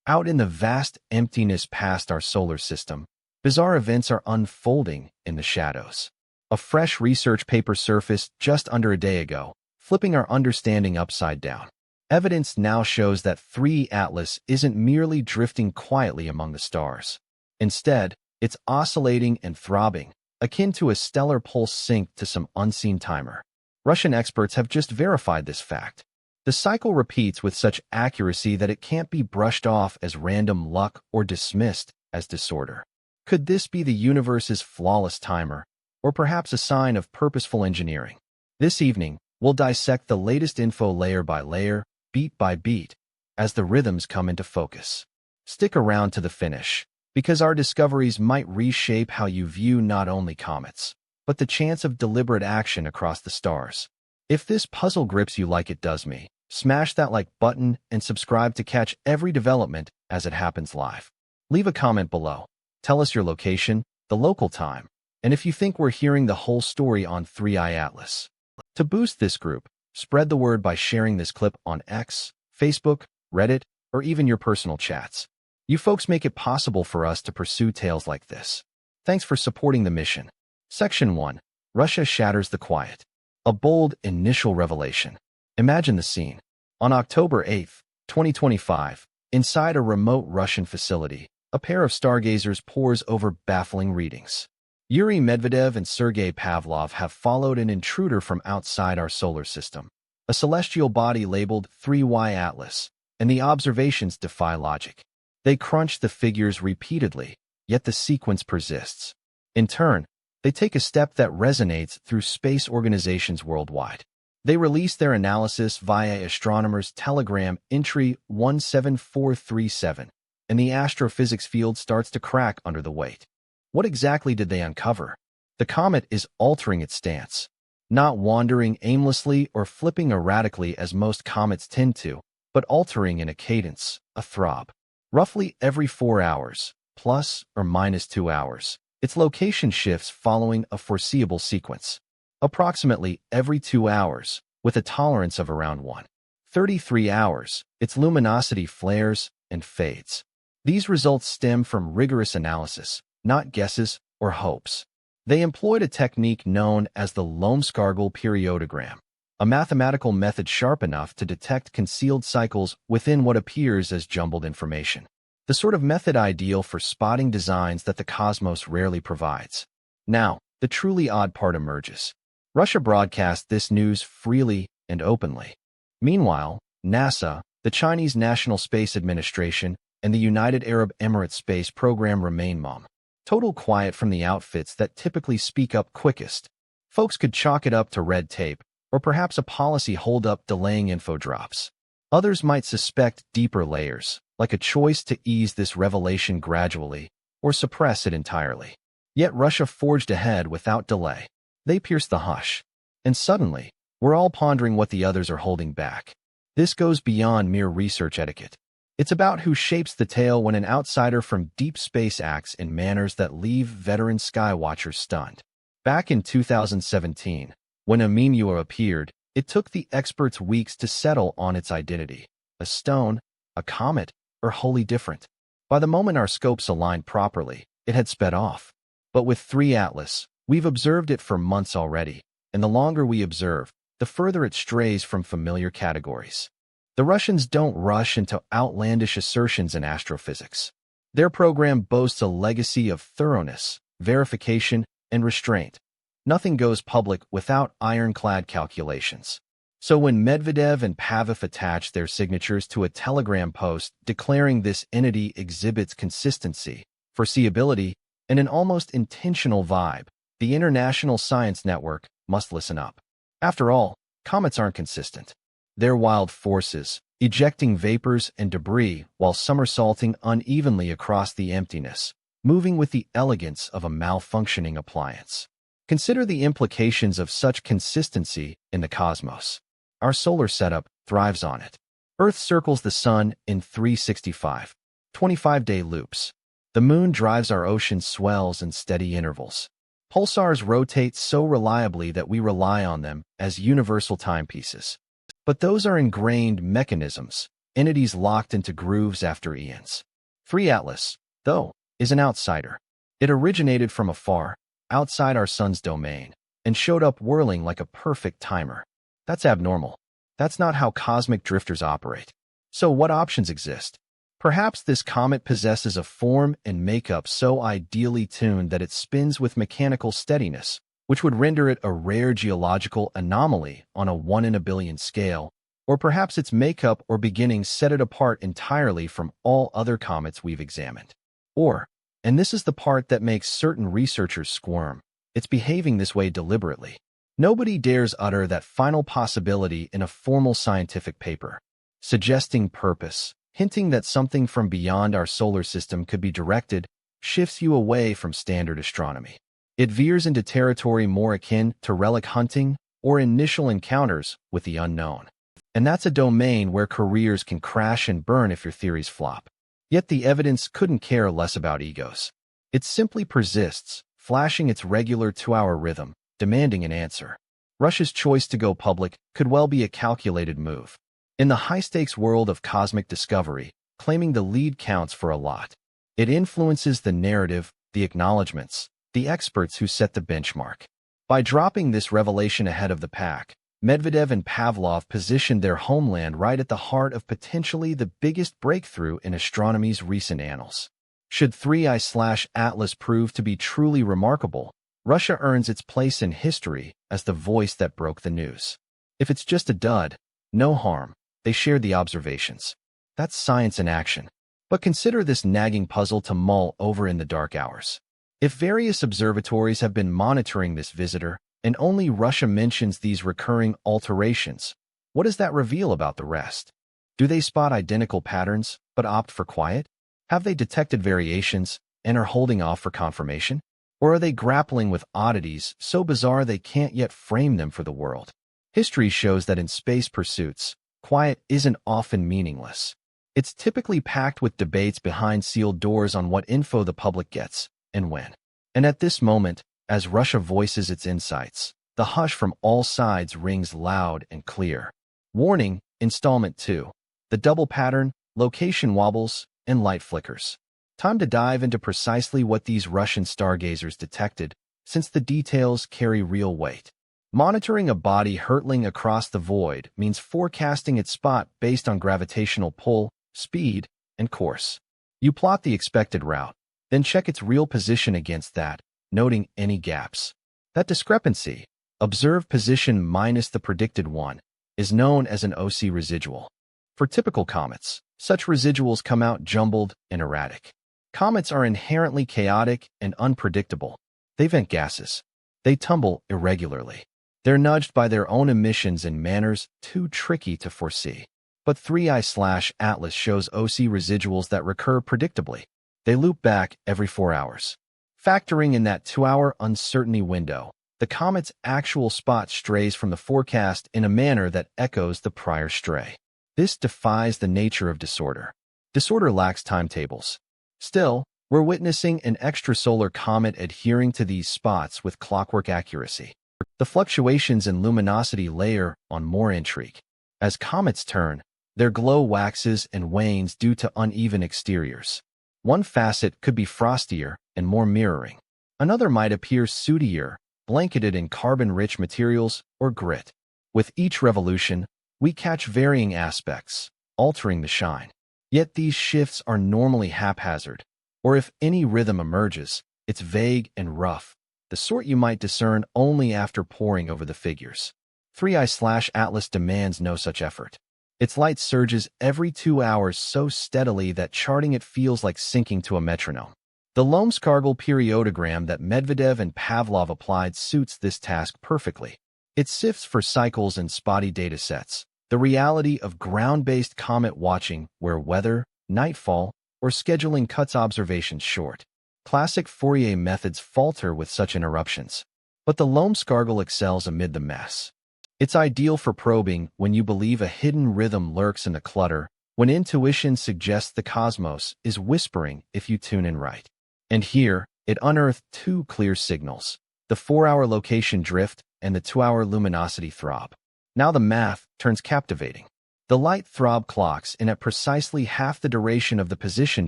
Out in the vast emptiness past our solar system, bizarre events are unfolding in the shadows. A fresh research paper surfaced just under a day ago, flipping our understanding upside down. Evidence now shows that 3 Atlas isn't merely drifting quietly among the stars. Instead, it's oscillating and throbbing, akin to a stellar pulse synced to some unseen timer. Russian experts have just verified this fact. The cycle repeats with such accuracy that it can't be brushed off as random luck or dismissed as disorder. Could this be the universe's flawless timer, or perhaps a sign of purposeful engineering? This evening, we'll dissect the latest info layer by layer, beat by beat, as the rhythms come into focus. Stick around to the finish, because our discoveries might reshape how you view not only comets, but the chance of deliberate action across the stars. If this puzzle grips you like it does me, smash that like button and subscribe to catch every development as it happens live. Leave a comment below. Tell us your location, the local time, and if you think we're hearing the whole story on 3i Atlas. To boost this group, spread the word by sharing this clip on X, Facebook, Reddit, or even your personal chats. You folks make it possible for us to pursue tales like this. Thanks for supporting the mission. Section 1. Russia shatters the quiet. A bold initial revelation. Imagine the scene. On October 8, 2025, inside a remote Russian facility, a pair of stargazers pores over baffling readings. Yuri Medvedev and Sergei Pavlov have followed an intruder from outside our solar system, a celestial body labeled 3y Atlas, and the observations defy logic. They crunch the figures repeatedly, yet the sequence persists. In turn, they take a step that resonates through space organizations worldwide. They release their analysis via astronomers' telegram entry 17437, and the astrophysics field starts to crack under the weight. What exactly did they uncover? The comet is altering its stance, not wandering aimlessly or flipping erratically as most comets tend to, but altering in a cadence, a throb. Roughly every 4 hours, plus or minus 2 hours, its location shifts following a foreseeable sequence. Approximately every 2 hours, with a tolerance of around 1.33 hours, its luminosity flares and fades. These results stem from rigorous analysis, not guesses or hopes. They employed a technique known as the Lomskargel periodogram, a mathematical method sharp enough to detect concealed cycles within what appears as jumbled information. The sort of method ideal for spotting designs that the cosmos rarely provides. Now, the truly odd part emerges. Russia broadcast this news freely and openly. Meanwhile, NASA, the Chinese National Space Administration, and the United Arab Emirates Space Program remain mum. Total quiet from the outfits that typically speak up quickest. Folks could chalk it up to red tape, or perhaps a policy holdup delaying info drops. Others might suspect deeper layers, like a choice to ease this revelation gradually, or suppress it entirely. Yet Russia forged ahead without delay. They pierced the hush. And suddenly, we're all pondering what the others are holding back. This goes beyond mere research etiquette. It's about who shapes the tale when an outsider from deep space acts in manners that leave veteran skywatchers stunned. Back in 2017, when Oumuamua appeared, it took the experts weeks to settle on its identity. A stone, a comet, or wholly different. By the moment our scopes aligned properly, it had sped off. But with 3 Atlas, we've observed it for months already, and the longer we observe, the further it strays from familiar categories. The Russians don't rush into outlandish assertions in astrophysics. Their program boasts a legacy of thoroughness, verification, and restraint. Nothing goes public without ironclad calculations. So when Medvedev and Pavlov attach their signatures to a telegram post declaring this entity exhibits consistency, foreseeability, and an almost intentional vibe, the International Science Network must listen up. After all, comets aren't consistent. They're wild forces, ejecting vapors and debris while somersaulting unevenly across the emptiness, moving with the elegance of a malfunctioning appliance. Consider the implications of such consistency in the cosmos. Our solar setup thrives on it. Earth circles the sun in 365, 25-day loops. The moon drives our ocean swells in steady intervals. Pulsars rotate so reliably that we rely on them as universal timepieces. But those are ingrained mechanisms, entities locked into grooves after eons. 3 Atlas, though, is an outsider. It originated from afar, outside our sun's domain, and showed up whirling like a perfect timer. That's abnormal. That's not how cosmic drifters operate. So what options exist? Perhaps this comet possesses a form and makeup so ideally tuned that it spins with mechanical steadiness, which would render it a rare geological anomaly on a 1 in a billion scale, or perhaps its makeup or beginnings set it apart entirely from all other comets we've examined. Or, and this is the part that makes certain researchers squirm, it's behaving this way deliberately. Nobody dares utter that final possibility in a formal scientific paper, suggesting purpose, hinting that something from beyond our solar system could be directed, shifts you away from standard astronomy. It veers into territory more akin to relic hunting or initial encounters with the unknown. And that's a domain where careers can crash and burn if your theories flop. Yet the evidence couldn't care less about egos. It simply persists, flashing its regular 2-hour rhythm, demanding an answer. Russia's choice to go public could well be a calculated move. In the high-stakes world of cosmic discovery, claiming the lead counts for a lot. It influences the narrative, the acknowledgments, the experts who set the benchmark. By dropping this revelation ahead of the pack, Medvedev and Pavlov positioned their homeland right at the heart of potentially the biggest breakthrough in astronomy's recent annals. Should 3I/Atlas prove to be truly remarkable, Russia earns its place in history as the voice that broke the news. If it's just a dud, no harm, they shared the observations. That's science in action. But consider this nagging puzzle to mull over in the dark hours. If various observatories have been monitoring this visitor, and only Russia mentions these recurring alterations, what does that reveal about the rest? Do they spot identical patterns, but opt for quiet? Have they detected variations, and are holding off for confirmation? Or are they grappling with oddities so bizarre they can't yet frame them for the world? History shows that in space pursuits, quiet isn't often meaningless. It's typically packed with debates behind sealed doors on what info the public gets, and when. And at this moment, as Russia voices its insights, the hush from all sides rings loud and clear. Warning, Installment 2. The double pattern, location wobbles, and light flickers. Time to dive into precisely what these Russian stargazers detected, since the details carry real weight. Monitoring a body hurtling across the void means forecasting its spot based on gravitational pull, speed, and course. You plot the expected route, then check its real position against that, noting any gaps. That discrepancy, observed position minus the predicted one, is known as an OC residual. For typical comets, such residuals come out jumbled and erratic. Comets are inherently chaotic and unpredictable. They vent gases. They tumble irregularly. They're nudged by their own emissions in manners too tricky to foresee. But 3I/Atlas shows OC residuals that recur predictably. They loop back every 4 hours. Factoring in that 2-hour uncertainty window, the comet's actual spot strays from the forecast in a manner that echoes the prior stray. This defies the nature of disorder. Disorder lacks timetables. Still, we're witnessing an extrasolar comet adhering to these spots with clockwork accuracy. The fluctuations in luminosity layer on more intrigue. As comets turn, their glow waxes and wanes due to uneven exteriors. One facet could be frostier and more mirroring. Another might appear sootier, blanketed in carbon-rich materials or grit. With each revolution, we catch varying aspects, altering the shine. Yet these shifts are normally haphazard, or if any rhythm emerges, it's vague and rough, the sort you might discern only after poring over the figures. 3I/Atlas demands no such effort. Its light surges every 2 hours so steadily that charting it feels like syncing to a metronome. The Lomskargel periodogram that Medvedev and Pavlov applied suits this task perfectly. It sifts for cycles and spotty datasets, the reality of ground-based comet watching where weather, nightfall, or scheduling cuts observations short. Classic Fourier methods falter with such interruptions. But the Lomskargel excels amid the mess. It's ideal for probing when you believe a hidden rhythm lurks in the clutter, when intuition suggests the cosmos is whispering if you tune in right. And here, it unearthed 2 clear signals, the 4-hour location drift and the 2-hour luminosity throb. Now the math turns captivating. The light throb clocks in at precisely half the duration of the position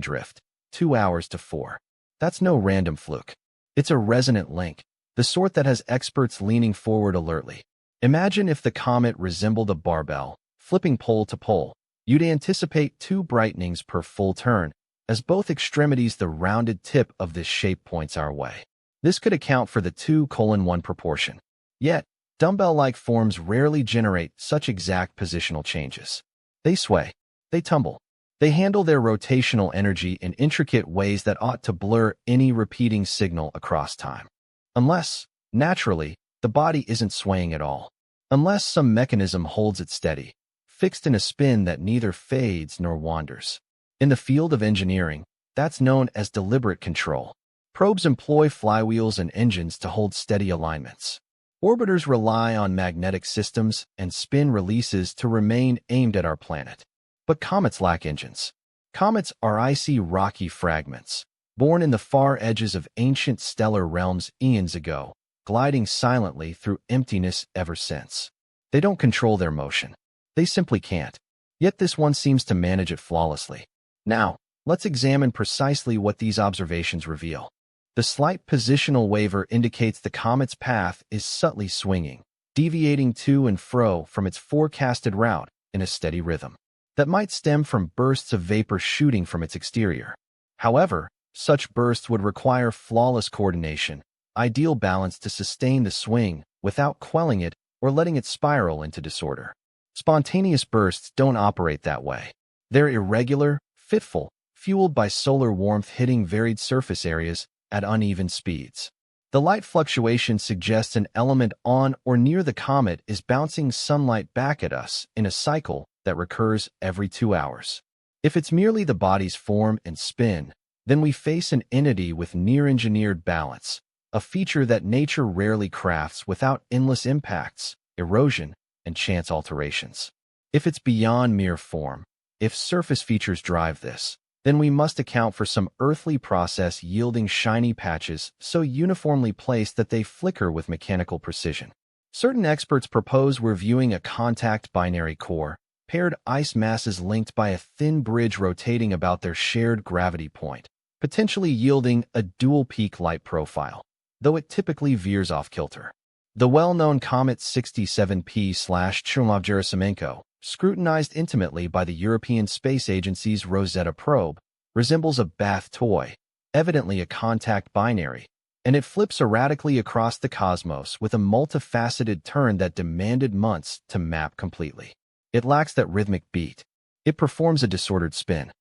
drift, 2 hours to 4. That's no random fluke. It's a resonant link, the sort that has experts leaning forward alertly. Imagine if the comet resembled a barbell, flipping pole to pole. You'd anticipate 2 brightenings per full turn, as both extremities the rounded tip of this shape points our way. This could account for the 2:1 proportion. Yet, dumbbell-like forms rarely generate such exact positional changes. They sway, they tumble, they handle their rotational energy in intricate ways that ought to blur any repeating signal across time. Unless, naturally, the body isn't swaying at all. Unless some mechanism holds it steady, fixed in a spin that neither fades nor wanders. In the field of engineering, that's known as deliberate control. Probes employ flywheels and engines to hold steady alignments. Orbiters rely on magnetic systems and spin releases to remain aimed at our planet. But comets lack engines. Comets are icy, rocky fragments, born in the far edges of ancient stellar realms eons ago, gliding silently through emptiness ever since. They don't control their motion. They simply can't. Yet this one seems to manage it flawlessly. Now, let's examine precisely what these observations reveal. The slight positional waver indicates the comet's path is subtly swinging, deviating to and fro from its forecasted route in a steady rhythm that might stem from bursts of vapor shooting from its exterior. However, such bursts would require flawless coordination, ideal balance to sustain the swing without quelling it or letting it spiral into disorder. Spontaneous bursts don't operate that way. They're irregular, fitful, fueled by solar warmth hitting varied surface areas at uneven speeds. The light fluctuation suggests an element on or near the comet is bouncing sunlight back at us in a cycle that recurs every 2 hours. If it's merely the body's form and spin, then we face an entity with near-engineered balance, a feature that nature rarely crafts without endless impacts, erosion, and chance alterations. If it's beyond mere form, if surface features drive this, then we must account for some earthly process yielding shiny patches so uniformly placed that they flicker with mechanical precision. Certain experts propose we're viewing a contact binary core, paired ice masses linked by a thin bridge rotating about their shared gravity point, potentially yielding a dual-peak light profile, though it typically veers off kilter. The well-known Comet 67P/Churyumov-Gerasimenko, scrutinized intimately by the European Space Agency's Rosetta probe, resembles a bath toy, evidently a contact binary, and it flips erratically across the cosmos with a multifaceted turn that demanded months to map completely. It lacks that rhythmic beat. It performs a disordered spin.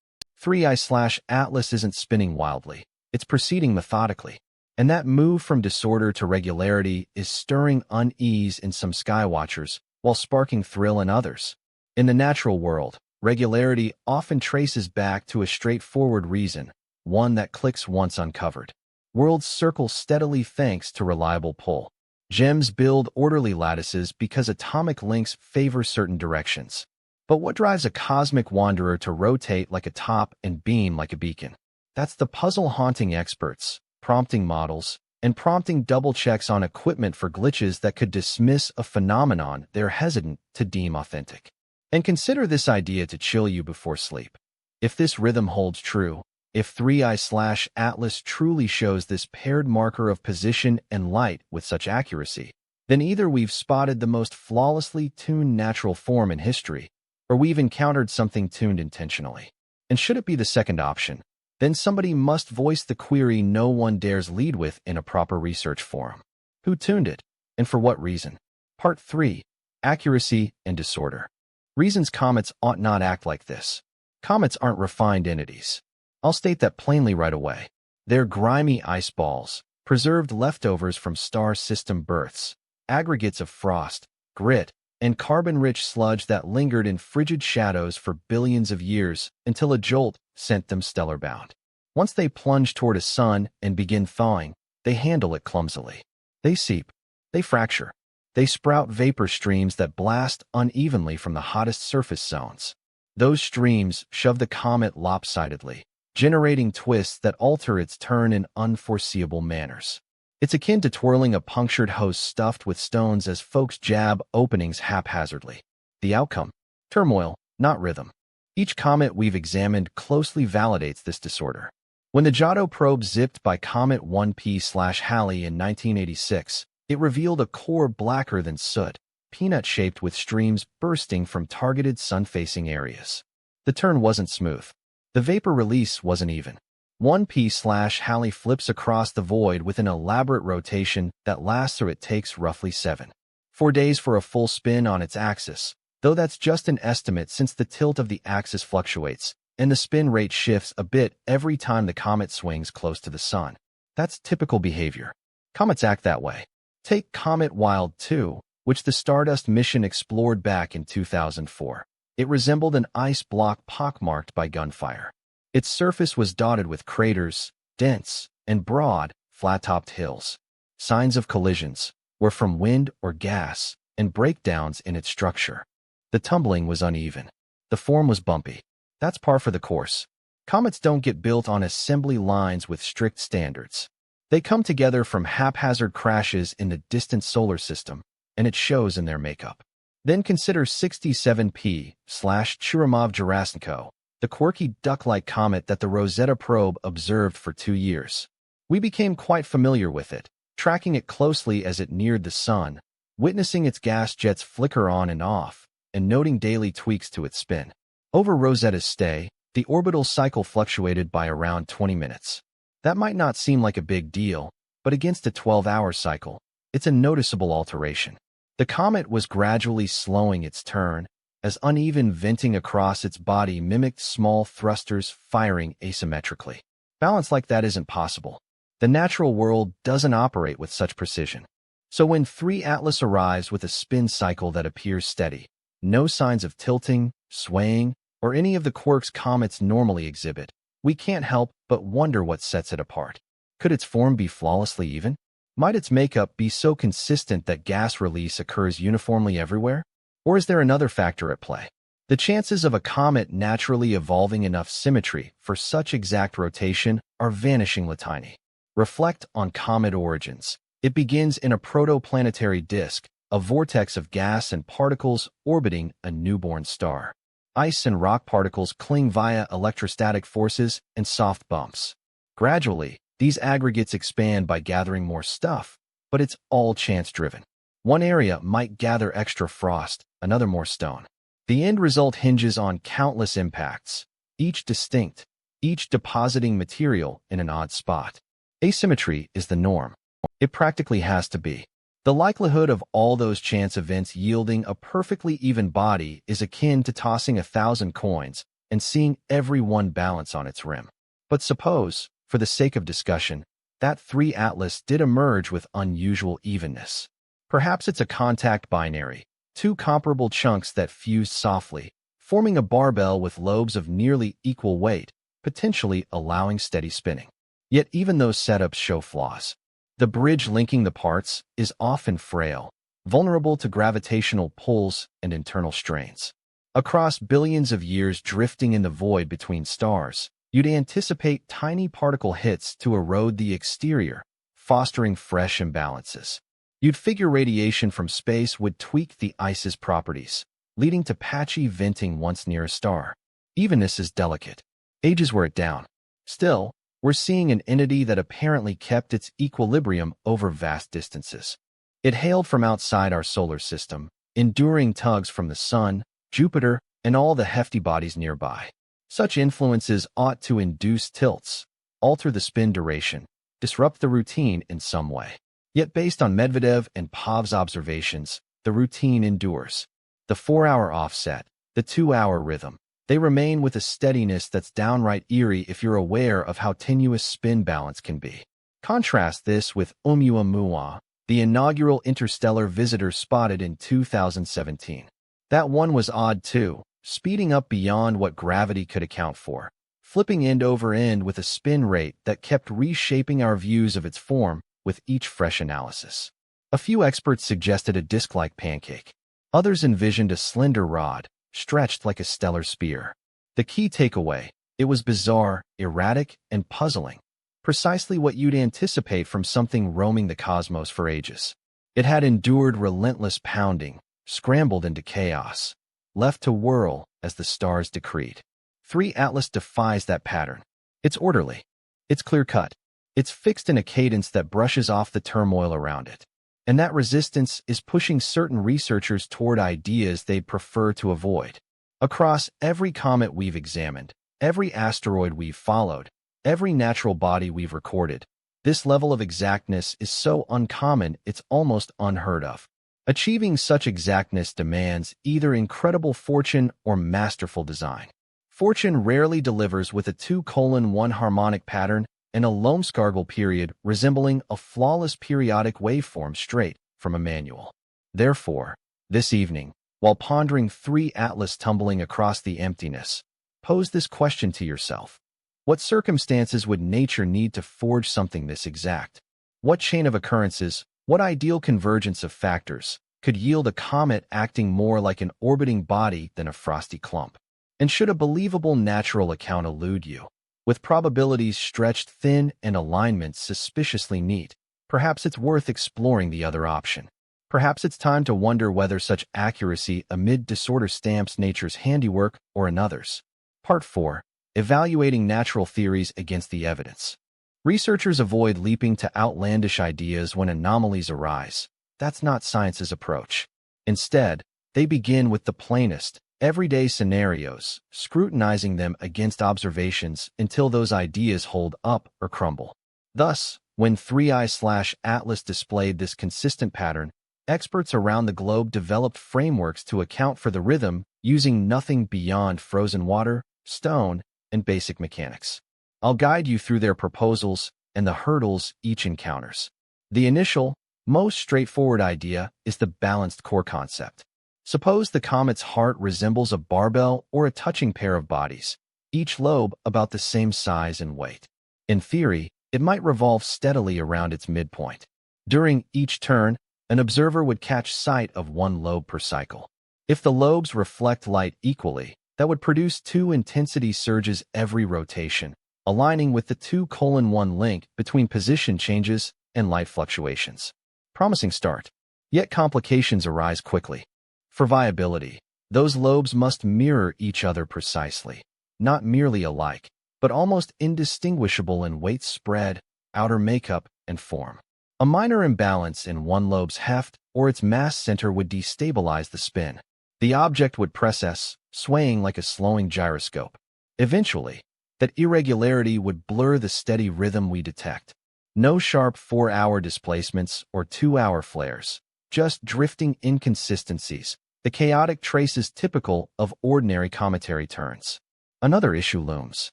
3I/Atlas isn't spinning wildly. It's proceeding methodically. And that move from disorder to regularity is stirring unease in some skywatchers while sparking thrill in others. In the natural world, regularity often traces back to a straightforward reason, one that clicks once uncovered. Worlds circle steadily thanks to reliable pull. Gems build orderly lattices because atomic links favor certain directions. But what drives a cosmic wanderer to rotate like a top and beam like a beacon? That's the puzzle haunting experts, prompting models, and prompting double checks on equipment for glitches that could dismiss a phenomenon they're hesitant to deem authentic. And consider this idea to chill you before sleep. If this rhythm holds true, if 3I/Atlas truly shows this paired marker of position and light with such accuracy, then either we've spotted the most flawlessly tuned natural form in history, or we've encountered something tuned intentionally. And should it be the second option, then somebody must voice the query no one dares lead with in a proper research forum. Who tuned it, and for what reason? Part 3. Accuracy and Disorder. Reasons comets ought not act like this. Comets aren't refined entities. I'll state that plainly right away. They're grimy ice balls, preserved leftovers from star system births, aggregates of frost, grit, and carbon-rich sludge that lingered in frigid shadows for billions of years until a jolt sent them stellar-bound. Once they plunge toward a sun and begin thawing, they handle it clumsily. They seep, they fracture, they sprout vapor streams that blast unevenly from the hottest surface zones. Those streams shove the comet lopsidedly, generating twists that alter its turn in unforeseeable manners. It's akin to twirling a punctured hose stuffed with stones as folks jab openings haphazardly. The outcome? Turmoil, not rhythm. Each comet we've examined closely validates this disorder. When the Giotto probe zipped by Comet 1P/Halley in 1986, it revealed a core blacker than soot, peanut-shaped with streams bursting from targeted sun-facing areas. The turn wasn't smooth. The vapor release wasn't even. 1P/Halley flips across the void with an elaborate rotation that lasts or it takes roughly 4 days for a full spin on its axis, though that's just an estimate since the tilt of the axis fluctuates, and the spin rate shifts a bit every time the comet swings close to the sun. That's typical behavior. Comets act that way. Take Comet Wild 2, which the Stardust mission explored back in 2004. It resembled an ice block pockmarked by gunfire. Its surface was dotted with craters, dense, and broad, flat-topped hills. Signs of collisions were from wind or gas, and breakdowns in its structure. The tumbling was uneven. The form was bumpy. That's par for the course. Comets don't get built on assembly lines with strict standards. They come together from haphazard crashes in the distant solar system, and it shows in their makeup. Then consider 67P/Churyumov-Gerasimenko, the quirky duck-like comet that the Rosetta probe observed for 2 years. We became quite familiar with it, tracking it closely as it neared the sun, witnessing its gas jets flicker on and off, and noting daily tweaks to its spin. Over Rosetta's stay, the orbital cycle fluctuated by around 20 minutes. That might not seem like a big deal, but against a 12-hour cycle, it's a noticeable alteration. The comet was gradually slowing its turn, as uneven venting across its body mimicked small thrusters firing asymmetrically. Balance like that isn't possible. The natural world doesn't operate with such precision. So when 3 Atlas arrives with a spin cycle that appears steady, no signs of tilting, swaying, or any of the quirks comets normally exhibit, we can't help but wonder what sets it apart. Could its form be flawlessly even? Might its makeup be so consistent that gas release occurs uniformly everywhere? Or is there another factor at play? The chances of a comet naturally evolving enough symmetry for such exact rotation are vanishingly tiny. Reflect on comet origins. It begins in a protoplanetary disk, a vortex of gas and particles orbiting a newborn star. Ice and rock particles cling via electrostatic forces and soft bumps. Gradually, these aggregates expand by gathering more stuff, but it's all chance-driven. One area might gather extra frost, another more stone. The end result hinges on countless impacts, each distinct, each depositing material in an odd spot. Asymmetry is the norm. It practically has to be. The likelihood of all those chance events yielding a perfectly even body is akin to tossing 1,000 coins and seeing every one balance on its rim. But suppose, for the sake of discussion, that 3 Atlas did emerge with unusual evenness. Perhaps it's a contact binary, 2 comparable chunks that fused softly, forming a barbell with lobes of nearly equal weight, potentially allowing steady spinning. Yet even those setups show flaws. The bridge linking the parts is often frail, vulnerable to gravitational pulls and internal strains. Across billions of years drifting in the void between stars, you'd anticipate tiny particle hits to erode the exterior, fostering fresh imbalances. You'd figure radiation from space would tweak the ice's properties, leading to patchy venting once near a star. Evenness is delicate. Ages wear it down. Still, we're seeing an entity that apparently kept its equilibrium over vast distances. It hailed from outside our solar system, enduring tugs from the Sun, Jupiter, and all the hefty bodies nearby. Such influences ought to induce tilts, alter the spin duration, disrupt the routine in some way. Yet based on Medvedev and Pov's observations, the routine endures. The 4-hour offset, the 2-hour rhythm, they remain with a steadiness that's downright eerie if you're aware of how tenuous spin balance can be. Contrast this with Oumuamua, the inaugural interstellar visitor spotted in 2017. That one was odd too, speeding up beyond what gravity could account for, flipping end over end with a spin rate that kept reshaping our views of its form with each fresh analysis. A few experts suggested a disc-like pancake. Others envisioned a slender rod, stretched like a stellar spear. The key takeaway: it was bizarre, erratic, and puzzling. Precisely what you'd anticipate from something roaming the cosmos for ages. It had endured relentless pounding, scrambled into chaos, left to whirl as the stars decreed. 3 Atlas defies that pattern. It's orderly. It's clear-cut. It's fixed in a cadence that brushes off the turmoil around it. And that resistance is pushing certain researchers toward ideas they'd prefer to avoid. Across every comet we've examined, every asteroid we've followed, every natural body we've recorded, this level of exactness is so uncommon it's almost unheard of. Achieving such exactness demands either incredible fortune or masterful design. Fortune rarely delivers with a 2:1 harmonic pattern and a Lomskargel period resembling a flawless periodic waveform straight from a manual. Therefore, this evening, while pondering 3 Atlas tumbling across the emptiness, pose this question to yourself. What circumstances would nature need to forge something this exact? What chain of occurrences, what ideal convergence of factors, could yield a comet acting more like an orbiting body than a frosty clump? And should a believable natural account elude you, with probabilities stretched thin and alignments suspiciously neat, perhaps it's worth exploring the other option. Perhaps it's time to wonder whether such accuracy amid disorder stamps nature's handiwork or another's. Part 4. Evaluating natural theories against the evidence. Researchers avoid leaping to outlandish ideas when anomalies arise. That's not science's approach. Instead, they begin with the plainest, everyday scenarios, scrutinizing them against observations until those ideas hold up or crumble. Thus, when 3I/Atlas displayed this consistent pattern, experts around the globe developed frameworks to account for the rhythm using nothing beyond frozen water, stone, and basic mechanics. I'll guide you through their proposals and the hurdles each encounters. The initial, most straightforward idea is the balanced core concept. Suppose the comet's heart resembles a barbell or a touching pair of bodies, each lobe about the same size and weight. In theory, it might revolve steadily around its midpoint. During each turn, an observer would catch sight of one lobe per cycle. If the lobes reflect light equally, that would produce 2 intensity surges every rotation, aligning with the 2:1 link between position changes and light fluctuations. Promising start. Yet complications arise quickly. For viability, those lobes must mirror each other precisely, not merely alike, but almost indistinguishable in weight spread, outer makeup, and form. A minor imbalance in one lobe's heft or its mass center would destabilize the spin. The object would precess, swaying like a slowing gyroscope. Eventually, that irregularity would blur the steady rhythm we detect. No sharp 4-hour displacements or 2-hour flares, just drifting inconsistencies, the chaotic traces typical of ordinary cometary turns. Another issue looms.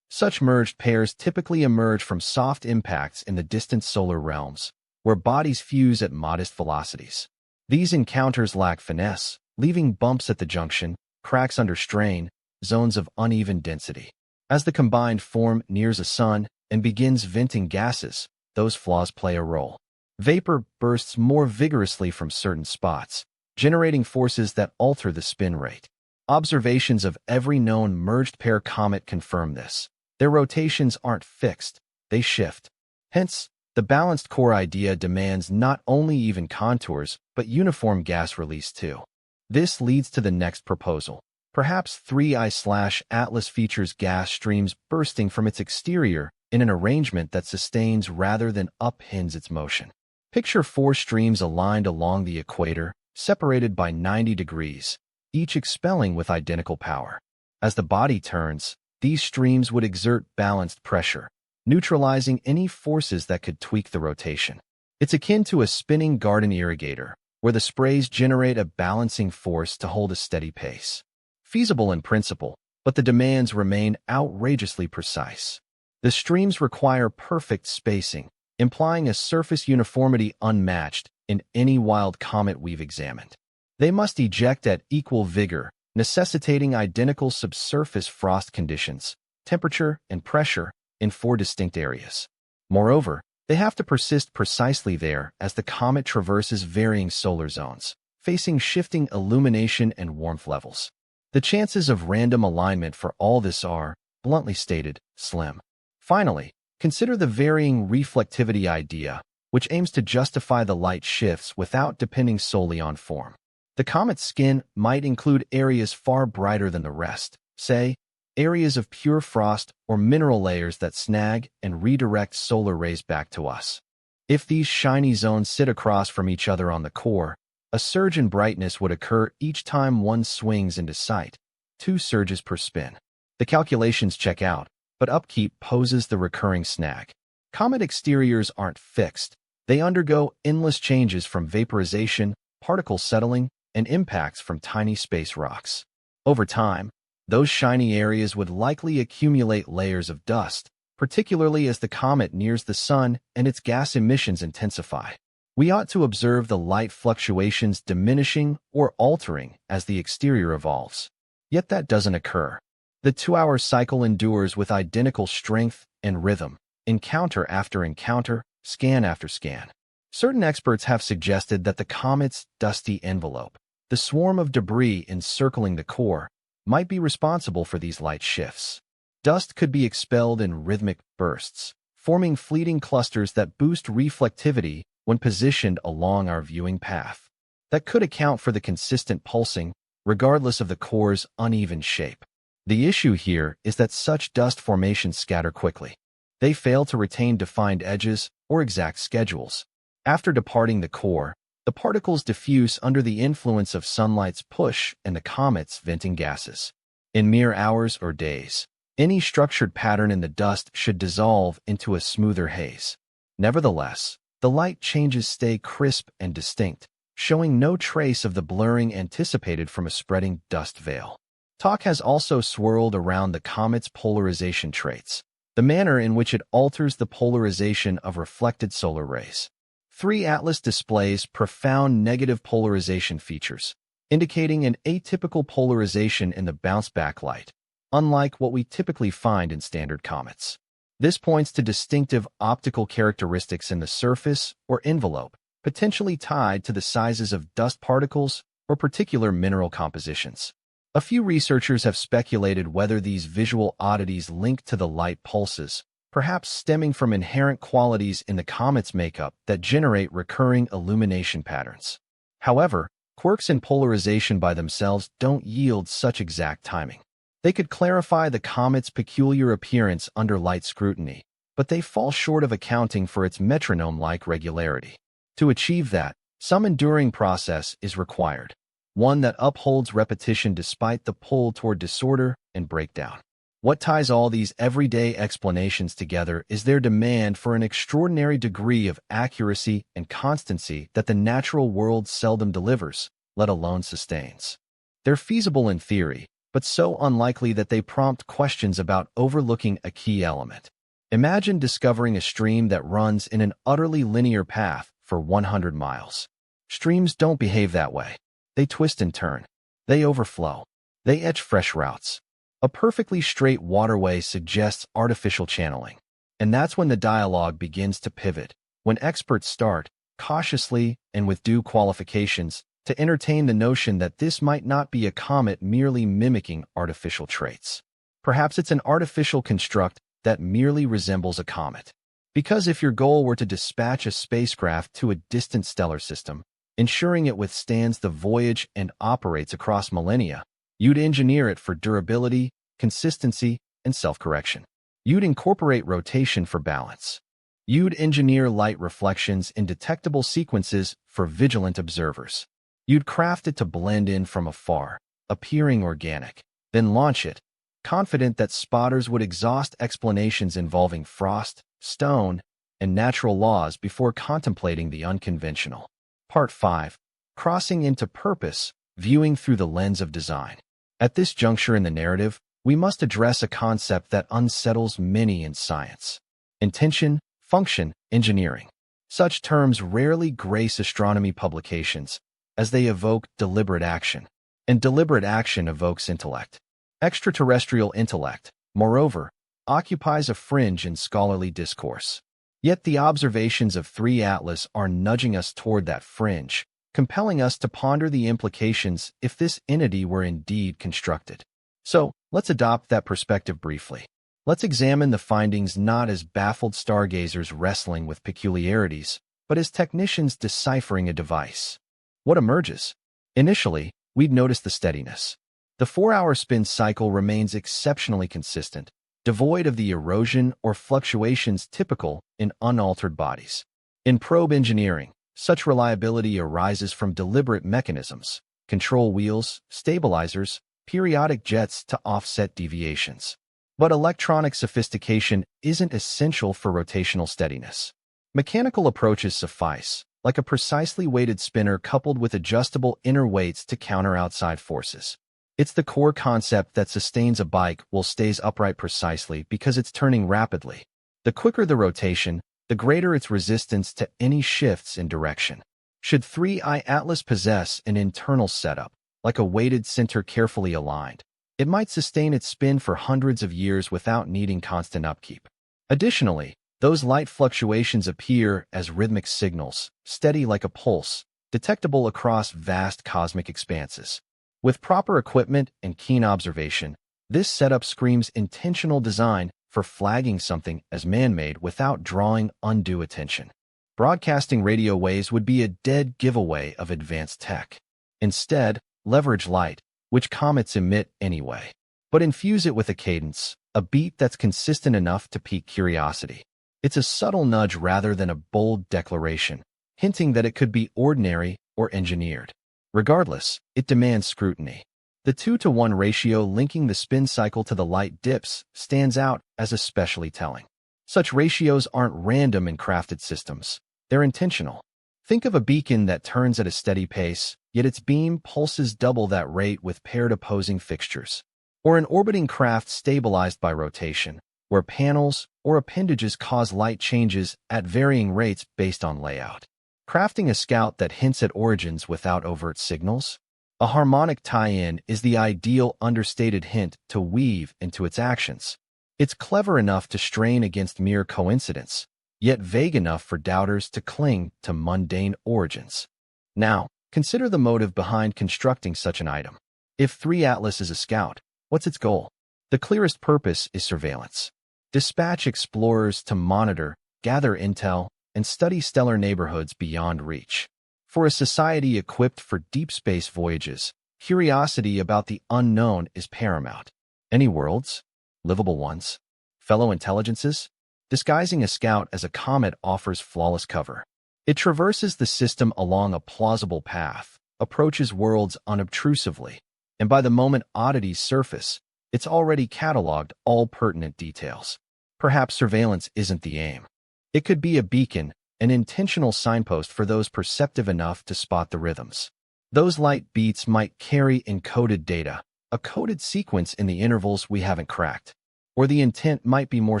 Such merged pairs typically emerge from soft impacts in the distant solar realms, where bodies fuse at modest velocities. These encounters lack finesse, leaving bumps at the junction, cracks under strain, zones of uneven density. As the combined form nears a sun and begins venting gases, those flaws play a role. Vapor bursts more vigorously from certain spots, generating forces that alter the spin rate. Observations of every known merged pair comet confirm this. Their rotations aren't fixed, they shift. Hence, the balanced core idea demands not only even contours, but uniform gas release too. This leads to the next proposal. Perhaps 3I/Atlas features gas streams bursting from its exterior in an arrangement that sustains rather than upends its motion. Picture 4 streams aligned along the equator, separated by 90 degrees, each expelling with identical power. As the body turns, these streams would exert balanced pressure, neutralizing any forces that could tweak the rotation. It's akin to a spinning garden irrigator, where the sprays generate a balancing force to hold a steady pace. Feasible in principle, but the demands remain outrageously precise. The streams require perfect spacing, implying a surface uniformity unmatched in any wild comet we've examined. They must eject at equal vigor, necessitating identical subsurface frost conditions, temperature, and pressure in 4 distinct areas. Moreover, they have to persist precisely there as the comet traverses varying solar zones, facing shifting illumination and warmth levels. The chances of random alignment for all this are, bluntly stated, slim. Finally, consider the varying reflectivity idea, which aims to justify the light shifts without depending solely on form. The comet's skin might include areas far brighter than the rest, say, areas of pure frost or mineral layers that snag and redirect solar rays back to us. If these shiny zones sit across from each other on the core, a surge in brightness would occur each time one swings into sight, 2 surges per spin. The calculations check out, but upkeep poses the recurring snag. Comet exteriors aren't fixed. They undergo endless changes from vaporization, particle settling, and impacts from tiny space rocks. Over time, those shiny areas would likely accumulate layers of dust, particularly as the comet nears the sun and its gas emissions intensify. We ought to observe the light fluctuations diminishing or altering as the exterior evolves. Yet that doesn't occur. The 2-hour cycle endures with identical strength and rhythm, encounter after encounter, scan after scan. Certain experts have suggested that the comet's dusty envelope, the swarm of debris encircling the core, might be responsible for these light shifts. Dust could be expelled in rhythmic bursts, forming fleeting clusters that boost reflectivity when positioned along our viewing path. That could account for the consistent pulsing, regardless of the core's uneven shape. The issue here is that such dust formations scatter quickly. They fail to retain defined edges or exact schedules. After departing the core, the particles diffuse under the influence of sunlight's push and the comet's venting gases. In mere hours or days, any structured pattern in the dust should dissolve into a smoother haze. Nevertheless, the light changes stay crisp and distinct, showing no trace of the blurring anticipated from a spreading dust veil. Talk has also swirled around the comet's polarization traits, the manner in which it alters the polarization of reflected solar rays. 3 Atlas displays profound negative polarization features, indicating an atypical polarization in the bounce-back light, unlike what we typically find in standard comets. This points to distinctive optical characteristics in the surface or envelope, potentially tied to the sizes of dust particles or particular mineral compositions. A few researchers have speculated whether these visual oddities link to the light pulses, perhaps stemming from inherent qualities in the comet's makeup that generate recurring illumination patterns. However, quirks in polarization by themselves don't yield such exact timing. They could clarify the comet's peculiar appearance under light scrutiny, but they fall short of accounting for its metronome-like regularity. To achieve that, some enduring process is required, one that upholds repetition despite the pull toward disorder and breakdown. What ties all these everyday explanations together is their demand for an extraordinary degree of accuracy and constancy that the natural world seldom delivers, let alone sustains. They're feasible in theory, but so unlikely that they prompt questions about overlooking a key element. Imagine discovering a stream that runs in an utterly linear path for 100 miles. Streams don't behave that way. They twist and turn. They overflow. They etch fresh routes. A perfectly straight waterway suggests artificial channeling. And that's when the dialogue begins to pivot, when experts start, cautiously and with due qualifications, to entertain the notion that this might not be a comet merely mimicking artificial traits. Perhaps it's an artificial construct that merely resembles a comet. Because if your goal were to dispatch a spacecraft to a distant stellar system, ensuring it withstands the voyage and operates across millennia, you'd engineer it for durability, consistency, and self-correction. You'd incorporate rotation for balance. You'd engineer light reflections in detectable sequences for vigilant observers. You'd craft it to blend in from afar, appearing organic, then launch it, confident that spotters would exhaust explanations involving frost, stone, and natural laws before contemplating the unconventional. Part 5. Crossing into purpose, viewing through the lens of design. At this juncture in the narrative, we must address a concept that unsettles many in science: intention, function, engineering. Such terms rarely grace astronomy publications, as they evoke deliberate action, and deliberate action evokes intellect. Extraterrestrial intellect, moreover, occupies a fringe in scholarly discourse. Yet the observations of 3 Atlas are nudging us toward that fringe, compelling us to ponder the implications if this entity were indeed constructed. So, let's adopt that perspective briefly. Let's examine the findings not as baffled stargazers wrestling with peculiarities, but as technicians deciphering a device. What emerges? Initially, we'd notice the steadiness. The 4-hour spin cycle remains exceptionally consistent, devoid of the erosion or fluctuations typical in unaltered bodies. In probe engineering, such reliability arises from deliberate mechanisms, control wheels, stabilizers, periodic jets to offset deviations. But electronic sophistication isn't essential for rotational steadiness. Mechanical approaches suffice, like a precisely weighted spinner coupled with adjustable inner weights to counter outside forces. It's the core concept that sustains a bike while stays upright precisely because it's turning rapidly. The quicker the rotation, the greater its resistance to any shifts in direction. Should 3i Atlas possess an internal setup, like a weighted center carefully aligned, it might sustain its spin for hundreds of years without needing constant upkeep. Additionally, those light fluctuations appear as rhythmic signals, steady like a pulse, detectable across vast cosmic expanses. With proper equipment and keen observation, this setup screams intentional design for flagging something as man-made without drawing undue attention. Broadcasting radio waves would be a dead giveaway of advanced tech. Instead, leverage light, which comets emit anyway, but infuse it with a cadence, a beat that's consistent enough to pique curiosity. It's a subtle nudge rather than a bold declaration, hinting that it could be ordinary or engineered. Regardless, it demands scrutiny. The 2-to-1 ratio linking the spin cycle to the light dips stands out as especially telling. Such ratios aren't random in crafted systems. They're intentional. Think of a beacon that turns at a steady pace, yet its beam pulses double that rate with paired opposing fixtures. Or an orbiting craft stabilized by rotation, where panels or appendages cause light changes at varying rates based on layout. Crafting a scout that hints at origins without overt signals? A harmonic tie-in is the ideal understated hint to weave into its actions. It's clever enough to strain against mere coincidence, yet vague enough for doubters to cling to mundane origins. Now, consider the motive behind constructing such an item. If 3 Atlas is a scout, what's its goal? The clearest purpose is surveillance. Dispatch explorers to monitor, gather intel, and study stellar neighborhoods beyond reach. For a society equipped for deep space voyages, curiosity about the unknown is paramount. Any worlds? Livable ones? Fellow intelligences? Disguising a scout as a comet offers flawless cover. It traverses the system along a plausible path, approaches worlds unobtrusively, and by the moment oddities surface, it's already cataloged all pertinent details. Perhaps surveillance isn't the aim. It could be a beacon, an intentional signpost for those perceptive enough to spot the rhythms. Those light beats might carry encoded data, a coded sequence in the intervals we haven't cracked. Or the intent might be more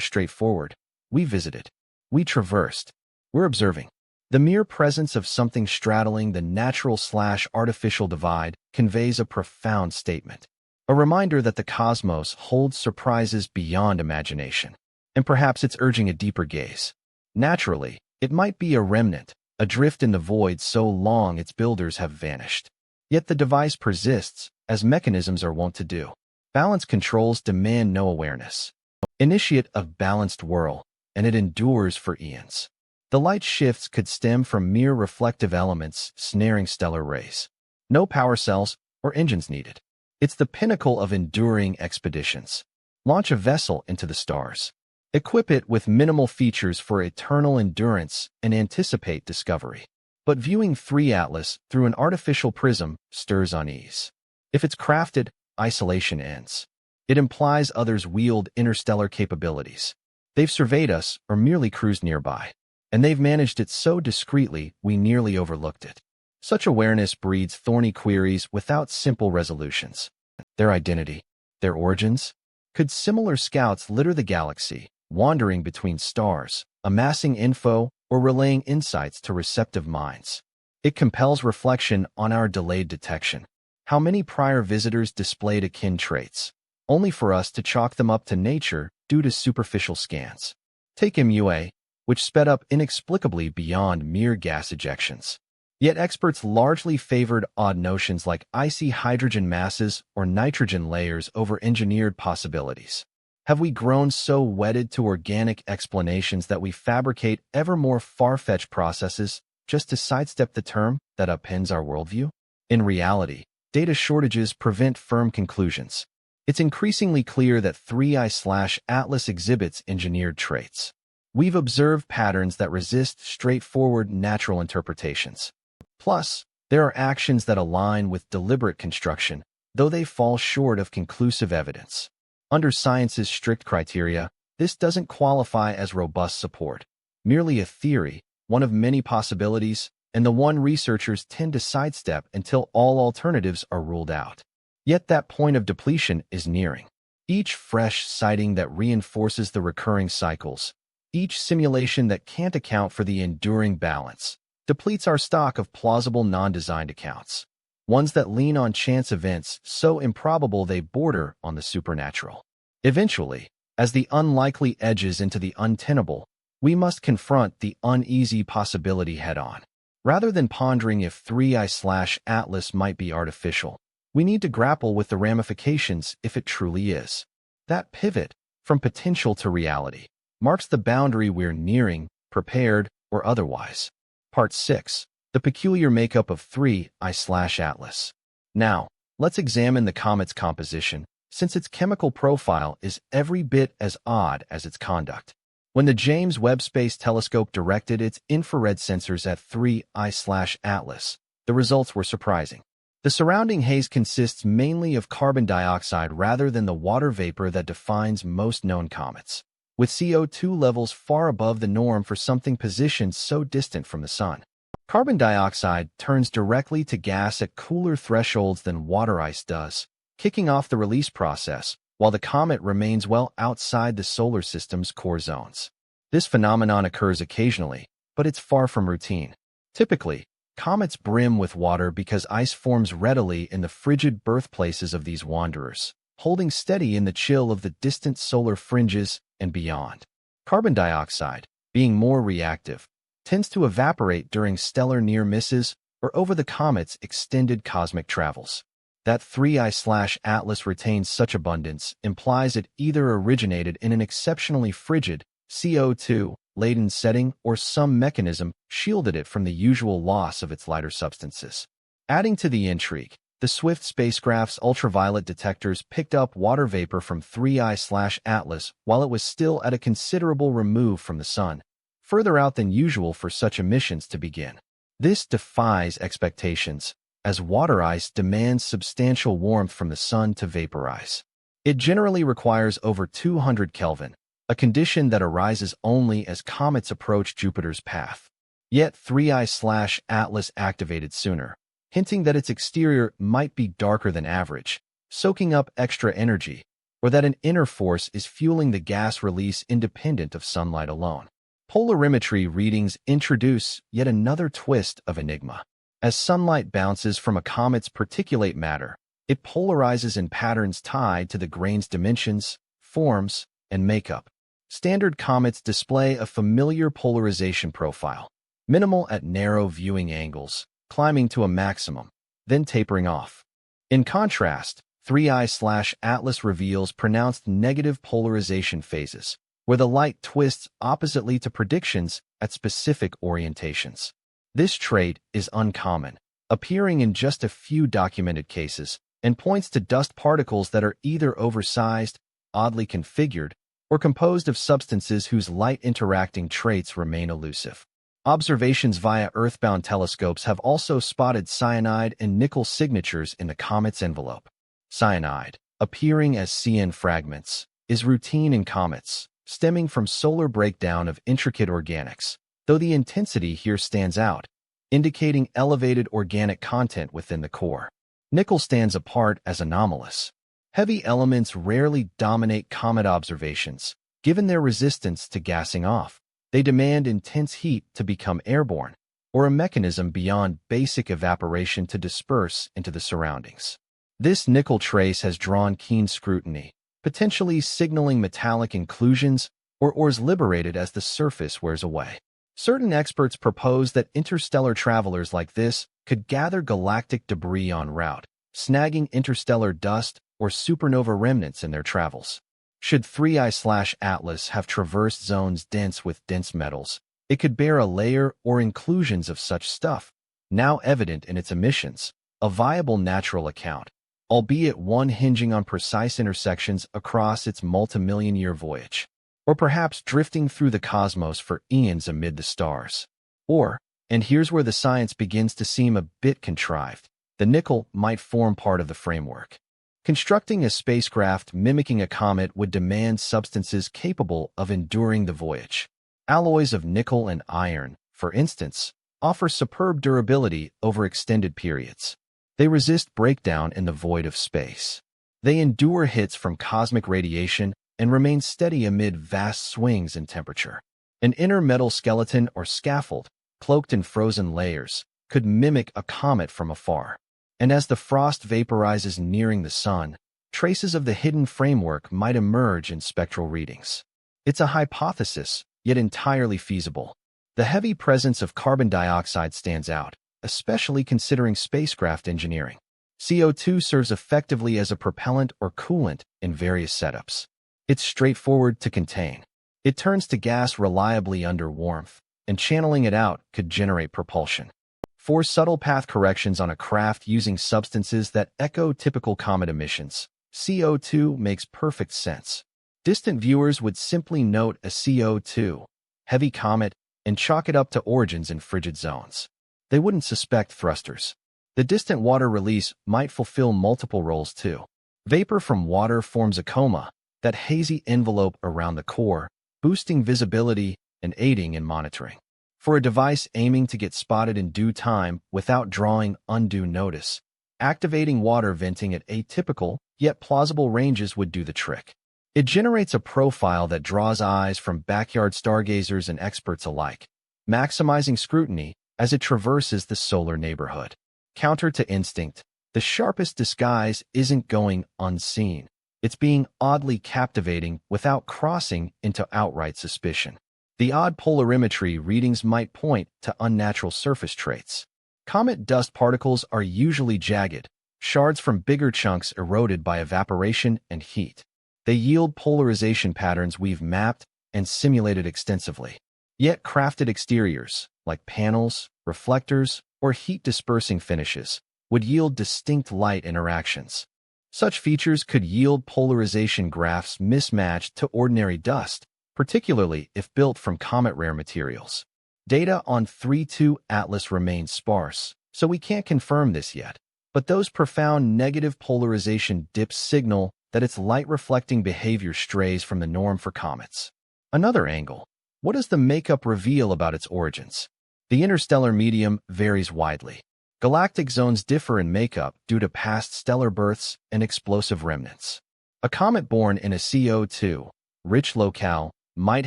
straightforward. We visited. We traversed. We're observing. The mere presence of something straddling the natural/artificial divide conveys a profound statement. A reminder that the cosmos holds surprises beyond imagination. And perhaps it's urging a deeper gaze. Naturally, it might be a remnant, adrift in the void so long its builders have vanished. Yet the device persists, as mechanisms are wont to do. Balance controls demand no awareness. Initiate a balanced whirl, and it endures for eons. The light shifts could stem from mere reflective elements snaring stellar rays. No power cells or engines needed. It's the pinnacle of enduring expeditions. Launch a vessel into the stars. Equip it with minimal features for eternal endurance and anticipate discovery. But viewing 3 Atlas through an artificial prism stirs unease. If it's crafted, isolation ends. It implies others wield interstellar capabilities. They've surveyed us or merely cruised nearby, and they've managed it so discreetly we nearly overlooked it. Such awareness breeds thorny queries without simple resolutions. Their identity, their origins? Could similar scouts litter the galaxy, wandering between stars, amassing info, or relaying insights to receptive minds? It compels reflection on our delayed detection. How many prior visitors displayed akin traits, only for us to chalk them up to nature due to superficial scans? Take MUA, which sped up inexplicably beyond mere gas ejections. Yet experts largely favored odd notions like icy hydrogen masses or nitrogen layers over engineered possibilities. Have we grown so wedded to organic explanations that we fabricate ever more far-fetched processes just to sidestep the term that upends our worldview? In reality, data shortages prevent firm conclusions. It's increasingly clear that 3I/Atlas exhibits engineered traits. We've observed patterns that resist straightforward natural interpretations. Plus, there are actions that align with deliberate construction, though they fall short of conclusive evidence. Under science's strict criteria, this doesn't qualify as robust support. Merely a theory, one of many possibilities, and the one researchers tend to sidestep until all alternatives are ruled out. Yet that point of depletion is nearing. Each fresh sighting that reinforces the recurring cycles, each simulation that can't account for the enduring balance, depletes our stock of plausible non-designed accounts, ones that lean on chance events so improbable they border on the supernatural. Eventually, as the unlikely edges into the untenable, we must confront the uneasy possibility head-on. Rather than pondering if 3I/Atlas might be artificial, we need to grapple with the ramifications if it truly is. That pivot, from potential to reality, marks the boundary we're nearing, prepared or otherwise. Part 6. The peculiar makeup of 3I/Atlas. Now, let's examine the comet's composition, since its chemical profile is every bit as odd as its conduct. When the James Webb Space Telescope directed its infrared sensors at 3I/Atlas, the results were surprising. The surrounding haze consists mainly of carbon dioxide rather than the water vapor that defines most known comets, with CO2 levels far above the norm for something positioned so distant from the Sun. Carbon dioxide turns directly to gas at cooler thresholds than water ice does, kicking off the release process, while the comet remains well outside the solar system's core zones. This phenomenon occurs occasionally, but it's far from routine. Typically, comets brim with water because ice forms readily in the frigid birthplaces of these wanderers, holding steady in the chill of the distant solar fringes and beyond. Carbon dioxide, being more reactive, tends to evaporate during stellar near misses or over the comet's extended cosmic travels. That 3I/Atlas retains such abundance implies it either originated in an exceptionally frigid, CO2-laden setting or some mechanism shielded it from the usual loss of its lighter substances. Adding to the intrigue, the Swift spacecraft's ultraviolet detectors picked up water vapor from 3I/Atlas while it was still at a considerable remove from the Sun, further out than usual for such emissions to begin. This defies expectations, as water ice demands substantial warmth from the Sun to vaporize. It generally requires over 200 Kelvin, a condition that arises only as comets approach Jupiter's path. Yet 3I/Atlas activated sooner, hinting that its exterior might be darker than average, soaking up extra energy, or that an inner force is fueling the gas release independent of sunlight alone. Polarimetry readings introduce yet another twist of enigma. As sunlight bounces from a comet's particulate matter, it polarizes in patterns tied to the grain's dimensions, forms, and makeup. Standard comets display a familiar polarization profile, minimal at narrow viewing angles, climbing to a maximum, then tapering off. In contrast, 3I/Atlas reveals pronounced negative polarization phases, where the light twists oppositely to predictions at specific orientations. This trait is uncommon, appearing in just a few documented cases, and points to dust particles that are either oversized, oddly configured, or composed of substances whose light-interacting traits remain elusive. Observations via Earthbound telescopes have also spotted cyanide and nickel signatures in the comet's envelope. Cyanide, appearing as CN fragments, is routine in comets, stemming from solar breakdown of intricate organics, though the intensity here stands out, indicating elevated organic content within the core. Nickel stands apart as anomalous. Heavy elements rarely dominate comet observations, given their resistance to gassing off. They demand intense heat to become airborne, or a mechanism beyond basic evaporation to disperse into the surroundings. This nickel trace has drawn keen scrutiny, potentially signaling metallic inclusions or ores liberated as the surface wears away. Certain experts propose that interstellar travelers like this could gather galactic debris en route, snagging interstellar dust or supernova remnants in their travels. Should 3I/Atlas have traversed zones dense with dense metals, it could bear a layer or inclusions of such stuff, now evident in its emissions, a viable natural account, albeit one hinging on precise intersections across its multi-million-year voyage, or perhaps drifting through the cosmos for eons amid the stars. Or, and here's where the science begins to seem a bit contrived, the nickel might form part of the framework. Constructing a spacecraft mimicking a comet would demand substances capable of enduring the voyage. Alloys of nickel and iron, for instance, offer superb durability over extended periods. They resist breakdown in the void of space. They endure hits from cosmic radiation and remain steady amid vast swings in temperature. An inner metal skeleton or scaffold, cloaked in frozen layers, could mimic a comet from afar. And as the frost vaporizes nearing the sun, traces of the hidden framework might emerge in spectral readings. It's a hypothesis, yet entirely feasible. The heavy presence of carbon dioxide stands out, especially considering spacecraft engineering. CO2 serves effectively as a propellant or coolant in various setups. It's straightforward to contain. It turns to gas reliably under warmth, and channeling it out could generate propulsion. For subtle path corrections on a craft using substances that echo typical comet emissions, CO2 makes perfect sense. Distant viewers would simply note a CO2 heavy comet and chalk it up to origins in frigid zones. They wouldn't suspect thrusters. The distant water release might fulfill multiple roles too. Vapor from water forms a coma, that hazy envelope around the core, boosting visibility and aiding in monitoring. For a device aiming to get spotted in due time without drawing undue notice, activating water venting at atypical yet plausible ranges would do the trick. It generates a profile that draws eyes from backyard stargazers and experts alike, maximizing scrutiny as it traverses the solar neighborhood. Counter to instinct, the sharpest disguise isn't going unseen. It's being oddly captivating without crossing into outright suspicion. The odd polarimetry readings might point to unnatural surface traits. Comet dust particles are usually jagged, shards from bigger chunks eroded by evaporation and heat. They yield polarization patterns we've mapped and simulated extensively. Yet crafted exteriors, like panels, reflectors, or heat-dispersing finishes, would yield distinct light interactions. Such features could yield polarization graphs mismatched to ordinary dust, particularly if built from comet-rare materials. Data on 3.2 Atlas remains sparse, so we can't confirm this yet. But those profound negative polarization dips signal that its light-reflecting behavior strays from the norm for comets. Another angle. What does the makeup reveal about its origins? The interstellar medium varies widely. Galactic zones differ in makeup due to past stellar births and explosive remnants. A comet born in a CO2-rich locale might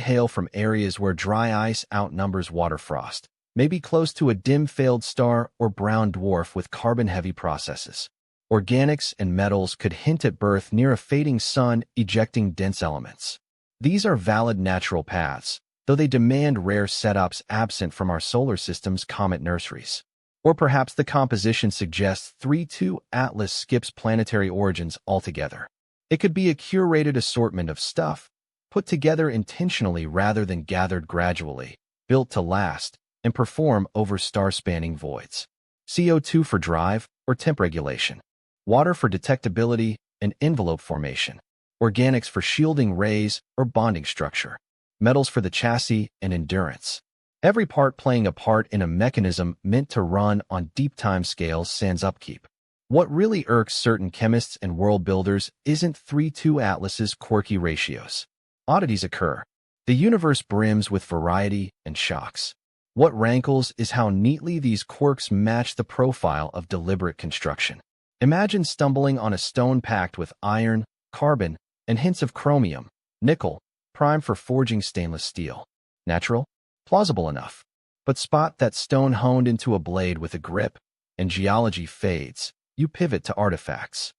hail from areas where dry ice outnumbers water frost, maybe close to a dim failed star or brown dwarf with carbon-heavy processes. Organics and metals could hint at birth near a fading sun ejecting dense elements. These are valid natural paths, though they demand rare setups absent from our solar system's comet nurseries. Or perhaps the composition suggests 3.2 Atlas skips planetary origins altogether. It could be a curated assortment of stuff, put together intentionally rather than gathered gradually, built to last and perform over star-spanning voids. CO2 for drive or temp regulation. Water for detectability and envelope formation. Organics for shielding rays or bonding structure. Metals for the chassis and endurance. Every part playing a part in a mechanism meant to run on deep time scales sans upkeep. What really irks certain chemists and world builders isn't 3.2 Atlas's quirky ratios. Oddities occur. The universe brims with variety and shocks. What rankles is how neatly these quirks match the profile of deliberate construction. Imagine stumbling on a stone packed with iron, carbon, and hints of chromium, nickel, prime for forging stainless steel. Natural? Plausible enough. But spot that stone honed into a blade with a grip, and geology fades. You pivot to artifacts.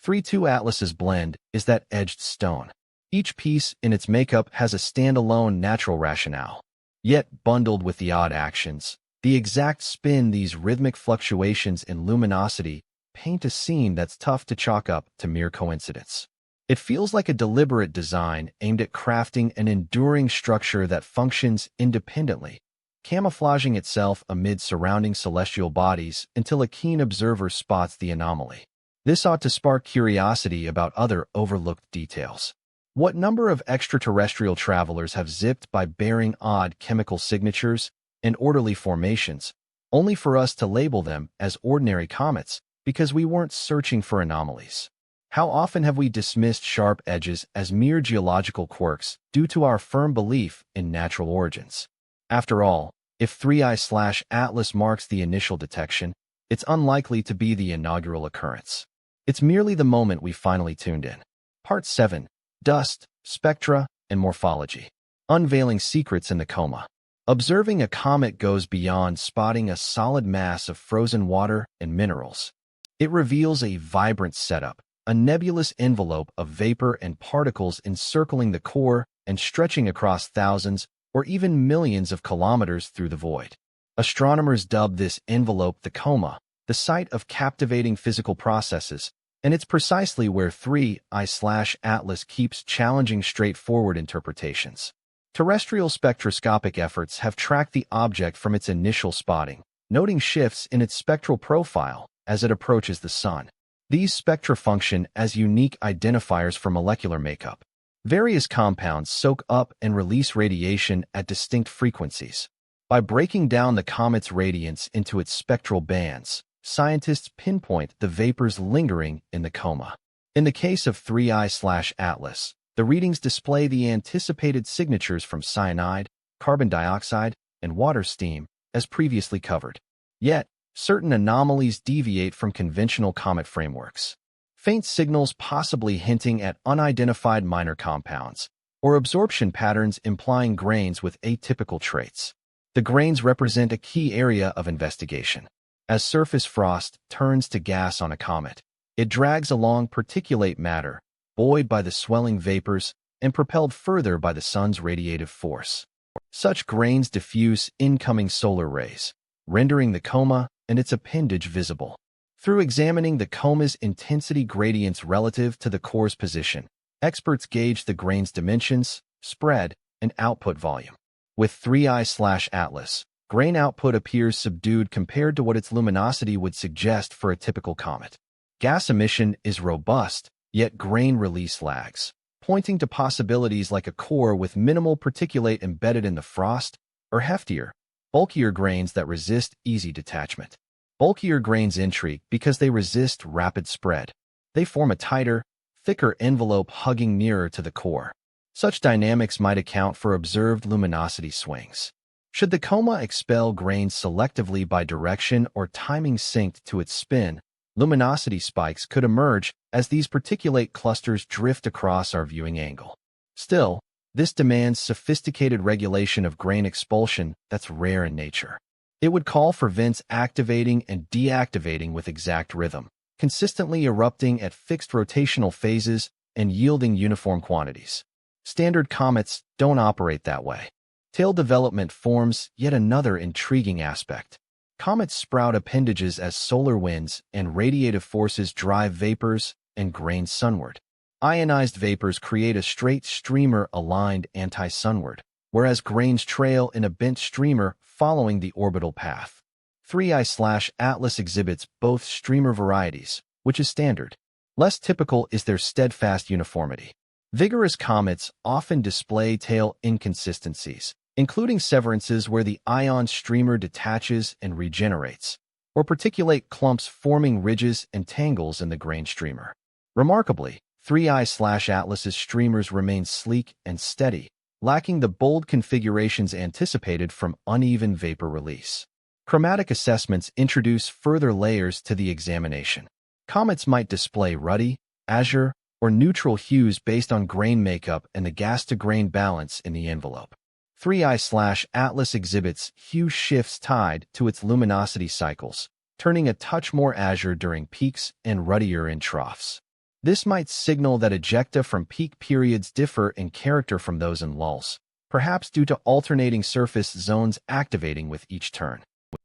3.2 Atlas's blend is that edged stone. Each piece in its makeup has a standalone natural rationale. Yet bundled with the odd actions, the exact spin, these rhythmic fluctuations in luminosity paint a scene that's tough to chalk up to mere coincidence. It feels like a deliberate design aimed at crafting an enduring structure that functions independently, camouflaging itself amid surrounding celestial bodies until a keen observer spots the anomaly. This ought to spark curiosity about other overlooked details. What number of extraterrestrial travelers have zipped by bearing odd chemical signatures and orderly formations, only for us to label them as ordinary comets because we weren't searching for anomalies? How often have we dismissed sharp edges as mere geological quirks due to our firm belief in natural origins? After all, if 3I/Atlas marks the initial detection, it's unlikely to be the inaugural occurrence. It's merely the moment we finally tuned in. Part 7. Dust, Spectra, and Morphology. Unveiling Secrets in the Coma. Observing a comet goes beyond spotting a solid mass of frozen water and minerals. It reveals a vibrant setup, a nebulous envelope of vapor and particles encircling the core and stretching across thousands or even millions of kilometers through the void. Astronomers dub this envelope the coma, the site of captivating physical processes, and it's precisely where 3I/Atlas keeps challenging straightforward interpretations. Terrestrial spectroscopic efforts have tracked the object from its initial spotting, noting shifts in its spectral profile as it approaches the Sun. These spectra function as unique identifiers for molecular makeup. Various compounds soak up and release radiation at distinct frequencies. By breaking down the comet's radiance into its spectral bands, scientists pinpoint the vapors lingering in the coma. In the case of 3I/Atlas, the readings display the anticipated signatures from cyanide, carbon dioxide, and water steam, as previously covered. Yet, certain anomalies deviate from conventional comet frameworks. Faint signals possibly hinting at unidentified minor compounds, or absorption patterns implying grains with atypical traits. The grains represent a key area of investigation. As surface frost turns to gas on a comet, it drags along particulate matter, buoyed by the swelling vapors and propelled further by the sun's radiative force. Such grains diffuse incoming solar rays, rendering the coma and its appendage visible. Through examining the coma's intensity gradients relative to the core's position, experts gauge the grain's dimensions, spread, and output volume. With 3I/Atlas, grain output appears subdued compared to what its luminosity would suggest for a typical comet. Gas emission is robust, yet grain release lags, pointing to possibilities like a core with minimal particulate embedded in the frost, or heftier, bulkier grains that resist easy detachment. Bulkier grains intrigue because they resist rapid spread. They form a tighter, thicker envelope hugging nearer to the core. Such dynamics might account for observed luminosity swings. Should the coma expel grains selectively by direction or timing synced to its spin, luminosity spikes could emerge as these particulate clusters drift across our viewing angle. Still, this demands sophisticated regulation of grain expulsion that's rare in nature. It would call for vents activating and deactivating with exact rhythm, consistently erupting at fixed rotational phases and yielding uniform quantities. Standard comets don't operate that way. Tail development forms yet another intriguing aspect. Comets sprout appendages as solar winds and radiative forces drive vapors and grains sunward. Ionized vapors create a straight streamer aligned anti-sunward, whereas grains trail in a bent streamer following the orbital path. 3I/Atlas exhibits both streamer varieties, which is standard. Less typical is their steadfast uniformity. Vigorous comets often display tail inconsistencies, including severances where the ion streamer detaches and regenerates, or particulate clumps forming ridges and tangles in the grain streamer. Remarkably, 3I/Atlas's streamers remain sleek and steady, lacking the bold configurations anticipated from uneven vapor release. Chromatic assessments introduce further layers to the examination. Comets might display ruddy, azure, or neutral hues based on grain makeup and the gas-to-grain balance in the envelope. 3I/Atlas exhibits hue shifts tied to its luminosity cycles, turning a touch more azure during peaks and ruddier in troughs. This might signal that ejecta from peak periods differ in character from those in lulls, perhaps due to alternating surface zones activating with each turn.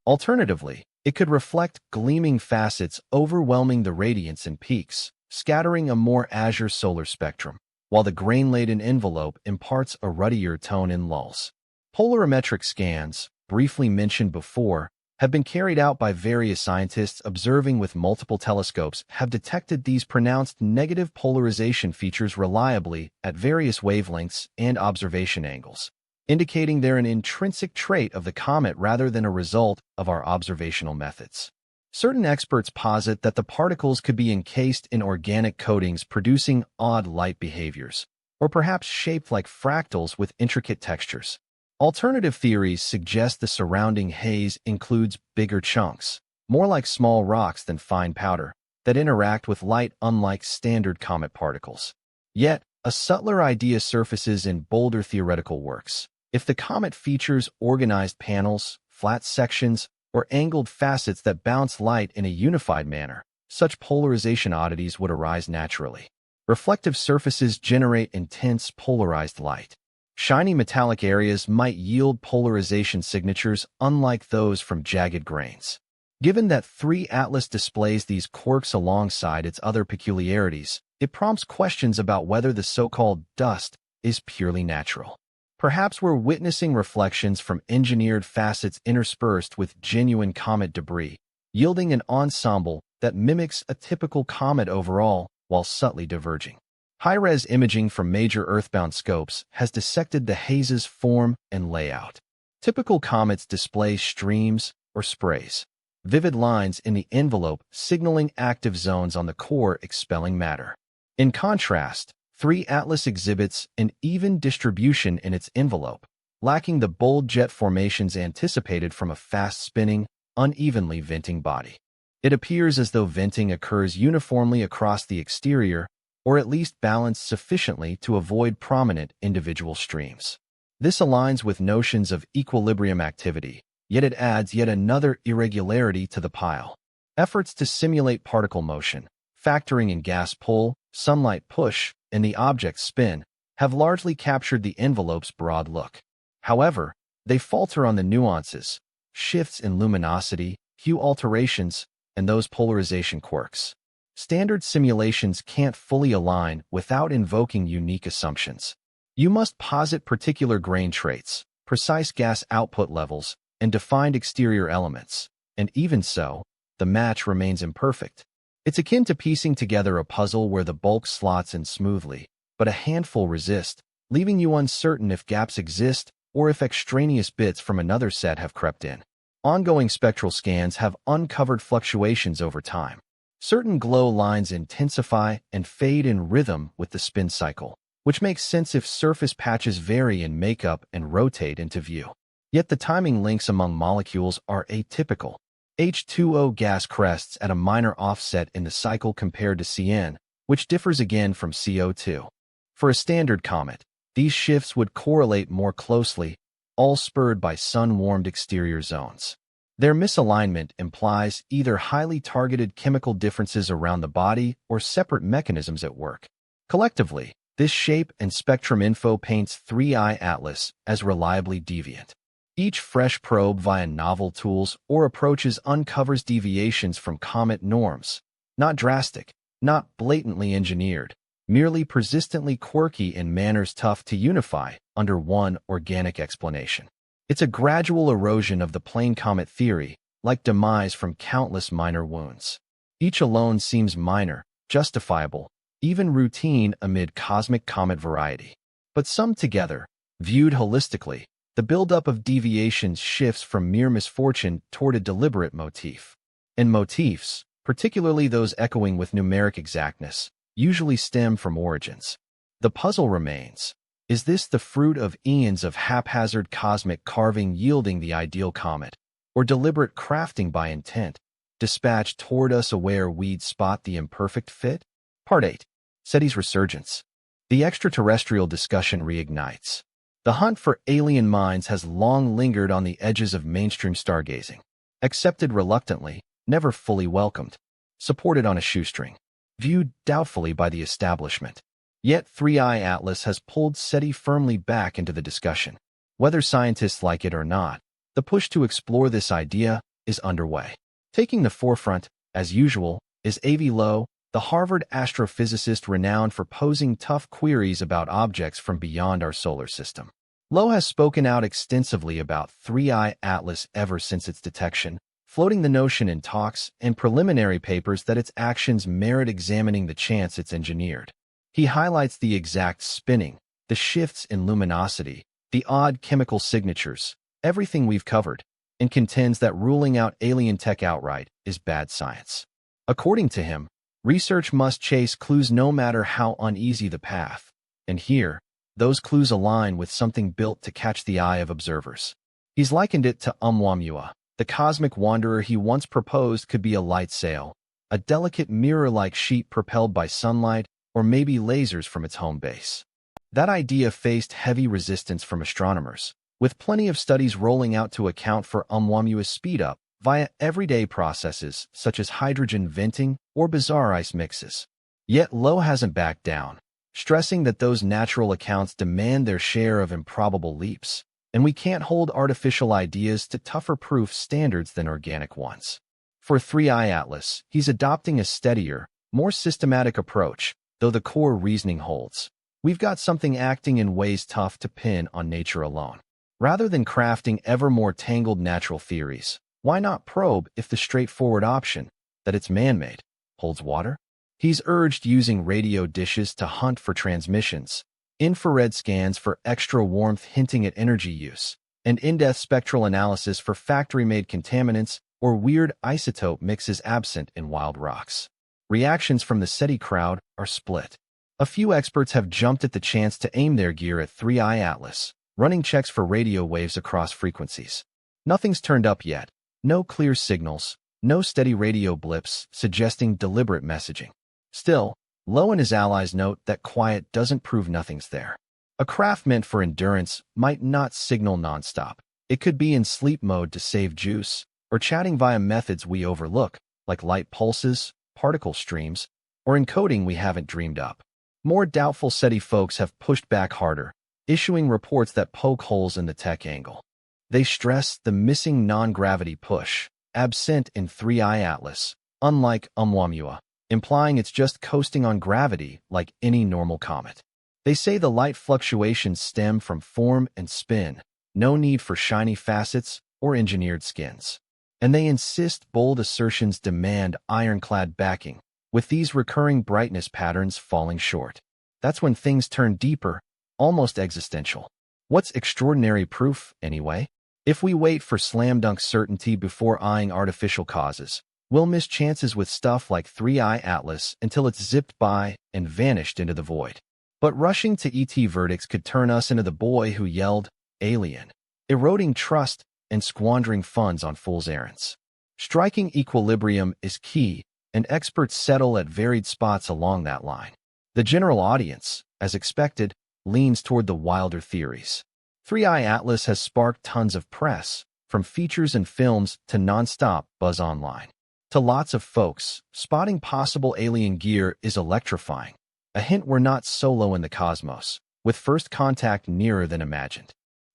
Alternatively, it could reflect gleaming facets overwhelming the radiance in peaks, scattering a more azure solar spectrum, while the grain-laden envelope imparts a ruddier tone in lulls. Polarimetric scans, briefly mentioned before, have been carried out by various scientists observing with multiple telescopes have detected these pronounced negative polarization features reliably at various wavelengths and observation angles, indicating they're an intrinsic trait of the comet rather than a result of our observational methods. Certain experts posit that the particles could be encased in organic coatings producing odd light behaviors, or perhaps shaped like fractals with intricate textures. Alternative theories suggest the surrounding haze includes bigger chunks, more like small rocks than fine powder, that interact with light unlike standard comet particles. Yet, a subtler idea surfaces in bolder theoretical works. If the comet features organized panels, flat sections, or angled facets that bounce light in a unified manner, such polarization oddities would arise naturally. Reflective surfaces generate intense polarized light. Shiny metallic areas might yield polarization signatures unlike those from jagged grains. Given that 3 Atlas displays these quirks alongside its other peculiarities, it prompts questions about whether the so-called dust is purely natural. Perhaps we're witnessing reflections from engineered facets interspersed with genuine comet debris, yielding an ensemble that mimics a typical comet overall while subtly diverging. High-res imaging from major Earthbound scopes has dissected the haze's form and layout. Typical comets display streams or sprays, vivid lines in the envelope signaling active zones on the core expelling matter. In contrast, 3 Atlas exhibits an even distribution in its envelope, lacking the bold jet formations anticipated from a fast-spinning, unevenly venting body. It appears as though venting occurs uniformly across the exterior, or at least balanced sufficiently to avoid prominent individual streams. This aligns with notions of equilibrium activity, yet it adds yet another irregularity to the pile. Efforts to simulate particle motion, factoring in gas pull, sunlight push, and the object's spin, have largely captured the envelope's broad look. However, they falter on the nuances, shifts in luminosity, hue alterations, and those polarization quirks. Standard simulations can't fully align without invoking unique assumptions. You must posit particular grain traits, precise gas output levels, and defined exterior elements, and even so, the match remains imperfect. It's akin to piecing together a puzzle where the bulk slots in smoothly, but a handful resist, leaving you uncertain if gaps exist or if extraneous bits from another set have crept in. Ongoing spectral scans have uncovered fluctuations over time. Certain glow lines intensify and fade in rhythm with the spin cycle, which makes sense if surface patches vary in makeup and rotate into view. Yet the timing links among molecules are atypical. H2O gas crests at a minor offset in the cycle compared to CN, which differs again from CO2. For a standard comet, these shifts would correlate more closely, all spurred by sun-warmed exterior zones. Their misalignment implies either highly targeted chemical differences around the body or separate mechanisms at work. Collectively, this shape and spectrum info paints 3I Atlas as reliably deviant. Each fresh probe via novel tools or approaches uncovers deviations from comet norms, not drastic, not blatantly engineered, merely persistently quirky in manners tough to unify under one organic explanation. It's a gradual erosion of the plain comet theory, like demise from countless minor wounds. Each alone seems minor, justifiable, even routine amid cosmic comet variety. But summed together, viewed holistically, the buildup of deviations shifts from mere misfortune toward a deliberate motif. And motifs, particularly those echoing with numeric exactness, usually stem from origins. The puzzle remains. Is this the fruit of eons of haphazard cosmic carving yielding the ideal comet, or deliberate crafting by intent, dispatched toward us aware we'd spot the imperfect fit? Part 8. SETI's Resurgence. The extraterrestrial discussion reignites. The hunt for alien minds has long lingered on the edges of mainstream stargazing. Accepted reluctantly, never fully welcomed. Supported on a shoestring. Viewed doubtfully by the establishment. Yet 3I Atlas has pulled SETI firmly back into the discussion. Whether scientists like it or not, the push to explore this idea is underway. Taking the forefront, as usual, is Avi Loeb, the Harvard astrophysicist renowned for posing tough queries about objects from beyond our solar system. Lowe has spoken out extensively about 3I Atlas ever since its detection, floating the notion in talks and preliminary papers that its actions merit examining the chance it's engineered. He highlights the exact spinning, the shifts in luminosity, the odd chemical signatures, everything we've covered, and contends that ruling out alien tech outright is bad science. According to him, research must chase clues no matter how uneasy the path, and here, those clues align with something built to catch the eye of observers. He's likened it to Oumuamua, the cosmic wanderer he once proposed could be a light sail, a delicate mirror-like sheet propelled by sunlight or maybe lasers from its home base. That idea faced heavy resistance from astronomers, with plenty of studies rolling out to account for Oumuamua's speed-up via everyday processes such as hydrogen venting or bizarre ice mixes. Yet Lowe hasn't backed down, stressing that those natural accounts demand their share of improbable leaps, and we can't hold artificial ideas to tougher proof standards than organic ones. For 3I Atlas, he's adopting a steadier, more systematic approach, though the core reasoning holds. We've got something acting in ways tough to pin on nature alone. Rather than crafting ever more tangled natural theories, why not probe if the straightforward option, that it's man-made, holds water? He's urged using radio dishes to hunt for transmissions, infrared scans for extra warmth hinting at energy use, and in-depth spectral analysis for factory-made contaminants or weird isotope mixes absent in wild rocks. Reactions from the SETI crowd are split. A few experts have jumped at the chance to aim their gear at 3I Atlas, running checks for radio waves across frequencies. Nothing's turned up yet. No clear signals, no steady radio blips suggesting deliberate messaging. Still, Lowe and his allies note that quiet doesn't prove nothing's there. A craft meant for endurance might not signal nonstop. It could be in sleep mode to save juice, or chatting via methods we overlook, like light pulses, particle streams, or encoding we haven't dreamed up. More doubtful SETI folks have pushed back harder, issuing reports that poke holes in the tech angle. They stress the missing non-gravity push, absent in 3I Atlas, unlike Oumuamua, implying it's just coasting on gravity like any normal comet. They say the light fluctuations stem from form and spin, no need for shiny facets or engineered skins. And they insist bold assertions demand ironclad backing, with these recurring brightness patterns falling short. That's when things turn deeper, almost existential. What's extraordinary proof, anyway? If we wait for slam-dunk certainty before eyeing artificial causes, we'll miss chances with stuff like 3I Atlas until it's zipped by and vanished into the void. But rushing to ET verdicts could turn us into the boy who yelled, "Alien," eroding trust and squandering funds on fool's errands. Striking equilibrium is key, and experts settle at varied spots along that line. The general audience, as expected, leans toward the wilder theories. 3I Atlas has sparked tons of press, from features and films to non-stop buzz online. To lots of folks, spotting possible alien gear is electrifying, a hint we're not solo in the cosmos, with first contact nearer than imagined.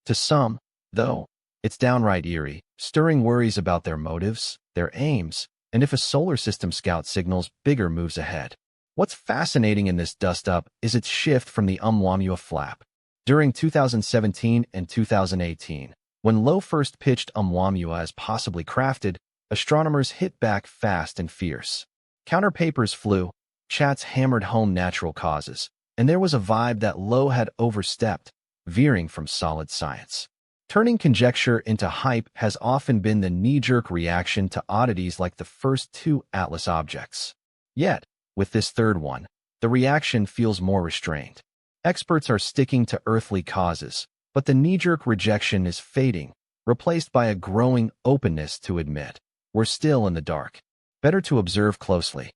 To some, though, it's downright eerie, stirring worries about their motives, their aims, and if a solar system scout signals bigger moves ahead. What's fascinating in this dust-up is its shift from the Oumuamua flap. During 2017 and 2018, when Lowe first pitched Oumuamua as possibly crafted, astronomers hit back fast and fierce. Counterpapers flew, chats hammered home natural causes, and there was a vibe that Lowe had overstepped, veering from solid science. Turning conjecture into hype has often been the knee-jerk reaction to oddities like the first two Atlas objects. Yet, with this third one, the reaction feels more restrained. Experts are sticking to earthly causes, but the knee-jerk rejection is fading, replaced by a growing openness to admit, we're still in the dark. Better to observe closely.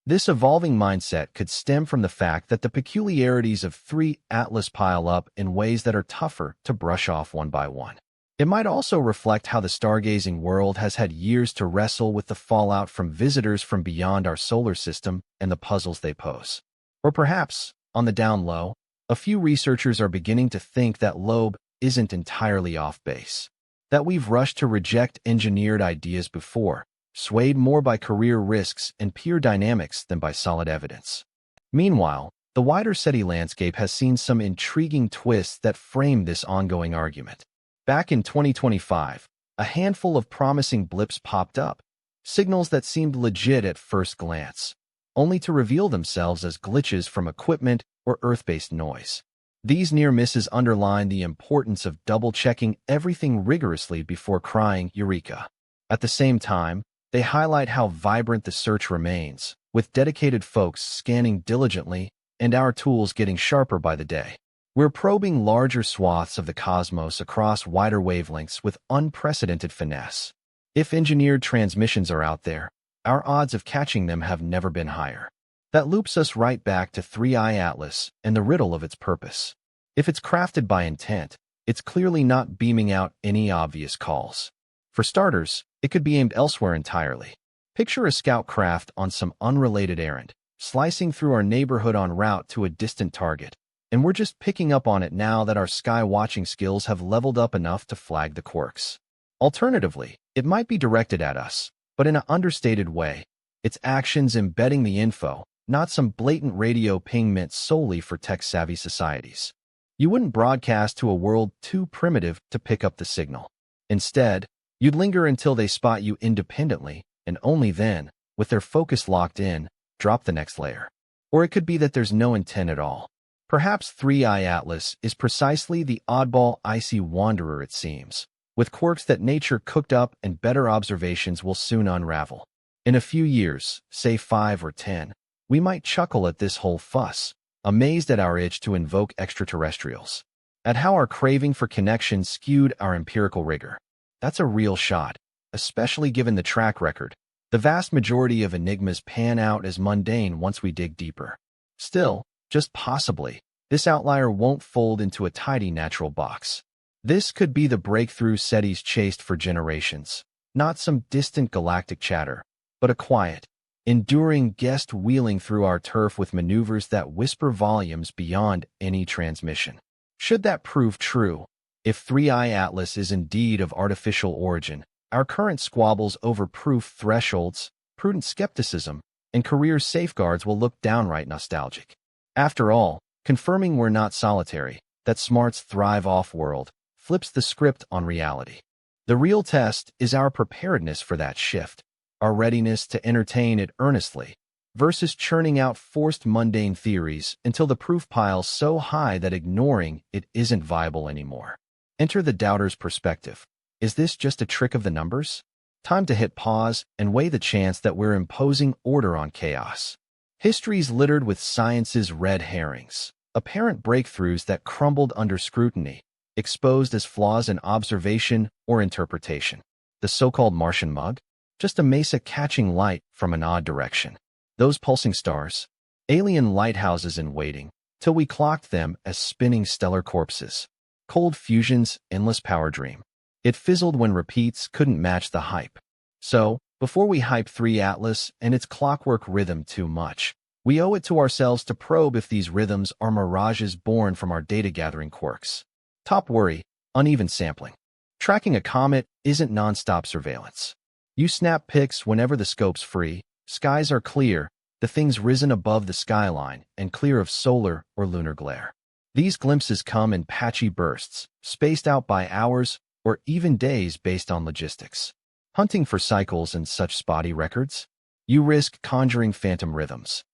This evolving mindset could stem from the fact that the peculiarities of 3 Atlas pile up in ways that are tougher to brush off one by one. It might also reflect how the stargazing world has had years to wrestle with the fallout from visitors from beyond our solar system and the puzzles they pose. Or perhaps, on the down low, a few researchers are beginning to think that Loeb isn't entirely off base, that we've rushed to reject engineered ideas before, swayed more by career risks and peer dynamics than by solid evidence. Meanwhile, The wider SETI landscape has seen some intriguing twists that frame this ongoing argument. Back in 2025, a handful of promising blips popped up, signals that seemed legit at first glance, only to reveal themselves as glitches from equipment or Earth-based noise. These near misses underline the importance of double-checking everything rigorously before crying Eureka. At the same time, they highlight how vibrant the search remains, with dedicated folks scanning diligently and our tools getting sharper by the day. We're probing larger swaths of the cosmos across wider wavelengths with unprecedented finesse. If engineered transmissions are out there, our odds of catching them have never been higher. That loops us right back to 3i Atlas and the riddle of its purpose. If it's crafted by intent, it's clearly not beaming out any obvious calls. For starters, it could be aimed elsewhere entirely. Picture a scout craft on some unrelated errand, slicing through our neighborhood en route to a distant target, and we're just picking up on it now that our sky-watching skills have leveled up enough to flag the quirks. Alternatively, it might be directed at us, but in an understated way, its actions embedding the info, not some blatant radio ping meant solely for tech-savvy societies. You wouldn't broadcast to a world too primitive to pick up the signal. Instead, you'd linger until they spot you independently, and only then, with their focus locked in, drop the next layer. Or it could be that there's no intent at all. Perhaps 3i Atlas is precisely the oddball icy wanderer it seems, with quirks that nature cooked up and better observations will soon unravel. In a few years, say 5 or 10, we might chuckle at this whole fuss, amazed at our itch to invoke extraterrestrials, at how our craving for connection skewed our empirical rigor. That's a real shot, especially given the track record. The vast majority of enigmas pan out as mundane once we dig deeper. Still, just possibly, this outlier won't fold into a tidy natural box. This could be the breakthrough SETI's chased for generations, not some distant galactic chatter, but a quiet, enduring guest wheeling through our turf with maneuvers that whisper volumes beyond any transmission. Should that prove true, if 3i Atlas is indeed of artificial origin, our current squabbles over proof thresholds, prudent skepticism, and career safeguards will look downright nostalgic. After all, confirming we're not solitary, that smarts thrive off-world, flips the script on reality. The real test is our preparedness for that shift, our readiness to entertain it earnestly, versus churning out forced mundane theories until the proof pile's so high that ignoring it isn't viable anymore. Enter the doubter's perspective. Is this just a trick of the numbers? Time to hit pause and weigh the chance that we're imposing order on chaos. History's littered with science's red herrings, apparent breakthroughs that crumbled under scrutiny, exposed as flaws in observation or interpretation. The so-called Martian mug? Just a mesa catching light from an odd direction. Those pulsing stars? Alien lighthouses in waiting, till we clocked them as spinning stellar corpses. Cold fusion's endless power dream. It fizzled when repeats couldn't match the hype. So, before we hype 3 Atlas and its clockwork rhythm too much, we owe it to ourselves to probe if these rhythms are mirages born from our data-gathering quirks. Top worry, uneven sampling. Tracking a comet isn't non-stop surveillance. You snap pics whenever the scope's free, skies are clear, the thing's risen above the skyline and clear of solar or lunar glare. These glimpses come in patchy bursts, spaced out by hours or even days based on logistics. Hunting for cycles and such spotty records? You risk conjuring phantom rhythms.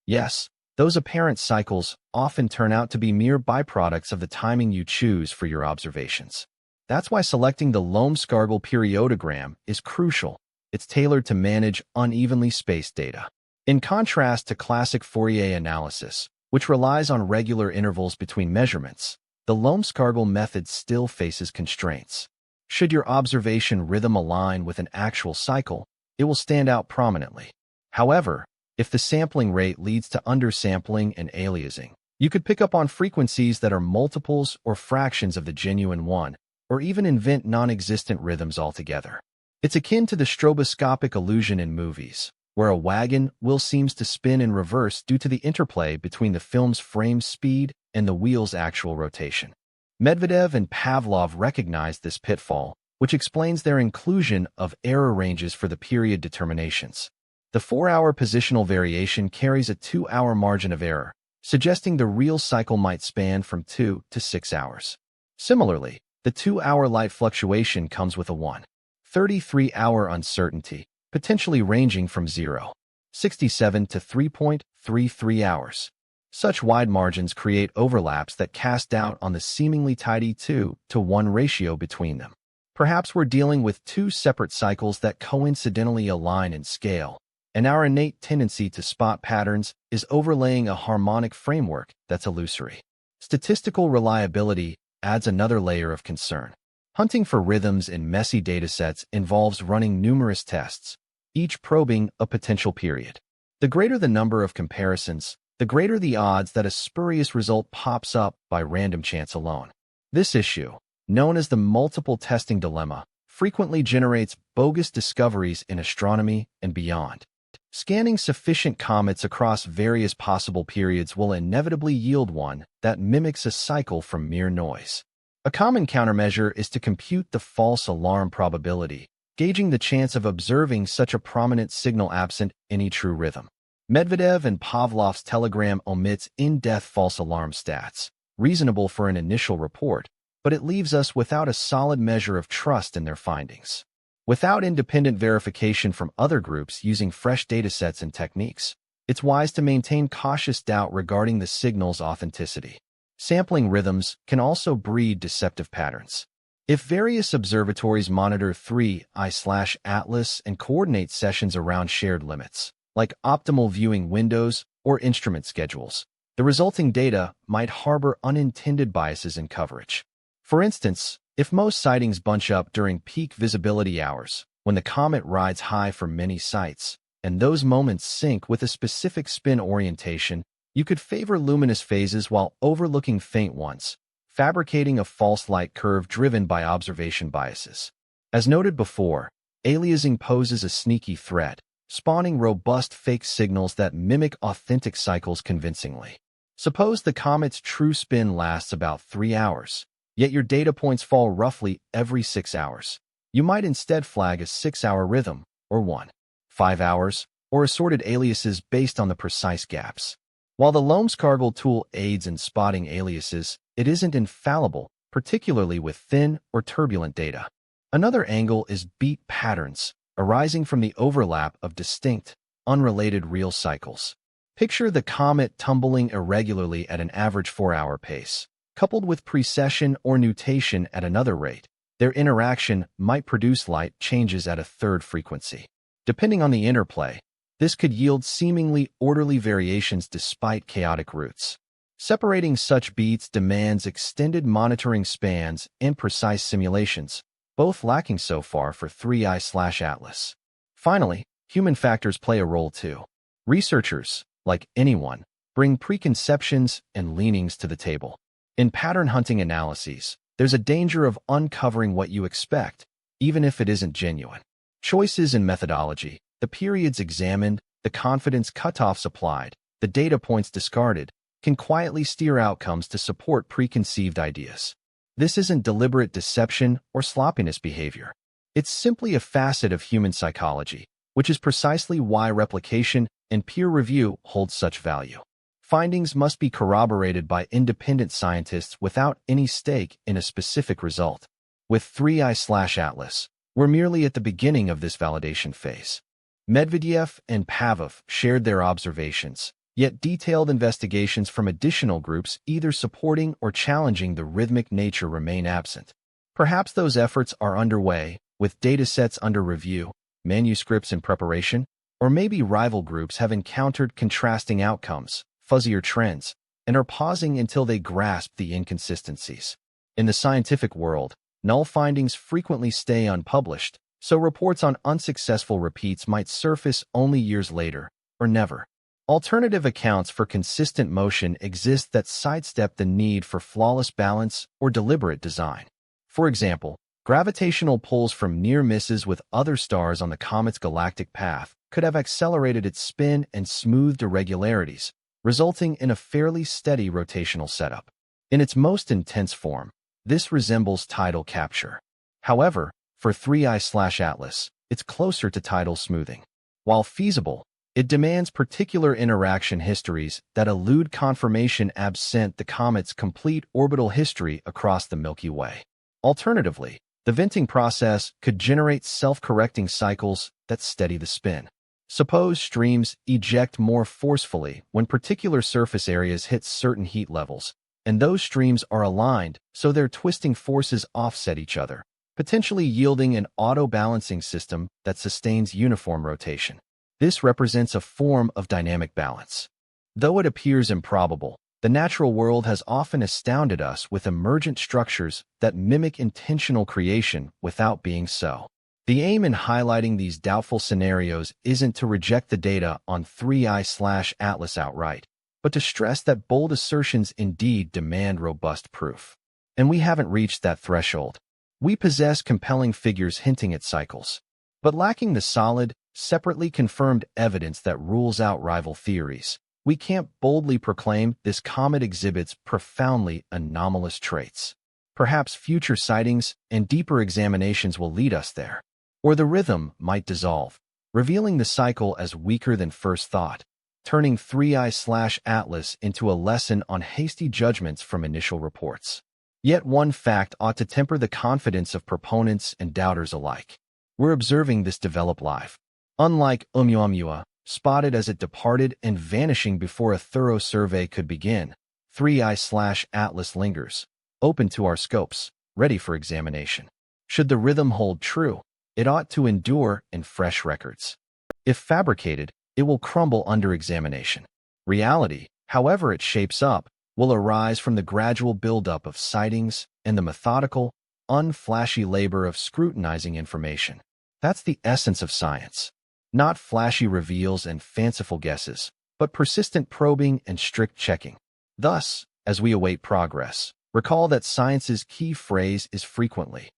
Yes, those apparent cycles often turn out to be mere byproducts of the timing you choose for your observations. That's why selecting the Lomskargel periodogram is crucial. It's tailored to manage unevenly spaced data. In contrast to classic Fourier analysis, which relies on regular intervals between measurements, the Lomskargel method still faces constraints. Should your observation rhythm align with an actual cycle, it will stand out prominently. However, if the sampling rate leads to undersampling and aliasing, you could pick up on frequencies that are multiples or fractions of the genuine one, or even invent non-existent rhythms altogether. It's akin to the stroboscopic illusion in movies, where a wagon wheel seems to spin in reverse due to the interplay between the film's frame speed and the wheel's actual rotation. Medvedev and Pavlov recognized this pitfall, which explains their inclusion of error ranges for the period determinations. The 4-hour positional variation carries a 2-hour margin of error, suggesting the real cycle might span from 2 to 6 hours. Similarly, the 2-hour light fluctuation comes with a 1.33-hour uncertainty, potentially ranging from 0.67 to 3.33 hours. Such wide margins create overlaps that cast doubt on the seemingly tidy 2-to-1 ratio between them. Perhaps we're dealing with two separate cycles that coincidentally align in scale, and our innate tendency to spot patterns is overlaying a harmonic framework that's illusory. Statistical reliability adds another layer of concern. Hunting for rhythms in messy datasets involves running numerous tests, each probing a potential period. The greater the number of comparisons, the greater the odds that a spurious result pops up by random chance alone. This issue, known as the multiple testing dilemma, frequently generates bogus discoveries in astronomy and beyond. Scanning sufficient comets across various possible periods will inevitably yield one that mimics a cycle from mere noise. A common countermeasure is to compute the false alarm probability, gauging the chance of observing such a prominent signal absent any true rhythm. Medvedev and Pavlov's telegram omits in-depth false alarm stats, reasonable for an initial report, but it leaves us without a solid measure of trust in their findings. Without independent verification from other groups using fresh datasets and techniques, it's wise to maintain cautious doubt regarding the signal's authenticity. Sampling rhythms can also breed deceptive patterns. If various observatories monitor 3i/Atlas and coordinate sessions around shared limits, like optimal viewing windows or instrument schedules, the resulting data might harbor unintended biases in coverage. For instance, if most sightings bunch up during peak visibility hours, when the comet rides high for many sites, and those moments sync with a specific spin orientation, you could favor luminous phases while overlooking faint ones, fabricating a false light curve driven by observation biases. As noted before, aliasing poses a sneaky threat, spawning robust fake signals that mimic authentic cycles convincingly. Suppose the comet's true spin lasts about 3 hours, yet your data points fall roughly every 6 hours. You might instead flag a 6-hour rhythm, or 1.5 hours, or assorted aliases based on the precise gaps. While the Lomskargel tool aids in spotting aliases, it isn't infallible, particularly with thin or turbulent data. Another angle is beat patterns, arising from the overlap of distinct, unrelated real cycles. Picture the comet tumbling irregularly at an average 4-hour pace. Coupled with precession or nutation at another rate, their interaction might produce light changes at a third frequency. Depending on the interplay, this could yield seemingly orderly variations despite chaotic routes. Separating such beats demands extended monitoring spans and precise simulations, both lacking so far for 3i/Atlas. Finally, human factors play a role too. Researchers, like anyone, bring preconceptions and leanings to the table. In pattern hunting analyses, there's a danger of uncovering what you expect, even if it isn't genuine. Choices in methodology, the periods examined, the confidence cutoffs applied, the data points discarded, can quietly steer outcomes to support preconceived ideas. This isn't deliberate deception or sloppiness behavior. It's simply a facet of human psychology, which is precisely why replication and peer review hold such value. Findings must be corroborated by independent scientists without any stake in a specific result. With 3i/Atlas, we're merely at the beginning of this validation phase. Medvedev and Pavlov shared their observations, yet detailed investigations from additional groups either supporting or challenging the rhythmic nature remain absent. Perhaps those efforts are underway, with datasets under review, manuscripts in preparation, or maybe rival groups have encountered contrasting outcomes, fuzzier trends, and are pausing until they grasp the inconsistencies. In the scientific world, null findings frequently stay unpublished, so reports on unsuccessful repeats might surface only years later, or never. Alternative accounts for consistent motion exist that sidestep the need for flawless balance or deliberate design. For example, gravitational pulls from near misses with other stars on the comet's galactic path could have accelerated its spin and smoothed irregularities, resulting in a fairly steady rotational setup. In its most intense form, this resembles tidal capture. However, for 3i/Atlas, it's closer to tidal smoothing. While feasible, It demands particular interaction histories that elude confirmation absent the comet's complete orbital history across the Milky Way. Alternatively, the venting process could generate self-correcting cycles that steady the spin. Suppose streams eject more forcefully when particular surface areas hit certain heat levels, and those streams are aligned so their twisting forces offset each other, potentially yielding an auto-balancing system that sustains uniform rotation. This represents a form of dynamic balance. Though it appears improbable, the natural world has often astounded us with emergent structures that mimic intentional creation without being so. The aim in highlighting these doubtful scenarios isn't to reject the data on 3I/Atlas outright, but to stress that bold assertions indeed demand robust proof. And we haven't reached that threshold. We possess compelling figures hinting at cycles, but lacking the solid, separately confirmed evidence that rules out rival theories. We can't boldly proclaim this comet exhibits profoundly anomalous traits. Perhaps future sightings and deeper examinations will lead us there. Or the rhythm might dissolve, revealing the cycle as weaker than first thought, turning 3I/Atlas into a lesson on hasty judgments from initial reports. Yet one fact ought to temper the confidence of proponents and doubters alike. We're observing this develop live. Unlike Oumuamua, spotted as it departed and vanishing before a thorough survey could begin, 3I/Atlas lingers, open to our scopes, ready for examination. Should the rhythm hold true, it ought to endure in fresh records. If fabricated, it will crumble under examination. Reality, however it shapes up, will arise from the gradual buildup of sightings and the methodical, unflashy labor of scrutinizing information. That's the essence of science. Not flashy reveals and fanciful guesses, but persistent probing and strict checking. Thus, as we await progress, recall that science's key phrase is frequently,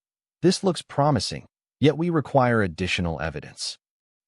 "This looks promising, yet we require additional evidence."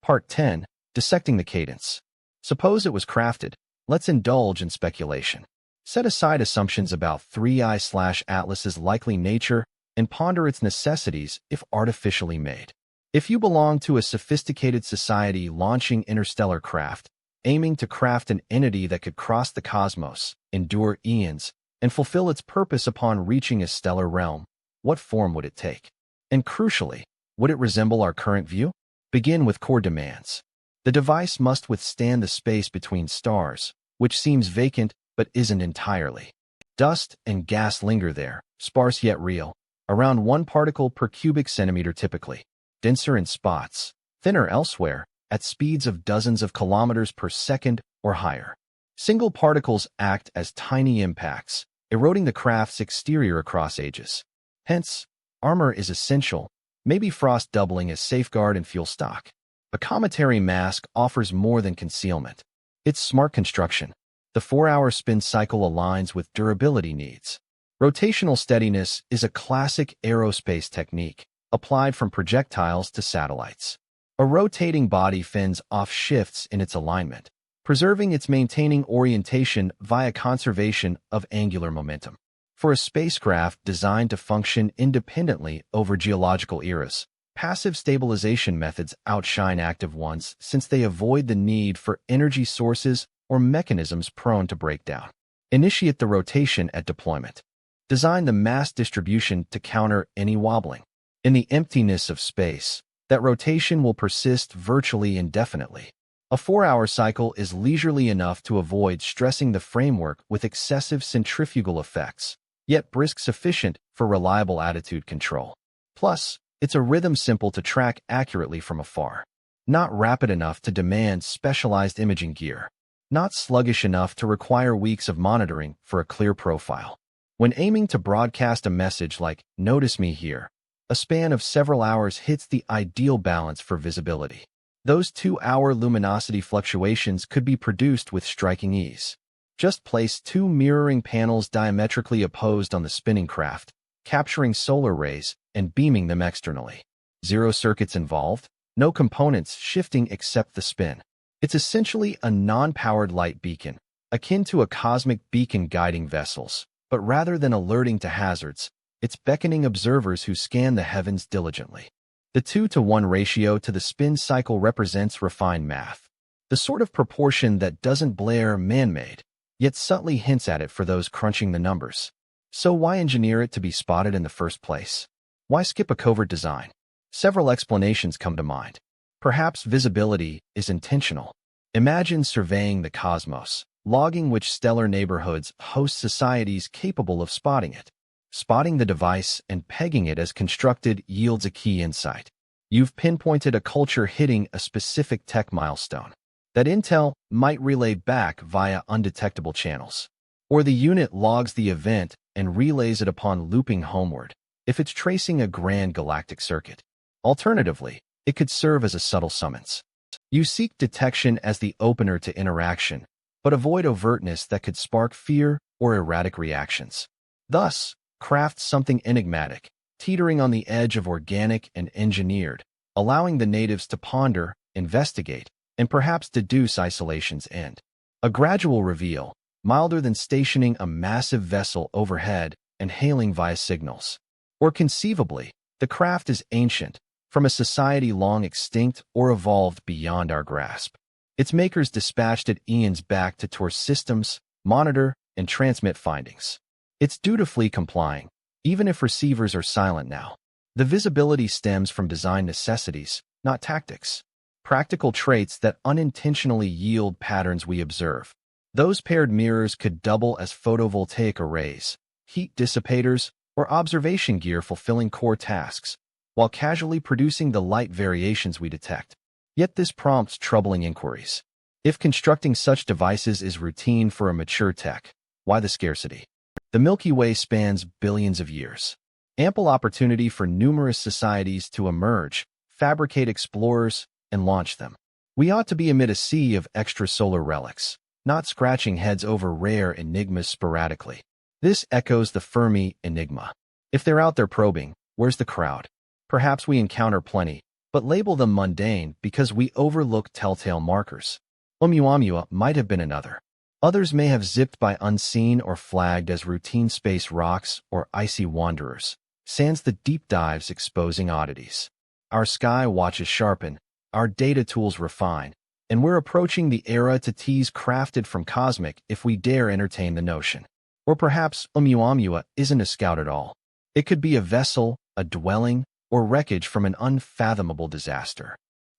Part 10. Dissecting the cadence. Suppose it was crafted. Let's indulge in speculation. Set aside assumptions about 3I/Atlas's likely nature and ponder its necessities if artificially made. If you belong to a sophisticated society launching interstellar craft, aiming to craft an entity that could cross the cosmos, endure eons, and fulfill its purpose upon reaching a stellar realm, what form would it take? And crucially, would it resemble our current view? Begin with core demands. The device must withstand the space between stars, which seems vacant but isn't entirely. Dust and gas linger there, sparse yet real, around 1 particle per cubic centimeter typically, denser in spots, thinner elsewhere, at speeds of dozens of kilometers per second or higher. Single particles act as tiny impacts, eroding the craft's exterior across ages. Hence, armor is essential, maybe frost doubling as safeguard and fuel stock. A cometary mask offers more than concealment. It's smart construction. The 4-hour spin cycle aligns with durability needs. Rotational steadiness is a classic aerospace technique, applied from projectiles to satellites. A rotating body fends off shifts in its alignment, preserving its maintaining orientation via conservation of angular momentum. For a spacecraft designed to function independently over geological eras, passive stabilization methods outshine active ones since they avoid the need for energy sources or mechanisms prone to breakdown. Initiate the rotation at deployment. Design the mass distribution to counter any wobbling. In the emptiness of space, that rotation will persist virtually indefinitely. A 4-hour cycle is leisurely enough to avoid stressing the framework with excessive centrifugal effects, yet brisk sufficient for reliable attitude control. Plus, it's a rhythm simple to track accurately from afar. Not rapid enough to demand specialized imaging gear. Not sluggish enough to require weeks of monitoring for a clear profile. When aiming to broadcast a message like, "Notice me here," a span of several hours hits the ideal balance for visibility. Those 2-hour luminosity fluctuations could be produced with striking ease. Just place 2 mirroring panels diametrically opposed on the spinning craft, capturing solar rays and beaming them externally. 0 circuits involved, no components shifting except the spin. It's essentially a non-powered light beacon, akin to a cosmic beacon guiding vessels, but rather than alerting to hazards, it's beckoning observers who scan the heavens diligently. The 2-to-1 ratio to the spin cycle represents refined math. The sort of proportion that doesn't blare man-made, yet subtly hints at it for those crunching the numbers. So why engineer it to be spotted in the first place? Why skip a covert design? Several explanations come to mind. Perhaps visibility is intentional. Imagine surveying the cosmos, logging which stellar neighborhoods host societies capable of spotting it. Spotting the device and pegging it as constructed yields a key insight. You've pinpointed a culture hitting a specific tech milestone. That intel might relay back via undetectable channels. Or the unit logs the event and relays it upon looping homeward, if it's tracing a grand galactic circuit. Alternatively, it could serve as a subtle summons. You seek detection as the opener to interaction, but avoid overtness that could spark fear or erratic reactions. Thus, craft something enigmatic, teetering on the edge of organic and engineered, allowing the natives to ponder, investigate, and perhaps deduce isolation's end. A gradual reveal, milder than stationing a massive vessel overhead and hailing via signals. Or conceivably, the craft is ancient, from a society long extinct or evolved beyond our grasp. Its makers dispatched it eons back to tour systems, monitor, and transmit findings. It's dutifully complying, even if receivers are silent now. The visibility stems from design necessities, not tactics. Practical traits that unintentionally yield patterns we observe. Those paired mirrors could double as photovoltaic arrays, heat dissipators, or observation gear fulfilling core tasks, while casually producing the light variations we detect. Yet this prompts troubling inquiries. If constructing such devices is routine for a mature tech, why the scarcity? The Milky Way spans billions of years. Ample opportunity for numerous societies to emerge, fabricate explorers, and launch them. We ought to be amid a sea of extrasolar relics, not scratching heads over rare enigmas sporadically. This echoes the Fermi enigma. If they're out there probing, where's the crowd? Perhaps we encounter plenty, but label them mundane because we overlook telltale markers. Oumuamua might have been another. Others may have zipped by unseen or flagged as routine space rocks or icy wanderers, sans the deep dives exposing oddities. Our sky watches sharpen, our data tools refine, and we're approaching the era to tease crafted from cosmic if we dare entertain the notion. Or perhaps Oumuamua isn't a scout at all. It could be a vessel, a dwelling, or wreckage from an unfathomable disaster.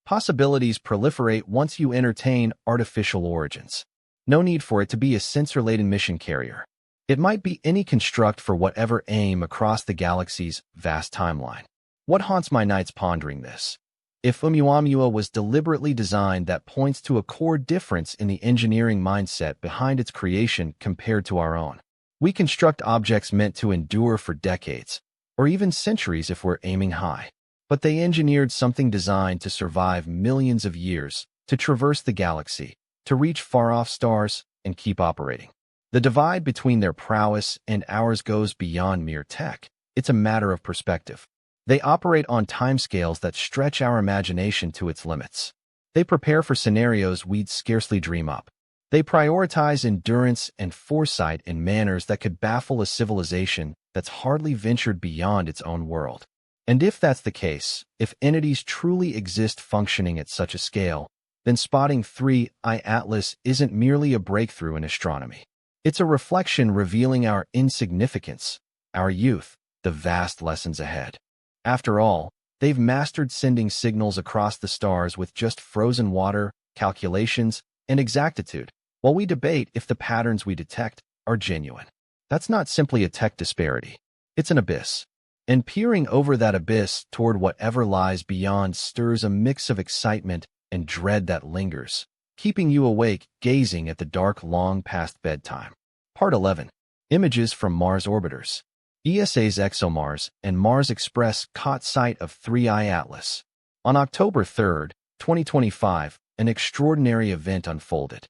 Possibilities proliferate once you entertain artificial origins. No need for it to be a sensor-laden mission carrier. It might be any construct for whatever aim across the galaxy's vast timeline. What haunts my nights pondering this? If Oumuamua was deliberately designed, that points to a core difference in the engineering mindset behind its creation compared to our own. We construct objects meant to endure for decades, or even centuries if we're aiming high. But they engineered something designed to survive millions of years, to traverse the galaxy, to reach far-off stars, and keep operating. The divide between their prowess and ours goes beyond mere tech. It's a matter of perspective. They operate on timescales that stretch our imagination to its limits. They prepare for scenarios we'd scarcely dream up. They prioritize endurance and foresight in manners that could baffle a civilization that's hardly ventured beyond its own world. And if that's the case, if entities truly exist functioning at such a scale, then spotting 3I Atlas isn't merely a breakthrough in astronomy. It's a reflection revealing our insignificance, our youth, the vast lessons ahead. After all, they've mastered sending signals across the stars with just frozen water, calculations, and exactitude, while we debate if the patterns we detect are genuine. That's not simply a tech disparity. It's an abyss. And peering over that abyss toward whatever lies beyond stirs a mix of excitement and dread that lingers, keeping you awake gazing at the dark long past bedtime. Part 11. Images from Mars Orbiters. ESA's ExoMars and Mars Express caught sight of 3I Atlas. On October 3, 2025, an extraordinary event unfolded.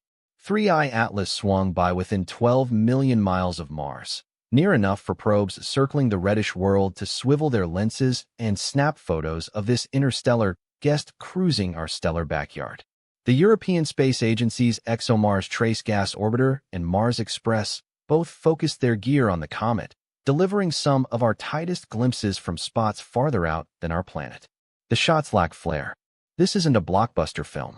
3I Atlas swung by within 12 million miles of Mars, near enough for probes circling the reddish world to swivel their lenses and snap photos of this interstellar guest cruising our stellar backyard. The European Space Agency's ExoMars Trace Gas Orbiter and Mars Express both focused their gear on the comet, delivering some of our tightest glimpses from spots farther out than our planet. The shots lack flair. This isn't a blockbuster film.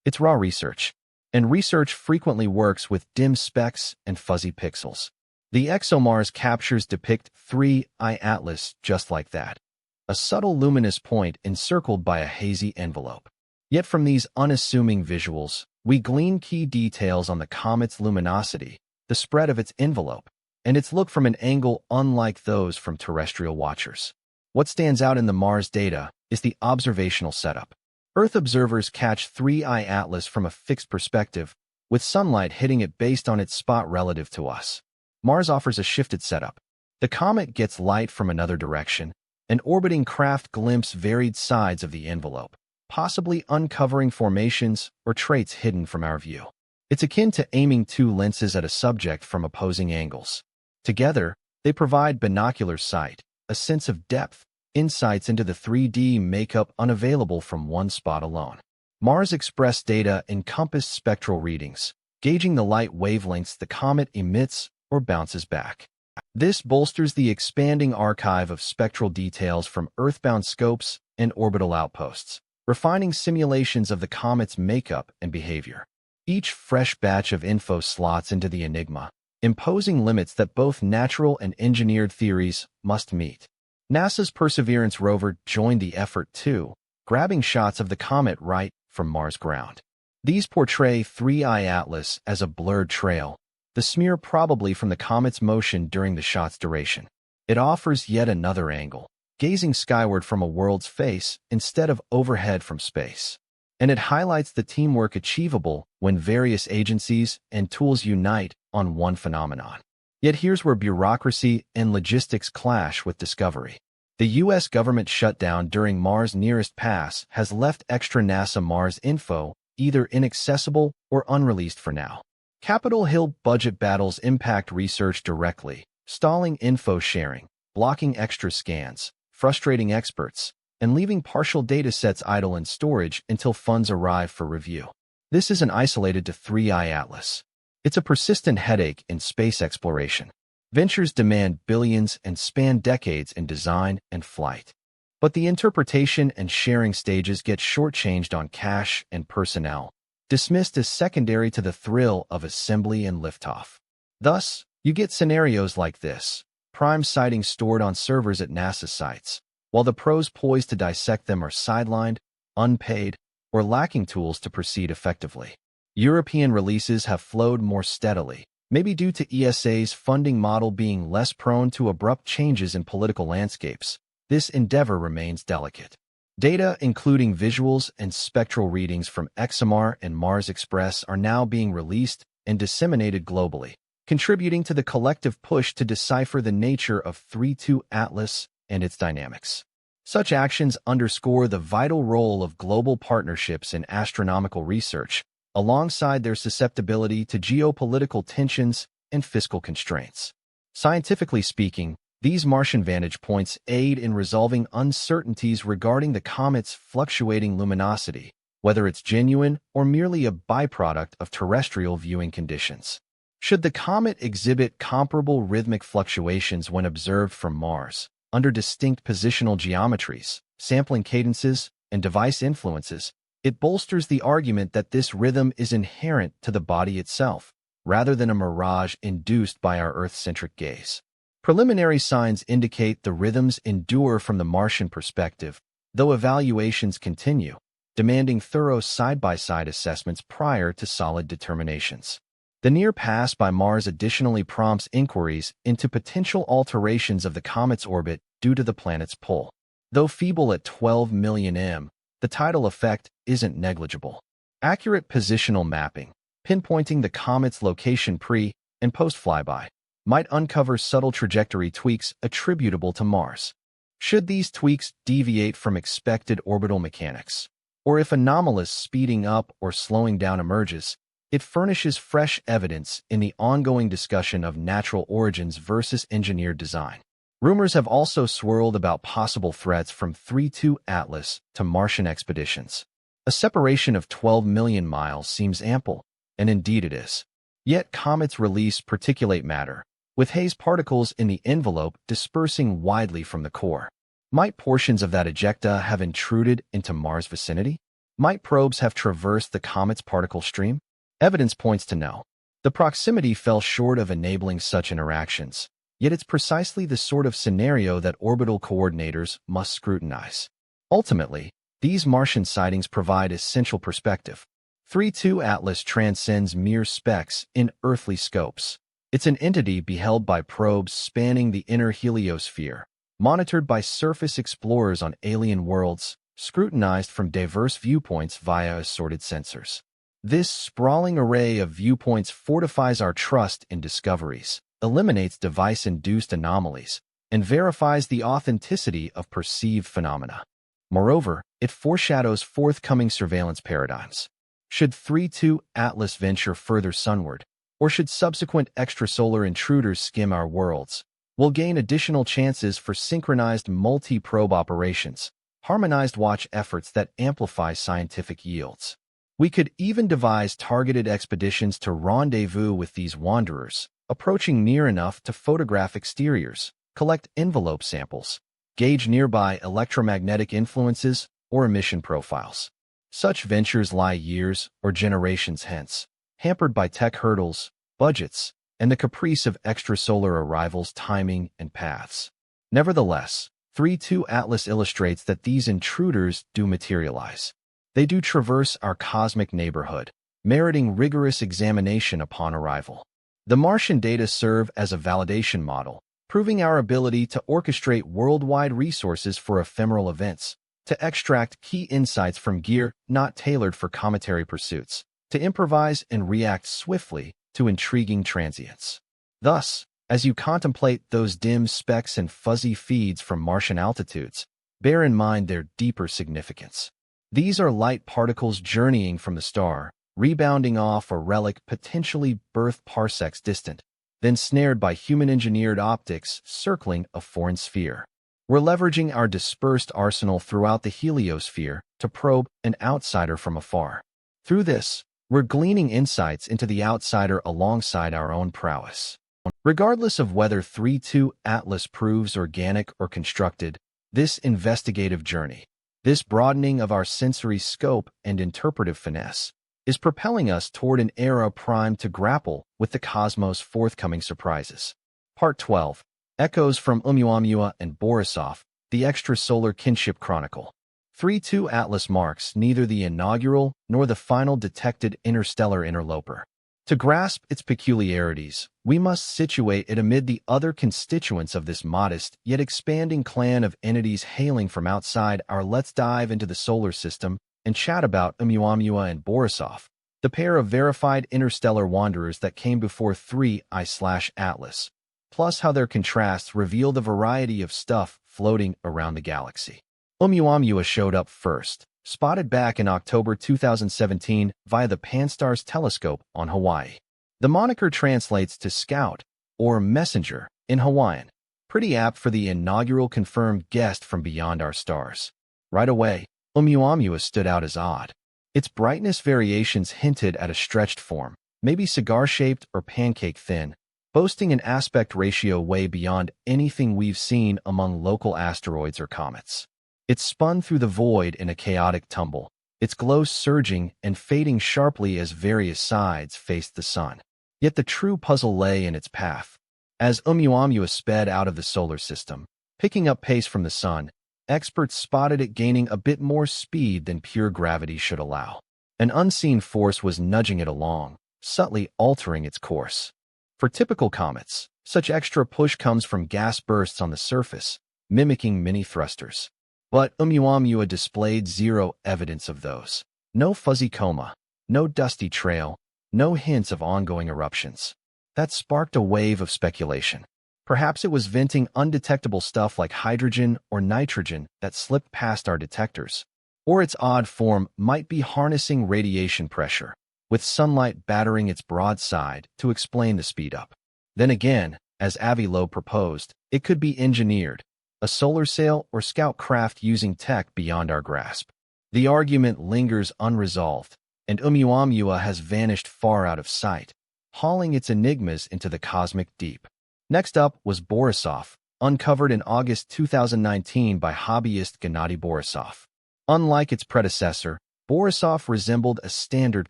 It's raw research, and research frequently works with dim specks and fuzzy pixels. The ExoMars captures depict 3I Atlas just like that, a subtle luminous point encircled by a hazy envelope. Yet from these unassuming visuals, we glean key details on the comet's luminosity, the spread of its envelope, and its look from an angle unlike those from terrestrial watchers. What stands out in the Mars data is the observational setup. Earth observers catch 3I Atlas from a fixed perspective, with sunlight hitting it based on its spot relative to us. Mars offers a shifted setup. The comet gets light from another direction, and orbiting craft glimpse varied sides of the envelope, possibly uncovering formations or traits hidden from our view. It's akin to aiming two lenses at a subject from opposing angles. Together, they provide binocular sight, a sense of depth, insights into the 3D makeup unavailable from one spot alone. Mars Express data encompass spectral readings, gauging the light wavelengths the comet emits or bounces back. This bolsters the expanding archive of spectral details from Earthbound scopes and orbital outposts, refining simulations of the comet's makeup and behavior. Each fresh batch of info slots into the enigma, imposing limits that both natural and engineered theories must meet. NASA's Perseverance rover joined the effort too, grabbing shots of the comet right from Mars ground. These portray 3I Atlas as a blurred trail, the smear probably from the comet's motion during the shot's duration. It offers yet another angle, gazing skyward from a world's face instead of overhead from space. And it highlights the teamwork achievable when various agencies and tools unite on one phenomenon. Yet here's where bureaucracy and logistics clash with discovery. The U.S. government shutdown during Mars Nearest Pass has left extra NASA Mars info either inaccessible or unreleased for now. Capitol Hill budget battles impact research directly, stalling info sharing, blocking extra scans, frustrating experts, and leaving partial datasets idle in storage until funds arrive for review. This isn't isolated to 3I Atlas. It's a persistent headache in space exploration. Ventures demand billions and span decades in design and flight. But the interpretation and sharing stages get shortchanged on cash and personnel, dismissed as secondary to the thrill of assembly and liftoff. Thus, you get scenarios like this: prime sightings stored on servers at NASA sites, while the pros poised to dissect them are sidelined, unpaid, or lacking tools to proceed effectively. European releases have flowed more steadily, maybe due to ESA's funding model being less prone to abrupt changes in political landscapes. This endeavor remains delicate. Data, including visuals and spectral readings from ExoMars and Mars Express, are now being released and disseminated globally, contributing to the collective push to decipher the nature of 3I Atlas and its dynamics. Such actions underscore the vital role of global partnerships in astronomical research, alongside their susceptibility to geopolitical tensions and fiscal constraints. Scientifically speaking, these Martian vantage points aid in resolving uncertainties regarding the comet's fluctuating luminosity, whether it's genuine or merely a byproduct of terrestrial viewing conditions. Should the comet exhibit comparable rhythmic fluctuations when observed from Mars, under distinct positional geometries, sampling cadences, and device influences, it bolsters the argument that this rhythm is inherent to the body itself, rather than a mirage induced by our Earth-centric gaze. Preliminary signs indicate the rhythms endure from the Martian perspective, though evaluations continue, demanding thorough side-by-side assessments prior to solid determinations. The near pass by Mars additionally prompts inquiries into potential alterations of the comet's orbit due to the planet's pull. Though feeble at 12 million m, the tidal effect isn't negligible. Accurate positional mapping, pinpointing the comet's location pre- and post-flyby, might uncover subtle trajectory tweaks attributable to Mars. Should these tweaks deviate from expected orbital mechanics, or if anomalous speeding up or slowing down emerges, it furnishes fresh evidence in the ongoing discussion of natural origins versus engineered design. Rumors have also swirled about possible threats from 3I Atlas to Martian expeditions. A separation of 12 million miles seems ample, and indeed it is. Yet comets release particulate matter, with haze particles in the envelope dispersing widely from the core. Might portions of that ejecta have intruded into Mars' vicinity? Might probes have traversed the comet's particle stream? Evidence points to no. The proximity fell short of enabling such interactions, yet it's precisely the sort of scenario that orbital coordinators must scrutinize. Ultimately, these Martian sightings provide essential perspective. 3.2 Atlas transcends mere specks in earthly scopes. It's an entity beheld by probes spanning the inner heliosphere, monitored by surface explorers on alien worlds, scrutinized from diverse viewpoints via assorted sensors. This sprawling array of viewpoints fortifies our trust in discoveries, eliminates device-induced anomalies, and verifies the authenticity of perceived phenomena. Moreover, it foreshadows forthcoming surveillance paradigms. Should 3.2 Atlas venture further sunward, or should subsequent extrasolar intruders skim our worlds, we'll gain additional chances for synchronized multi-probe operations, harmonized watch efforts that amplify scientific yields. We could even devise targeted expeditions to rendezvous with these wanderers, approaching near enough to photograph exteriors, collect envelope samples, gauge nearby electromagnetic influences or emission profiles. Such ventures lie years or generations hence, hampered by tech hurdles, budgets, and the caprice of extrasolar arrivals' timing and paths. Nevertheless, 3.2 Atlas illustrates that these intruders do materialize. They do traverse our cosmic neighborhood, meriting rigorous examination upon arrival. The Martian data serve as a validation model, proving our ability to orchestrate worldwide resources for ephemeral events, to extract key insights from gear not tailored for cometary pursuits, to improvise and react swiftly to intriguing transients. Thus, as you contemplate those dim specks and fuzzy feeds from Martian altitudes, bear in mind their deeper significance. These are light particles journeying from the star, rebounding off a relic potentially birth parsecs distant, then snared by human-engineered optics circling a foreign sphere. We're leveraging our dispersed arsenal throughout the heliosphere to probe an outsider from afar. Through this, we're gleaning insights into the outsider alongside our own prowess. Regardless of whether 3.2 Atlas proves organic or constructed, this investigative journey, this broadening of our sensory scope and interpretive finesse, is propelling us toward an era primed to grapple with the cosmos' forthcoming surprises. Part 12. Echoes from Oumuamua and Borisov, the Extrasolar Kinship Chronicle. 3.2 Atlas marks neither the inaugural nor the final detected interstellar interloper. To grasp its peculiarities, we must situate it amid the other constituents of this modest yet expanding clan of entities hailing from outside our Let's Dive into the Solar System and chat about Oumuamua and Borisov, the pair of verified interstellar wanderers that came before 3.2 Atlas, plus how their contrasts reveal the variety of stuff floating around the galaxy. Oumuamua showed up first, spotted back in October 2017 via the Pan-STARRS telescope on Hawaii. The moniker translates to scout or messenger in Hawaiian, pretty apt for the inaugural confirmed guest from beyond our stars. Right away, Oumuamua stood out as odd. Its brightness variations hinted at a stretched form, maybe cigar-shaped or pancake-thin, boasting an aspect ratio way beyond anything we've seen among local asteroids or comets. It spun through the void in a chaotic tumble, its glow surging and fading sharply as various sides faced the sun. Yet the true puzzle lay in its path. As Oumuamua sped out of the solar system, picking up pace from the sun, experts spotted it gaining a bit more speed than pure gravity should allow. An unseen force was nudging it along, subtly altering its course. For typical comets, such extra push comes from gas bursts on the surface, mimicking mini thrusters. But Oumuamua displayed zero evidence of those. No fuzzy coma, no dusty trail, no hints of ongoing eruptions. That sparked a wave of speculation. Perhaps it was venting undetectable stuff like hydrogen or nitrogen that slipped past our detectors. Or its odd form might be harnessing radiation pressure, with sunlight battering its broadside to explain the speed-up. Then again, as Avi Loeb proposed, it could be engineered, a solar sail or scout craft using tech beyond our grasp. The argument lingers unresolved, and Oumuamua has vanished far out of sight, hauling its enigmas into the cosmic deep. Next up was Borisov, uncovered in August 2019 by hobbyist Gennady Borisov. Unlike its predecessor, Borisov resembled a standard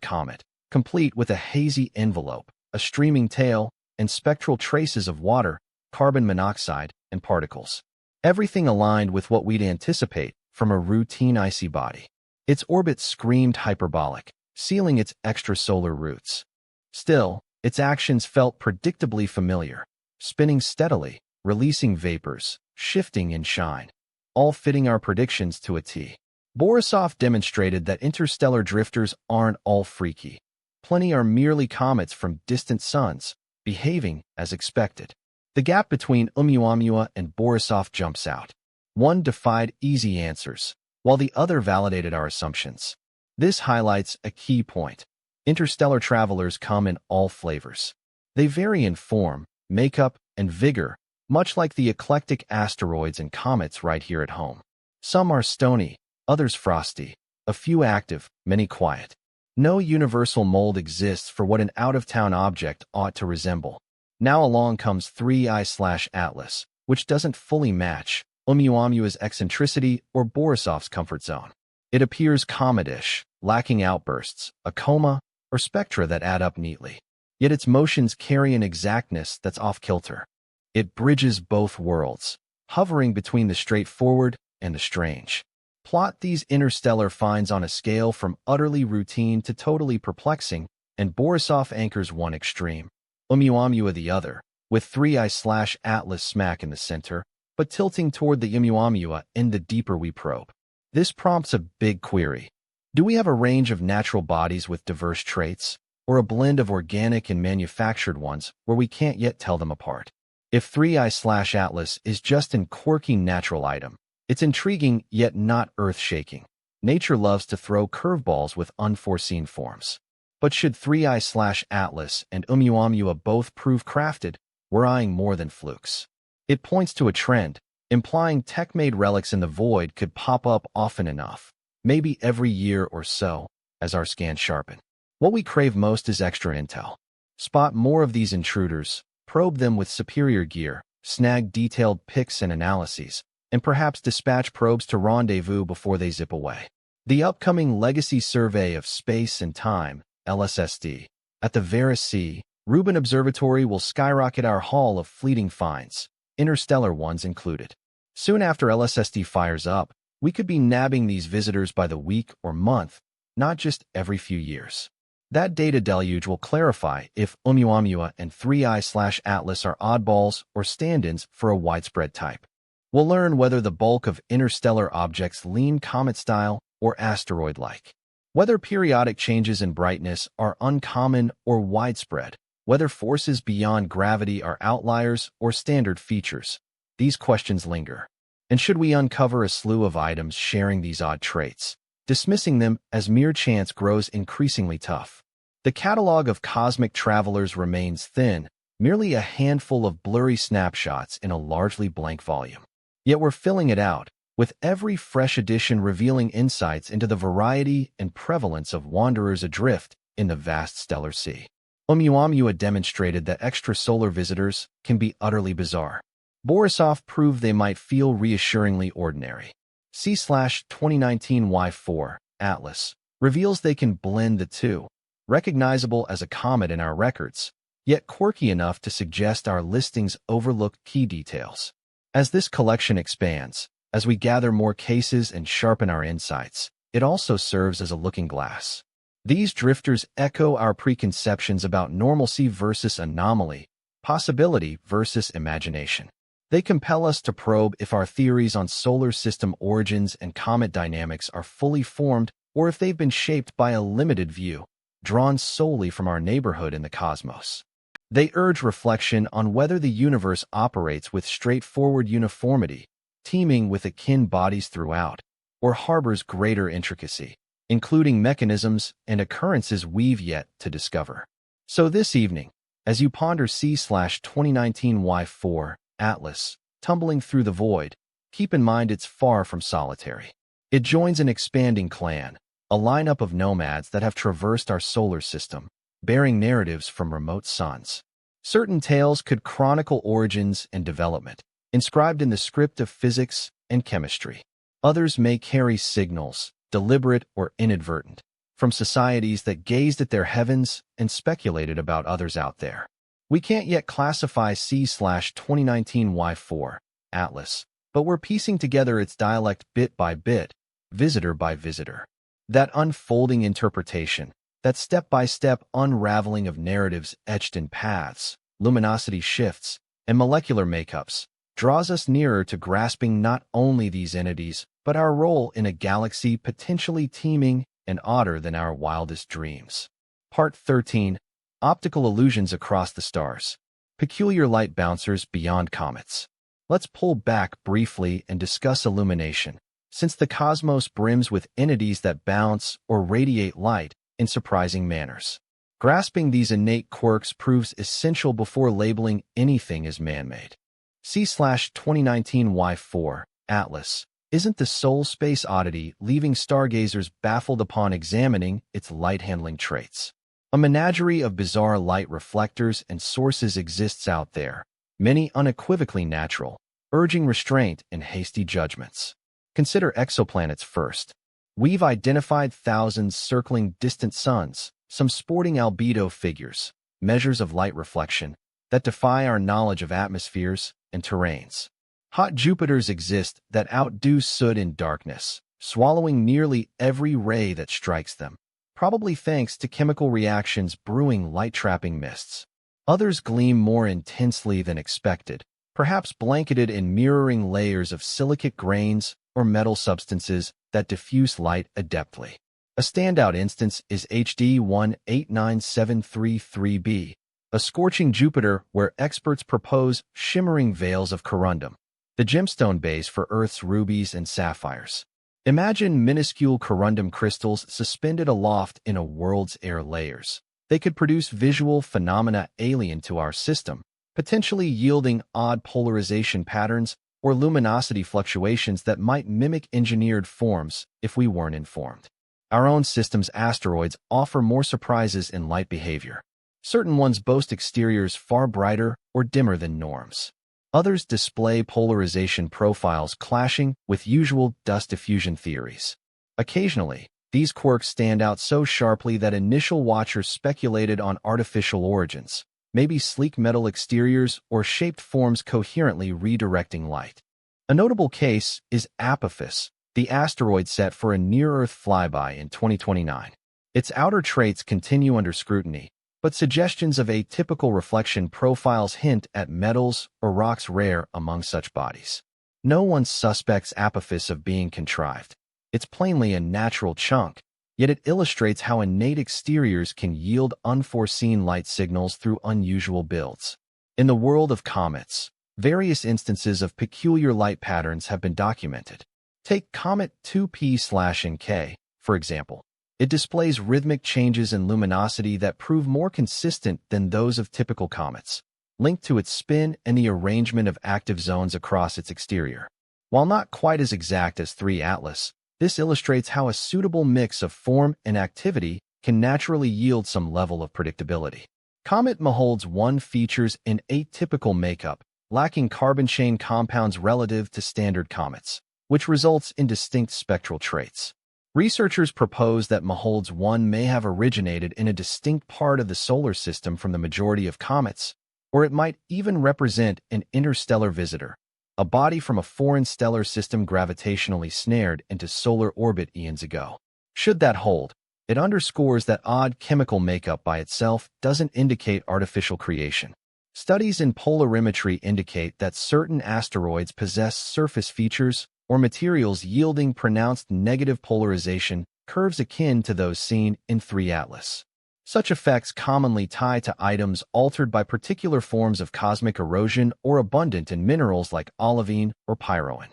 comet, complete with a hazy envelope, a streaming tail, and spectral traces of water, carbon monoxide, and particles. Everything aligned with what we'd anticipate from a routine icy body. Its orbit screamed hyperbolic, sealing its extrasolar routes. Still, its actions felt predictably familiar, spinning steadily, releasing vapors, shifting in shine, all fitting our predictions to a T. Borisov demonstrated that interstellar drifters aren't all freaky. Plenty are merely comets from distant suns, behaving as expected. The gap between Oumuamua and Borisov jumps out. One defied easy answers, while the other validated our assumptions. This highlights a key point. Interstellar travelers come in all flavors. They vary in form, makeup, and vigor, much like the eclectic asteroids and comets right here at home. Some are stony, others frosty, a few active, many quiet. No universal mold exists for what an out-of-town object ought to resemble. Now along comes 3I/Atlas, which doesn't fully match Oumuamua's eccentricity or Borisov's comfort zone. It appears cometish, lacking outbursts, a coma, or spectra that add up neatly. Yet its motions carry an exactness that's off-kilter. It bridges both worlds, hovering between the straightforward and the strange. Plot these interstellar finds on a scale from utterly routine to totally perplexing, and Borisov anchors one extreme, Oumuamua the other, with 3I/Atlas smack in the center, but tilting toward the Oumuamua in the deeper we probe. This prompts a big query. Do we have a range of natural bodies with diverse traits, or a blend of organic and manufactured ones where we can't yet tell them apart? If 3I/Atlas is just an quirky natural item, it's intriguing yet not earth-shaking. Nature loves to throw curveballs with unforeseen forms. But should 3I/Atlas and Oumuamua both prove crafted, we're eyeing more than flukes. It points to a trend, implying tech-made relics in the void could pop up often enough, maybe every year or so, as our scans sharpen. What we crave most is extra intel. Spot more of these intruders, probe them with superior gear, snag detailed pics and analyses, and perhaps dispatch probes to rendezvous before they zip away. The upcoming Legacy Survey of Space and Time, LSSD, at the Vera C. Rubin Observatory will skyrocket our haul of fleeting finds, interstellar ones included. Soon after LSSD fires up, we could be nabbing these visitors by the week or month, not just every few years. That data deluge will clarify if Oumuamua and 3I/Atlas are oddballs or stand-ins for a widespread type. We'll learn whether the bulk of interstellar objects lean comet-style or asteroid-like, whether periodic changes in brightness are uncommon or widespread, whether forces beyond gravity are outliers or standard features. These questions linger. And should we uncover a slew of items sharing these odd traits, dismissing them as mere chance grows increasingly tough. The catalog of cosmic travelers remains thin, merely a handful of blurry snapshots in a largely blank volume. Yet we're filling it out, with every fresh edition revealing insights into the variety and prevalence of wanderers adrift in the vast stellar sea. Oumuamua demonstrated that extrasolar visitors can be utterly bizarre. Borisov proved they might feel reassuringly ordinary. C/2019 Y4, Atlas, reveals they can blend the two, recognizable as a comet in our records, yet quirky enough to suggest our listings overlook key details. As this collection expands, as we gather more cases and sharpen our insights, it also serves as a looking glass. These drifters echo our preconceptions about normalcy versus anomaly, possibility versus imagination. They compel us to probe if our theories on solar system origins and comet dynamics are fully formed or if they've been shaped by a limited view, drawn solely from our neighborhood in the cosmos. They urge reflection on whether the universe operates with straightforward uniformity, teeming with akin bodies throughout, or harbors greater intricacy, including mechanisms and occurrences we've yet to discover. So this evening, as you ponder C/2019 Y4, Atlas, tumbling through the void, keep in mind it's far from solitary. It joins an expanding clan, a lineup of nomads that have traversed our solar system, bearing narratives from remote suns. Certain tales could chronicle origins and development, inscribed in the script of physics and chemistry. Others may carry signals, deliberate or inadvertent, from societies that gazed at their heavens and speculated about others out there. We can't yet classify C/2019 Y4 Atlas, but we're piecing together its dialect bit by bit, visitor by visitor. That unfolding interpretation, that step-by-step unraveling of narratives etched in paths, luminosity shifts, and molecular makeups, draws us nearer to grasping not only these entities, but our role in a galaxy potentially teeming and odder than our wildest dreams. Part 13. Optical Illusions Across the Stars. Peculiar Light Bouncers Beyond Comets. Let's pull back briefly and discuss illumination, since the cosmos brims with entities that bounce or radiate light in surprising manners. Grasping these innate quirks proves essential before labeling anything as man-made. C/2019 Y4 Atlas isn't the sole space oddity leaving stargazers baffled upon examining its light-handling traits. A menagerie of bizarre light reflectors and sources exists out there, many unequivocally natural, urging restraint and hasty judgments. Consider exoplanets first. We've identified thousands circling distant suns, some sporting albedo figures, measures of light reflection, that defy our knowledge of atmospheres and terrains. Hot Jupiters exist that outdo soot in darkness, swallowing nearly every ray that strikes them, probably thanks to chemical reactions brewing light-trapping mists. Others gleam more intensely than expected, perhaps blanketed in mirroring layers of silicate grains or metal substances that diffuse light adeptly. A standout instance is HD 189733b, a scorching Jupiter where experts propose shimmering veils of corundum, the gemstone base for Earth's rubies and sapphires. Imagine minuscule corundum crystals suspended aloft in a world's air layers. They could produce visual phenomena alien to our system, potentially yielding odd polarization patterns or luminosity fluctuations that might mimic engineered forms if we weren't informed. Our own system's asteroids offer more surprises in light behavior. Certain ones boast exteriors far brighter or dimmer than norms. Others display polarization profiles clashing with usual dust diffusion theories. Occasionally, these quirks stand out so sharply that initial watchers speculated on artificial origins, maybe sleek metal exteriors or shaped forms coherently redirecting light. A notable case is Apophis, the asteroid set for a near-Earth flyby in 2029. Its outer traits continue under scrutiny, but suggestions of atypical reflection profiles hint at metals or rocks rare among such bodies. No one suspects Apophis of being contrived. It's plainly a natural chunk, yet it illustrates how innate exteriors can yield unforeseen light signals through unusual builds. In the world of comets, various instances of peculiar light patterns have been documented. Take Comet 2P/NK, for example. It displays rhythmic changes in luminosity that prove more consistent than those of typical comets, linked to its spin and the arrangement of active zones across its exterior. While not quite as exact as 3 Atlas, this illustrates how a suitable mix of form and activity can naturally yield some level of predictability. Comet Maholds 1 features an atypical makeup, lacking carbon chain compounds relative to standard comets, which results in distinct spectral traits. Researchers propose that Maholds 1 may have originated in a distinct part of the solar system from the majority of comets, or it might even represent an interstellar visitor, a body from a foreign stellar system gravitationally snared into solar orbit eons ago. Should that hold, it underscores that odd chemical makeup by itself doesn't indicate artificial creation. Studies in polarimetry indicate that certain asteroids possess surface features or materials yielding pronounced negative polarization curves akin to those seen in 3 Atlas. Such effects commonly tie to items altered by particular forms of cosmic erosion or abundant in minerals like olivine or pyroxene.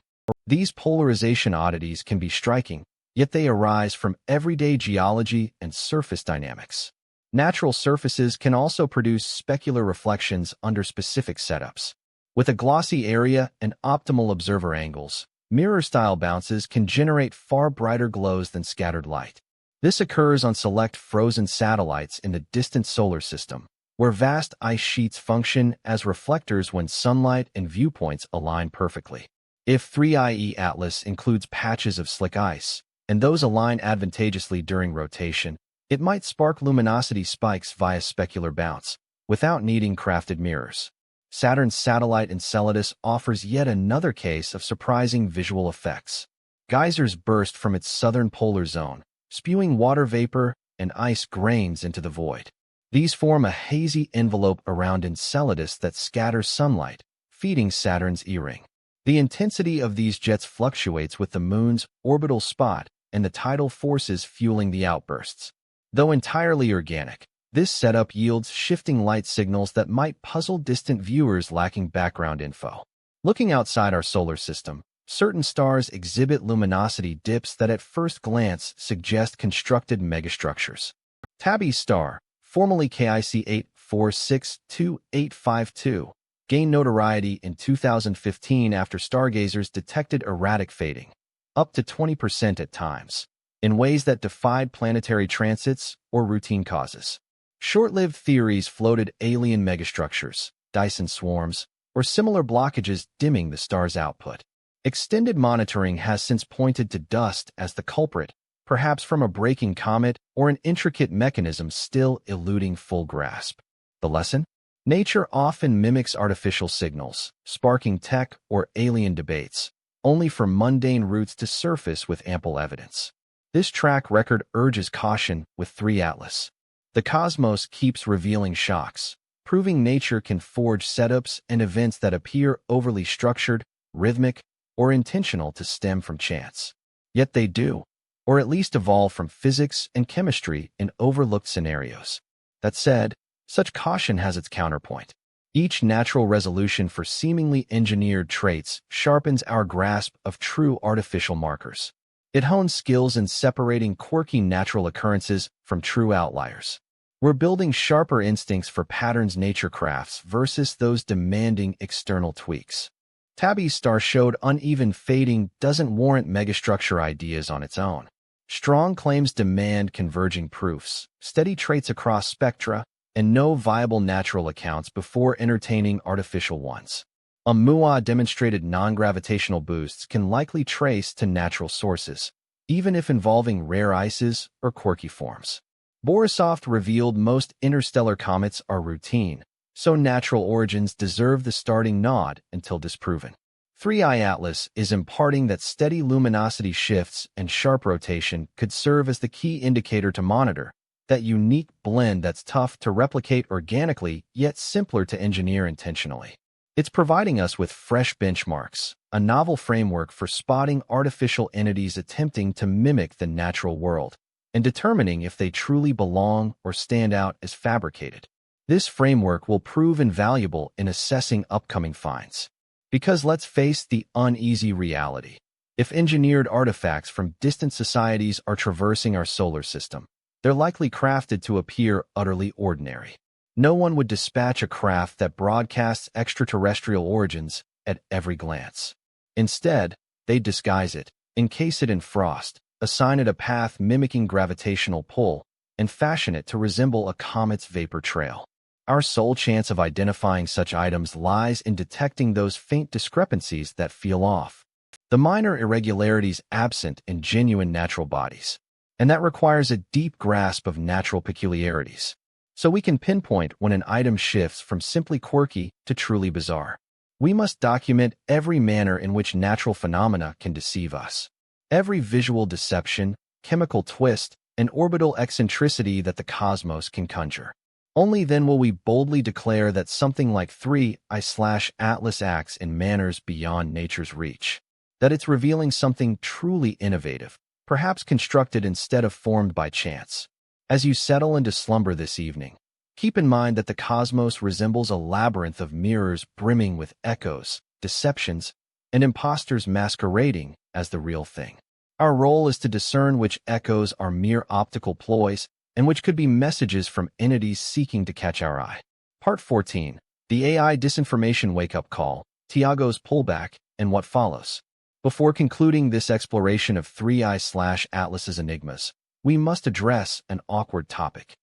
These polarization oddities can be striking, yet they arise from everyday geology and surface dynamics. Natural surfaces can also produce specular reflections under specific setups. With a glossy area and optimal observer angles, mirror-style bounces can generate far brighter glows than scattered light. This occurs on select frozen satellites in the distant solar system, where vast ice sheets function as reflectors when sunlight and viewpoints align perfectly. If 3IE Atlas includes patches of slick ice, and those align advantageously during rotation, it might spark luminosity spikes via specular bounce, without needing crafted mirrors. Saturn's satellite Enceladus offers yet another case of surprising visual effects. Geysers burst from its southern polar zone, spewing water vapor and ice grains into the void. These form a hazy envelope around Enceladus that scatters sunlight, feeding Saturn's E-ring. The intensity of these jets fluctuates with the Moon's orbital spot and the tidal forces fueling the outbursts. Though entirely organic, this setup yields shifting light signals that might puzzle distant viewers lacking background info. Looking outside our solar system, certain stars exhibit luminosity dips that at first glance suggest constructed megastructures. Tabby's star, formerly KIC 8462852, gained notoriety in 2015 after stargazers detected erratic fading, up to 20% at times, in ways that defied planetary transits or routine causes. Short-lived theories floated alien megastructures, Dyson swarms, or similar blockages dimming the star's output. Extended monitoring has since pointed to dust as the culprit, perhaps from a braking comet or an intricate mechanism still eluding full grasp. The lesson? Nature often mimics artificial signals, sparking tech or alien debates, only for mundane roots to surface with ample evidence. This track record urges caution with 3 Atlas. The cosmos keeps revealing shocks, proving nature can forge setups and events that appear overly structured, rhythmic, or intentional to stem from chance. Yet they do, or at least evolve from physics and chemistry in overlooked scenarios. That said, such caution has its counterpoint. Each natural resolution for seemingly engineered traits sharpens our grasp of true artificial markers. It hones skills in separating quirky natural occurrences from true outliers. We're building sharper instincts for patterns nature crafts versus those demanding external tweaks. Tabby's star showed uneven fading doesn't warrant megastructure ideas on its own. Strong claims demand converging proofs, steady traits across spectra, and no viable natural accounts before entertaining artificial ones. Oumuamua demonstrated non-gravitational boosts can likely trace to natural sources, even if involving rare ices or quirky forms. Borisov revealed most interstellar comets are routine, so natural origins deserve the starting nod until disproven. 3I Atlas is imparting that steady luminosity shifts and sharp rotation could serve as the key indicator to monitor, that unique blend that's tough to replicate organically yet simpler to engineer intentionally. It's providing us with fresh benchmarks, a novel framework for spotting artificial entities attempting to mimic the natural world, and determining if they truly belong or stand out as fabricated. This framework will prove invaluable in assessing upcoming finds. Because let's face the uneasy reality. If engineered artifacts from distant societies are traversing our solar system, they're likely crafted to appear utterly ordinary. No one would dispatch a craft that broadcasts extraterrestrial origins at every glance. Instead, they'd disguise it, encase it in frost, assign it a path mimicking gravitational pull, and fashion it to resemble a comet's vapor trail. Our sole chance of identifying such items lies in detecting those faint discrepancies that feel off, the minor irregularities absent in genuine natural bodies. And that requires a deep grasp of natural peculiarities, so we can pinpoint when an item shifts from simply quirky to truly bizarre. We must document every manner in which natural phenomena can deceive us. Every visual deception, chemical twist, and orbital eccentricity that the cosmos can conjure. Only then will we boldly declare that something like 3I/Atlas acts in manners beyond nature's reach, that it's revealing something truly innovative, perhaps constructed instead of formed by chance. As you settle into slumber this evening, keep in mind that the cosmos resembles a labyrinth of mirrors brimming with echoes, deceptions, and imposters masquerading as the real thing. Our role is to discern which echoes are mere optical ploys and which could be messages from entities seeking to catch our eye. Part 14. The AI Disinformation Wake-Up Call, Tiago's Pullback, and What Follows. Before concluding this exploration of 3I/Atlas's enigmas, we must address an awkward topic.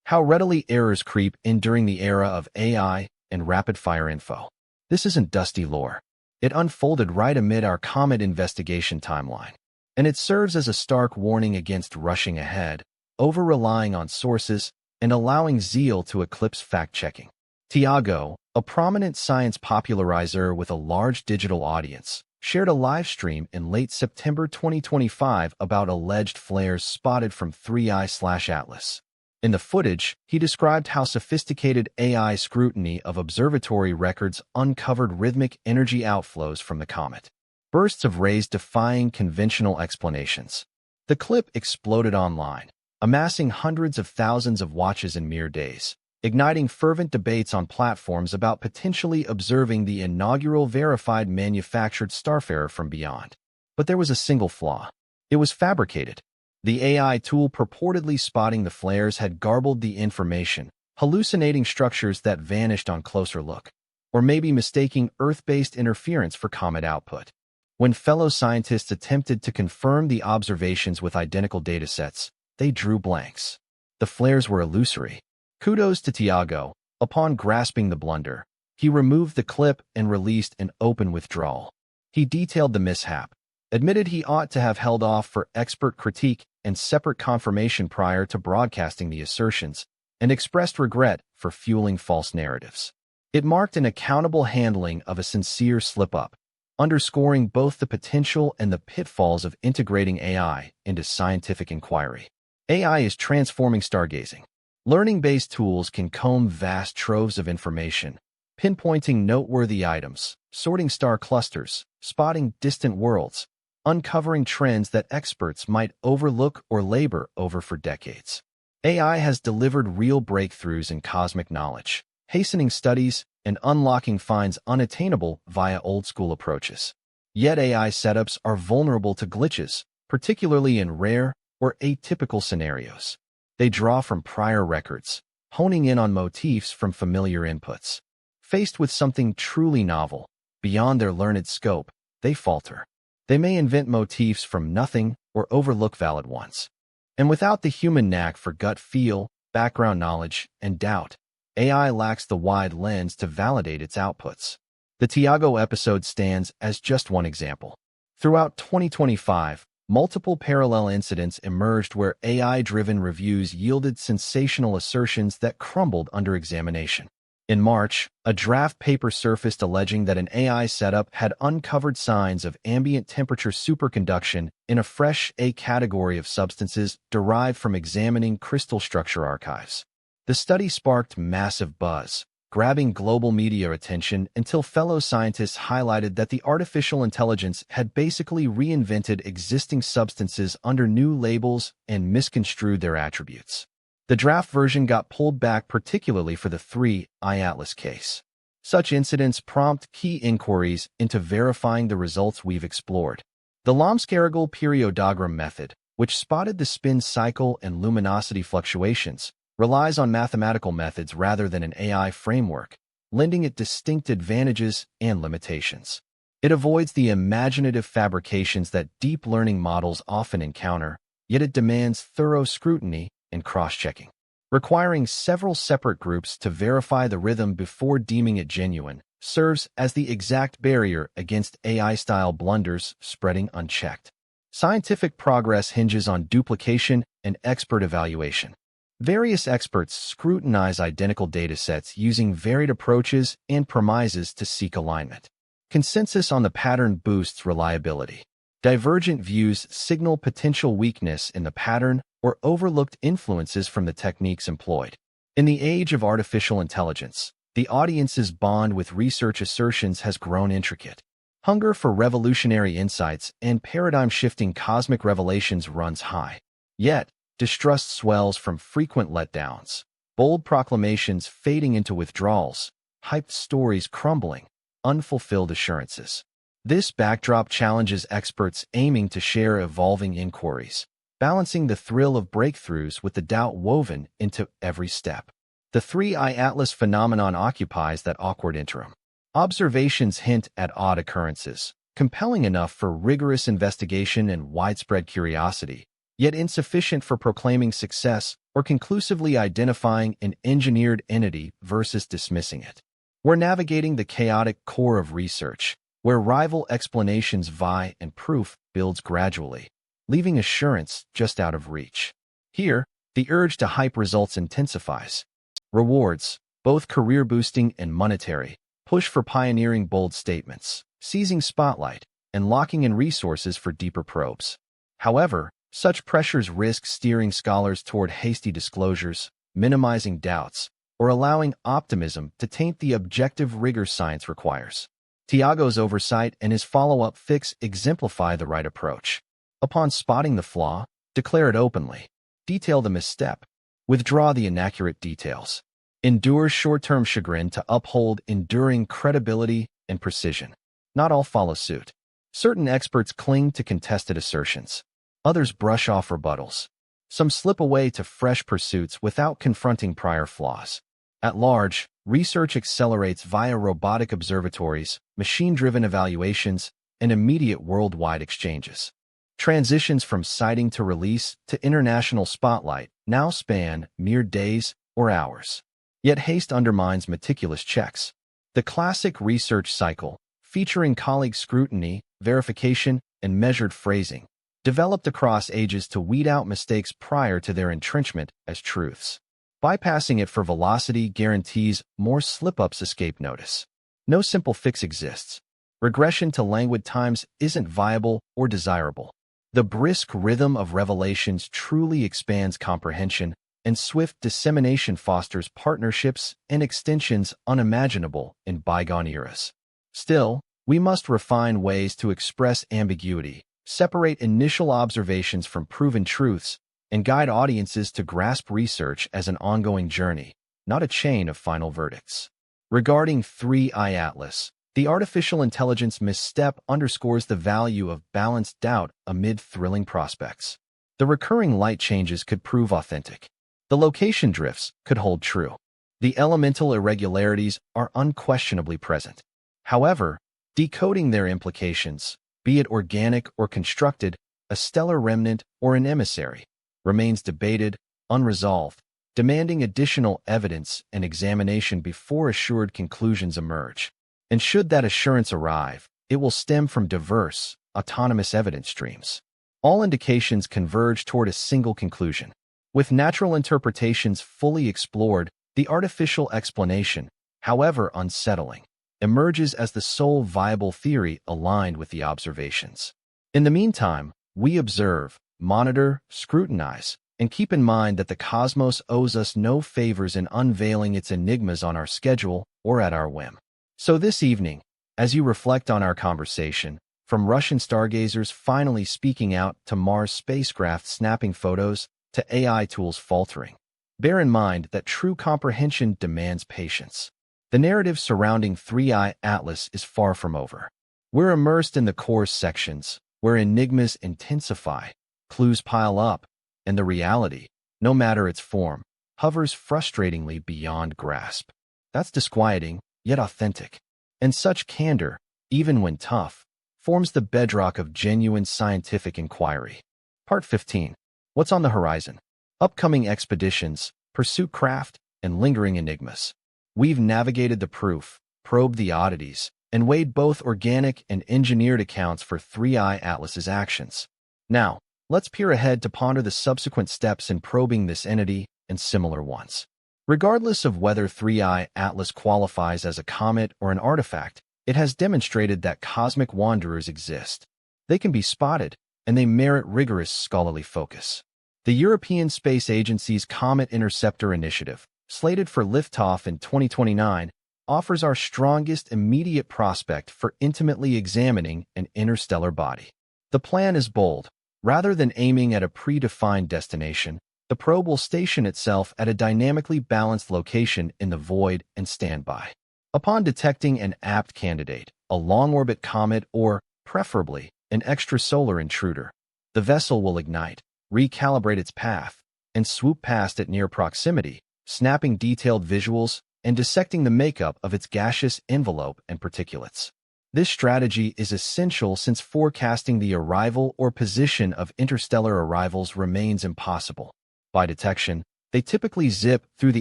How readily errors creep in during the era of AI and rapid-fire info. This isn't dusty lore. It unfolded right amid our comet investigation timeline. and it serves as a stark warning against rushing ahead, over-relying on sources, and allowing zeal to eclipse fact-checking. Tiago, a prominent science popularizer with a large digital audience, shared a live stream in late September 2025 about alleged flares spotted from 3i/Atlas. In the footage, he described how sophisticated AI scrutiny of observatory records uncovered rhythmic energy outflows from the comet. Bursts of rays defying conventional explanations. The clip exploded online, amassing hundreds of thousands of watches in mere days, igniting fervent debates on platforms about potentially observing the inaugural verified manufactured starfarer from beyond. But there was a single flaw. It was fabricated. The AI tool purportedly spotting the flares had garbled the information, hallucinating structures that vanished on closer look, or maybe mistaking Earth-based interference for comet output. When fellow scientists attempted to confirm the observations with identical datasets, they drew blanks. The flares were illusory. Kudos to Tiago. Upon grasping the blunder, he removed the clip and released an open withdrawal. He detailed the mishap, admitted he ought to have held off for expert critique and separate confirmation prior to broadcasting the assertions, and expressed regret for fueling false narratives. It marked an accountable handling of a sincere slip-up, underscoring both the potential and the pitfalls of integrating AI into scientific inquiry. AI is transforming stargazing. Learning-based tools can comb vast troves of information, pinpointing noteworthy items, sorting star clusters, spotting distant worlds, uncovering trends that experts might overlook or labor over for decades. AI has delivered real breakthroughs in cosmic knowledge, hastening studies and unlocking finds unattainable via old-school approaches. Yet AI setups are vulnerable to glitches, particularly in rare or atypical scenarios. They draw from prior records, honing in on motifs from familiar inputs. Faced with something truly novel, beyond their learned scope, they falter. They may invent motifs from nothing or overlook valid ones. And without the human knack for gut feel, background knowledge, and doubt, AI lacks the wide lens to validate its outputs. The Tiago episode stands as just one example. Throughout 2025, multiple parallel incidents emerged where AI-driven reviews yielded sensational assertions that crumbled under examination. In March, a draft paper surfaced alleging that an AI setup had uncovered signs of ambient temperature superconduction in a fresh A category of substances derived from examining crystal structure archives. The study sparked massive buzz, grabbing global media attention until fellow scientists highlighted that the artificial intelligence had basically reinvented existing substances under new labels and misconstrued their attributes. The draft version got pulled back particularly for the 3i/Atlas case. Such incidents prompt key inquiries into verifying the results we've explored. The Lomskaragel periodogram method, which spotted the spin cycle and luminosity fluctuations, relies on mathematical methods rather than an AI framework, lending it distinct advantages and limitations. It avoids the imaginative fabrications that deep learning models often encounter, yet it demands thorough scrutiny and cross-checking, requiring several separate groups to verify the rhythm before deeming it genuine, serves as the exact barrier against AI-style blunders spreading unchecked. Scientific progress hinges on duplication and expert evaluation. Various experts scrutinize identical datasets using varied approaches and premises to seek alignment. Consensus on the pattern boosts reliability. Divergent views signal potential weakness in the pattern or overlooked influences from the techniques employed. In the age of artificial intelligence, the audience's bond with research assertions has grown intricate. Hunger for revolutionary insights and paradigm-shifting cosmic revelations runs high. Yet, distrust swells from frequent letdowns, bold proclamations fading into withdrawals, hyped stories crumbling, unfulfilled assurances. This backdrop challenges experts aiming to share evolving inquiries, balancing the thrill of breakthroughs with the doubt woven into every step. The 3i/Atlas phenomenon occupies that awkward interim. Observations hint at odd occurrences, compelling enough for rigorous investigation and widespread curiosity, yet insufficient for proclaiming success or conclusively identifying an engineered entity versus dismissing it. We're navigating the chaotic core of research, where rival explanations vie and proof builds gradually. leaving assurance just out of reach. Here, the urge to hype results intensifies. Rewards, both career-boosting and monetary, push for pioneering bold statements, seizing spotlight, and locking in resources for deeper probes. However, such pressures risk steering scholars toward hasty disclosures, minimizing doubts, or allowing optimism to taint the objective rigor science requires. Tiago's oversight and his follow-up fix exemplify the right approach. Upon spotting the flaw, declare it openly. Detail the misstep. Withdraw the inaccurate details. Endure short-term chagrin to uphold enduring credibility and precision. Not all follow suit. Certain experts cling to contested assertions. Others brush off rebuttals. Some slip away to fresh pursuits without confronting prior flaws. At large, research accelerates via robotic observatories, machine-driven evaluations, and immediate worldwide exchanges. Transitions from sighting to release to international spotlight now span mere days or hours. Yet haste undermines meticulous checks. The classic research cycle, featuring colleague scrutiny, verification, and measured phrasing, developed across ages to weed out mistakes prior to their entrenchment as truths. Bypassing it for velocity guarantees more slip-ups escape notice. No simple fix exists. Regression to languid times isn't viable or desirable. The brisk rhythm of revelations truly expands comprehension, and swift dissemination fosters partnerships and extensions unimaginable in bygone eras. Still, we must refine ways to express ambiguity, separate initial observations from proven truths, and guide audiences to grasp research as an ongoing journey, not a chain of final verdicts. Regarding 3I Atlas, the artificial intelligence misstep underscores the value of balanced doubt amid thrilling prospects. The recurring light changes could prove authentic. The location drifts could hold true. The elemental irregularities are unquestionably present. However, decoding their implications, be it organic or constructed, a stellar remnant or an emissary, remains debated, unresolved, demanding additional evidence and examination before assured conclusions emerge. And should that assurance arrive, it will stem from diverse, autonomous evidence streams. All indications converge toward a single conclusion. With natural interpretations fully explored, the artificial explanation, however unsettling, emerges as the sole viable theory aligned with the observations. In the meantime, we observe, monitor, scrutinize, and keep in mind that the cosmos owes us no favors in unveiling its enigmas on our schedule or at our whim. So this evening, as you reflect on our conversation, from Russian stargazers finally speaking out to Mars spacecraft snapping photos to AI tools faltering, bear in mind that true comprehension demands patience. The narrative surrounding 3I Atlas is far from over. We're immersed in the core's sections, where enigmas intensify, clues pile up, and the reality, no matter its form, hovers frustratingly beyond grasp. That's disquieting, yet authentic. And such candor, even when tough, forms the bedrock of genuine scientific inquiry. Part 15. What's on the horizon? Upcoming expeditions, pursuit craft, and lingering enigmas. We've navigated the proof, probed the oddities, and weighed both organic and engineered accounts for 3I Atlas's actions. Now, let's peer ahead to ponder the subsequent steps in probing this entity and similar ones. Regardless of whether 3I Atlas qualifies as a comet or an artifact, it has demonstrated that cosmic wanderers exist. They can be spotted, and they merit rigorous scholarly focus. The European Space Agency's Comet Interceptor Initiative, slated for liftoff in 2029, offers our strongest immediate prospect for intimately examining an interstellar body. The plan is bold. Rather than aiming at a predefined destination, the probe will station itself at a dynamically balanced location in the void and stand by. Upon detecting an apt candidate, a long-orbit comet or, preferably, an extrasolar intruder, the vessel will ignite, recalibrate its path, and swoop past at near proximity, snapping detailed visuals and dissecting the makeup of its gaseous envelope and particulates. This strategy is essential since forecasting the arrival or position of interstellar arrivals remains impossible. By detection, they typically zip through the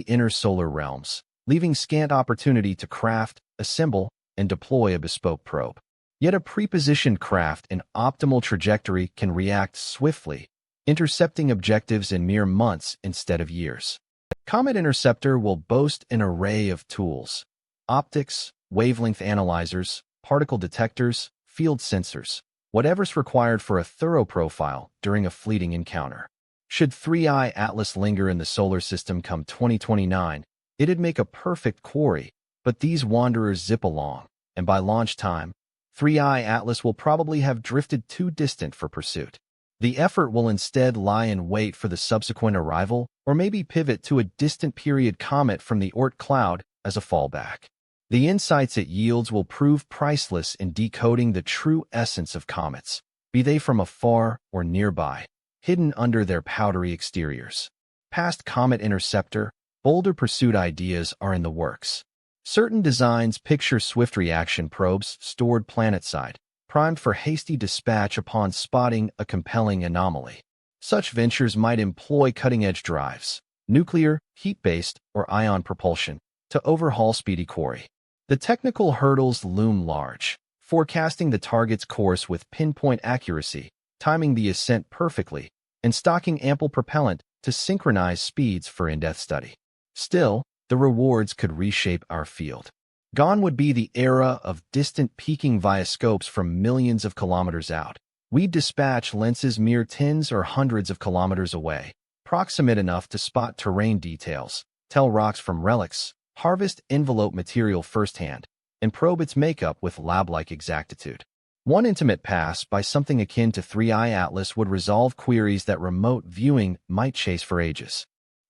inner solar realms, leaving scant opportunity to craft, assemble, and deploy a bespoke probe. Yet a prepositioned craft in optimal trajectory can react swiftly, intercepting objectives in mere months instead of years. Comet Interceptor will boast an array of tools: optics, wavelength analyzers, particle detectors, field sensors, whatever's required for a thorough profile during a fleeting encounter. Should 3I Atlas linger in the solar system come 2029, it'd make a perfect quarry, but these wanderers zip along, and by launch time, 3I Atlas will probably have drifted too distant for pursuit. The effort will instead lie in wait for the subsequent arrival, or maybe pivot to a distant period comet from the Oort cloud as a fallback. The insights it yields will prove priceless in decoding the true essence of comets, be they from afar or nearby, hidden under their powdery exteriors. Past Comet Interceptor, bolder pursuit ideas are in the works. Certain designs picture swift reaction probes stored planetside, primed for hasty dispatch upon spotting a compelling anomaly. Such ventures might employ cutting-edge drives, nuclear, heat-based, or ion propulsion, to overhaul speedy quarry. The technical hurdles loom large: forecasting the target's course with pinpoint accuracy, timing the ascent perfectly, and stocking ample propellant to synchronize speeds for in-depth study. Still, the rewards could reshape our field. Gone would be the era of distant peaking via scopes from millions of kilometers out. We'd dispatch lenses mere tens or hundreds of kilometers away, proximate enough to spot terrain details, tell rocks from relics, harvest envelope material firsthand, and probe its makeup with lab-like exactitude. One intimate pass by something akin to 3I Atlas would resolve queries that remote viewing might chase for ages.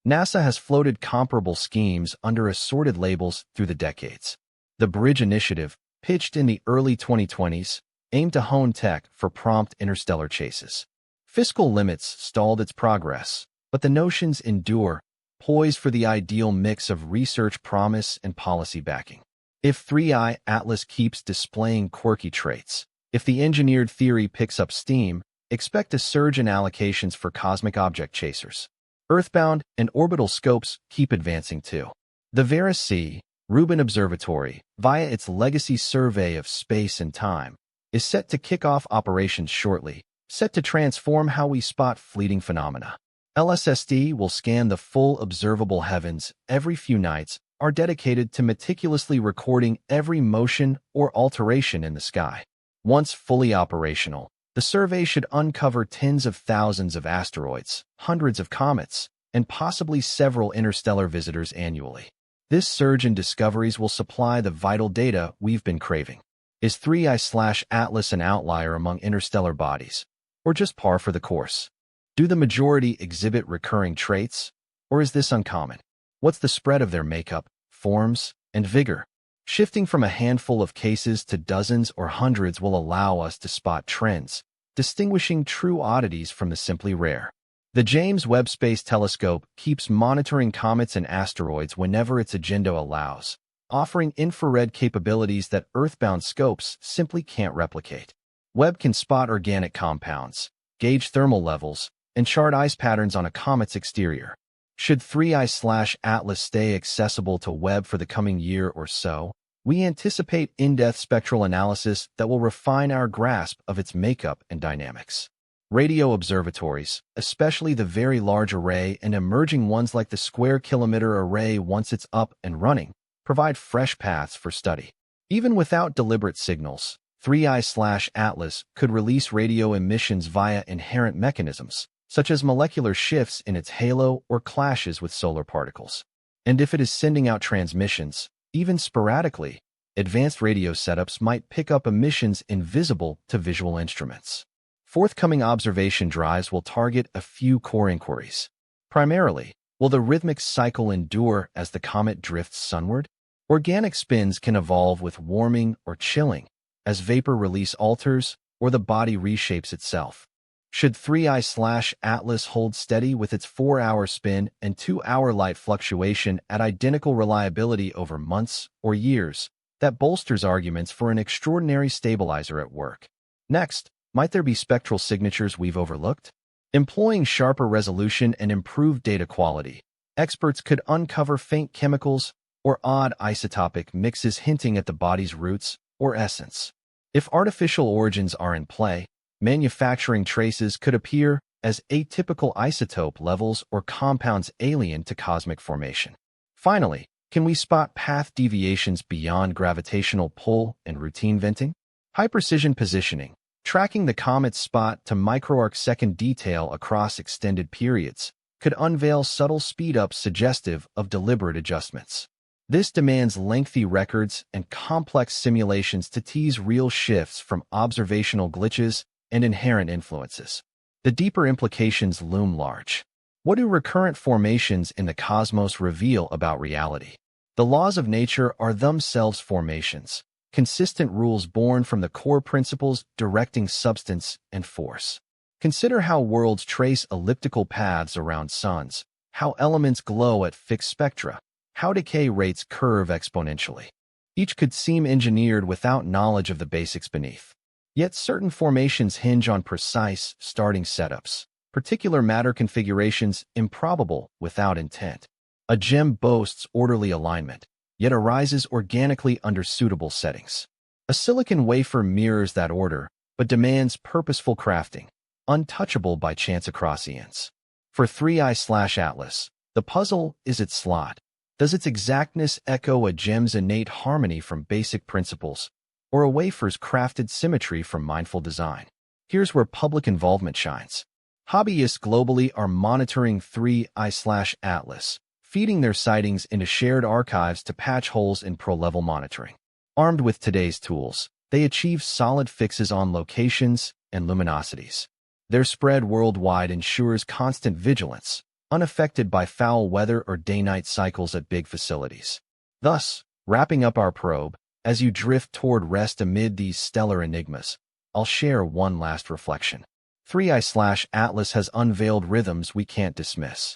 NASA has floated comparable schemes under assorted labels through the decades. The Bridge Initiative, pitched in the early 2020s, aimed to hone tech for prompt interstellar chases. Fiscal limits stalled its progress, but the notions endure, poised for the ideal mix of research promise and policy backing. If 3I Atlas keeps displaying quirky traits, if the engineered theory picks up steam, expect a surge in allocations for cosmic object chasers. Earthbound and orbital scopes keep advancing too. The Vera C. Rubin Observatory, via its legacy survey of space and time, is set to kick off operations shortly, set to transform how we spot fleeting phenomena. LSSD will scan the full observable heavens every few nights, are dedicated to meticulously recording every motion or alteration in the sky. Once fully operational, the survey should uncover tens of thousands of asteroids, hundreds of comets, and possibly several interstellar visitors annually. This surge in discoveries will supply the vital data we've been craving. Is 3I/Atlas an outlier among interstellar bodies, or just par for the course? Do the majority exhibit recurring traits, or is this uncommon? What's the spread of their makeup, forms, and vigor? Shifting from a handful of cases to dozens or hundreds will allow us to spot trends, distinguishing true oddities from the simply rare. The James Webb Space Telescope keeps monitoring comets and asteroids whenever its agenda allows, offering infrared capabilities that Earthbound scopes simply can't replicate. Webb can spot organic compounds, gauge thermal levels, and chart ice patterns on a comet's exterior. Should 3I/Atlas stay accessible to Webb for the coming year or so, we anticipate in-depth spectral analysis that will refine our grasp of its makeup and dynamics. Radio observatories, especially the Very Large Array and emerging ones like the Square Kilometre Array once it's up and running, provide fresh paths for study. Even without deliberate signals, 3I/Atlas could release radio emissions via inherent mechanisms, such as molecular shifts in its halo or clashes with solar particles. And if it is sending out transmissions, even sporadically, advanced radio setups might pick up emissions invisible to visual instruments. Forthcoming observation drives will target a few core inquiries. Primarily, will the rhythmic cycle endure as the comet drifts sunward? Organic spins can evolve with warming or chilling, as vapor release alters or the body reshapes itself. Should 3I/Atlas hold steady with its 4-hour spin and 2-hour light fluctuation at identical reliability over months or years, that bolsters arguments for an extraordinary stabilizer at work. Next, might there be spectral signatures we've overlooked? Employing sharper resolution and improved data quality, experts could uncover faint chemicals or odd isotopic mixes hinting at the body's roots or essence. If artificial origins are in play, manufacturing traces could appear as atypical isotope levels or compounds alien to cosmic formation. Finally, can we spot path deviations beyond gravitational pull and routine venting? High-precision positioning, tracking the comet's spot to microarc-second detail across extended periods, could unveil subtle speed-ups suggestive of deliberate adjustments. This demands lengthy records and complex simulations to tease real shifts from observational glitches and inherent influences. The deeper implications loom large. What do recurrent formations in the cosmos reveal about reality? The laws of nature are themselves formations, consistent rules born from the core principles directing substance and force. Consider how worlds trace elliptical paths around suns, how elements glow at fixed spectra, how decay rates curve exponentially. Each could seem engineered without knowledge of the basics beneath. Yet certain formations hinge on precise starting setups, particular matter configurations improbable without intent. A gem boasts orderly alignment, yet arises organically under suitable settings. A silicon wafer mirrors that order, but demands purposeful crafting, untouchable by chance across eons. For 3I/Atlas, the puzzle is its slot. Does its exactness echo a gem's innate harmony from basic principles, or a wafer's crafted symmetry from mindful design? Here's where public involvement shines. Hobbyists globally are monitoring 3I/Atlas, feeding their sightings into shared archives to patch holes in pro-level monitoring. Armed with today's tools, they achieve solid fixes on locations and luminosities. Their spread worldwide ensures constant vigilance, unaffected by foul weather or day-night cycles at big facilities. Thus, wrapping up our probe, as you drift toward rest amid these stellar enigmas, I'll share one last reflection. 3I/Atlas has unveiled rhythms we can't dismiss.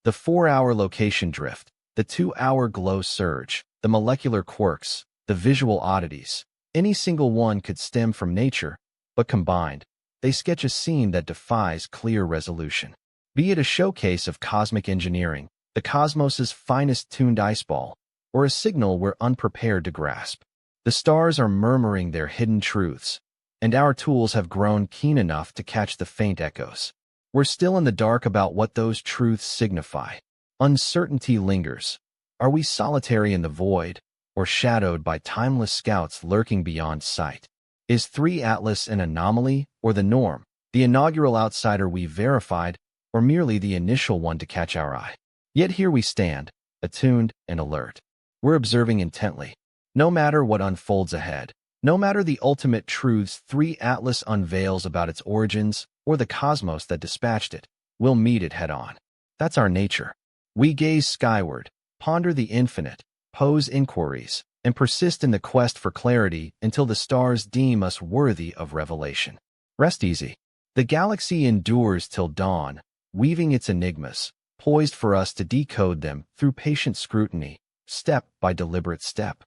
The 4-hour location drift, the 2-hour glow surge, the molecular quirks, the visual oddities. Any single one could stem from nature, but combined, they sketch a scene that defies clear resolution. Be it a showcase of cosmic engineering, the cosmos's finest tuned iceball, or a signal we're unprepared to grasp. The stars are murmuring their hidden truths, and our tools have grown keen enough to catch the faint echoes. We're still in the dark about what those truths signify. Uncertainty lingers. Are we solitary in the void, or shadowed by timeless scouts lurking beyond sight? Is 3Atlas an anomaly or the norm, the inaugural outsider we verified, or merely the initial one to catch our eye? Yet here we stand, attuned and alert. We're observing intently. No matter what unfolds ahead, no matter the ultimate truths 3Atlas unveils about its origins or the cosmos that dispatched it, we'll meet it head-on. That's our nature. We gaze skyward, ponder the infinite, pose inquiries, and persist in the quest for clarity until the stars deem us worthy of revelation. Rest easy. The galaxy endures till dawn, weaving its enigmas, poised for us to decode them through patient scrutiny, step by deliberate step.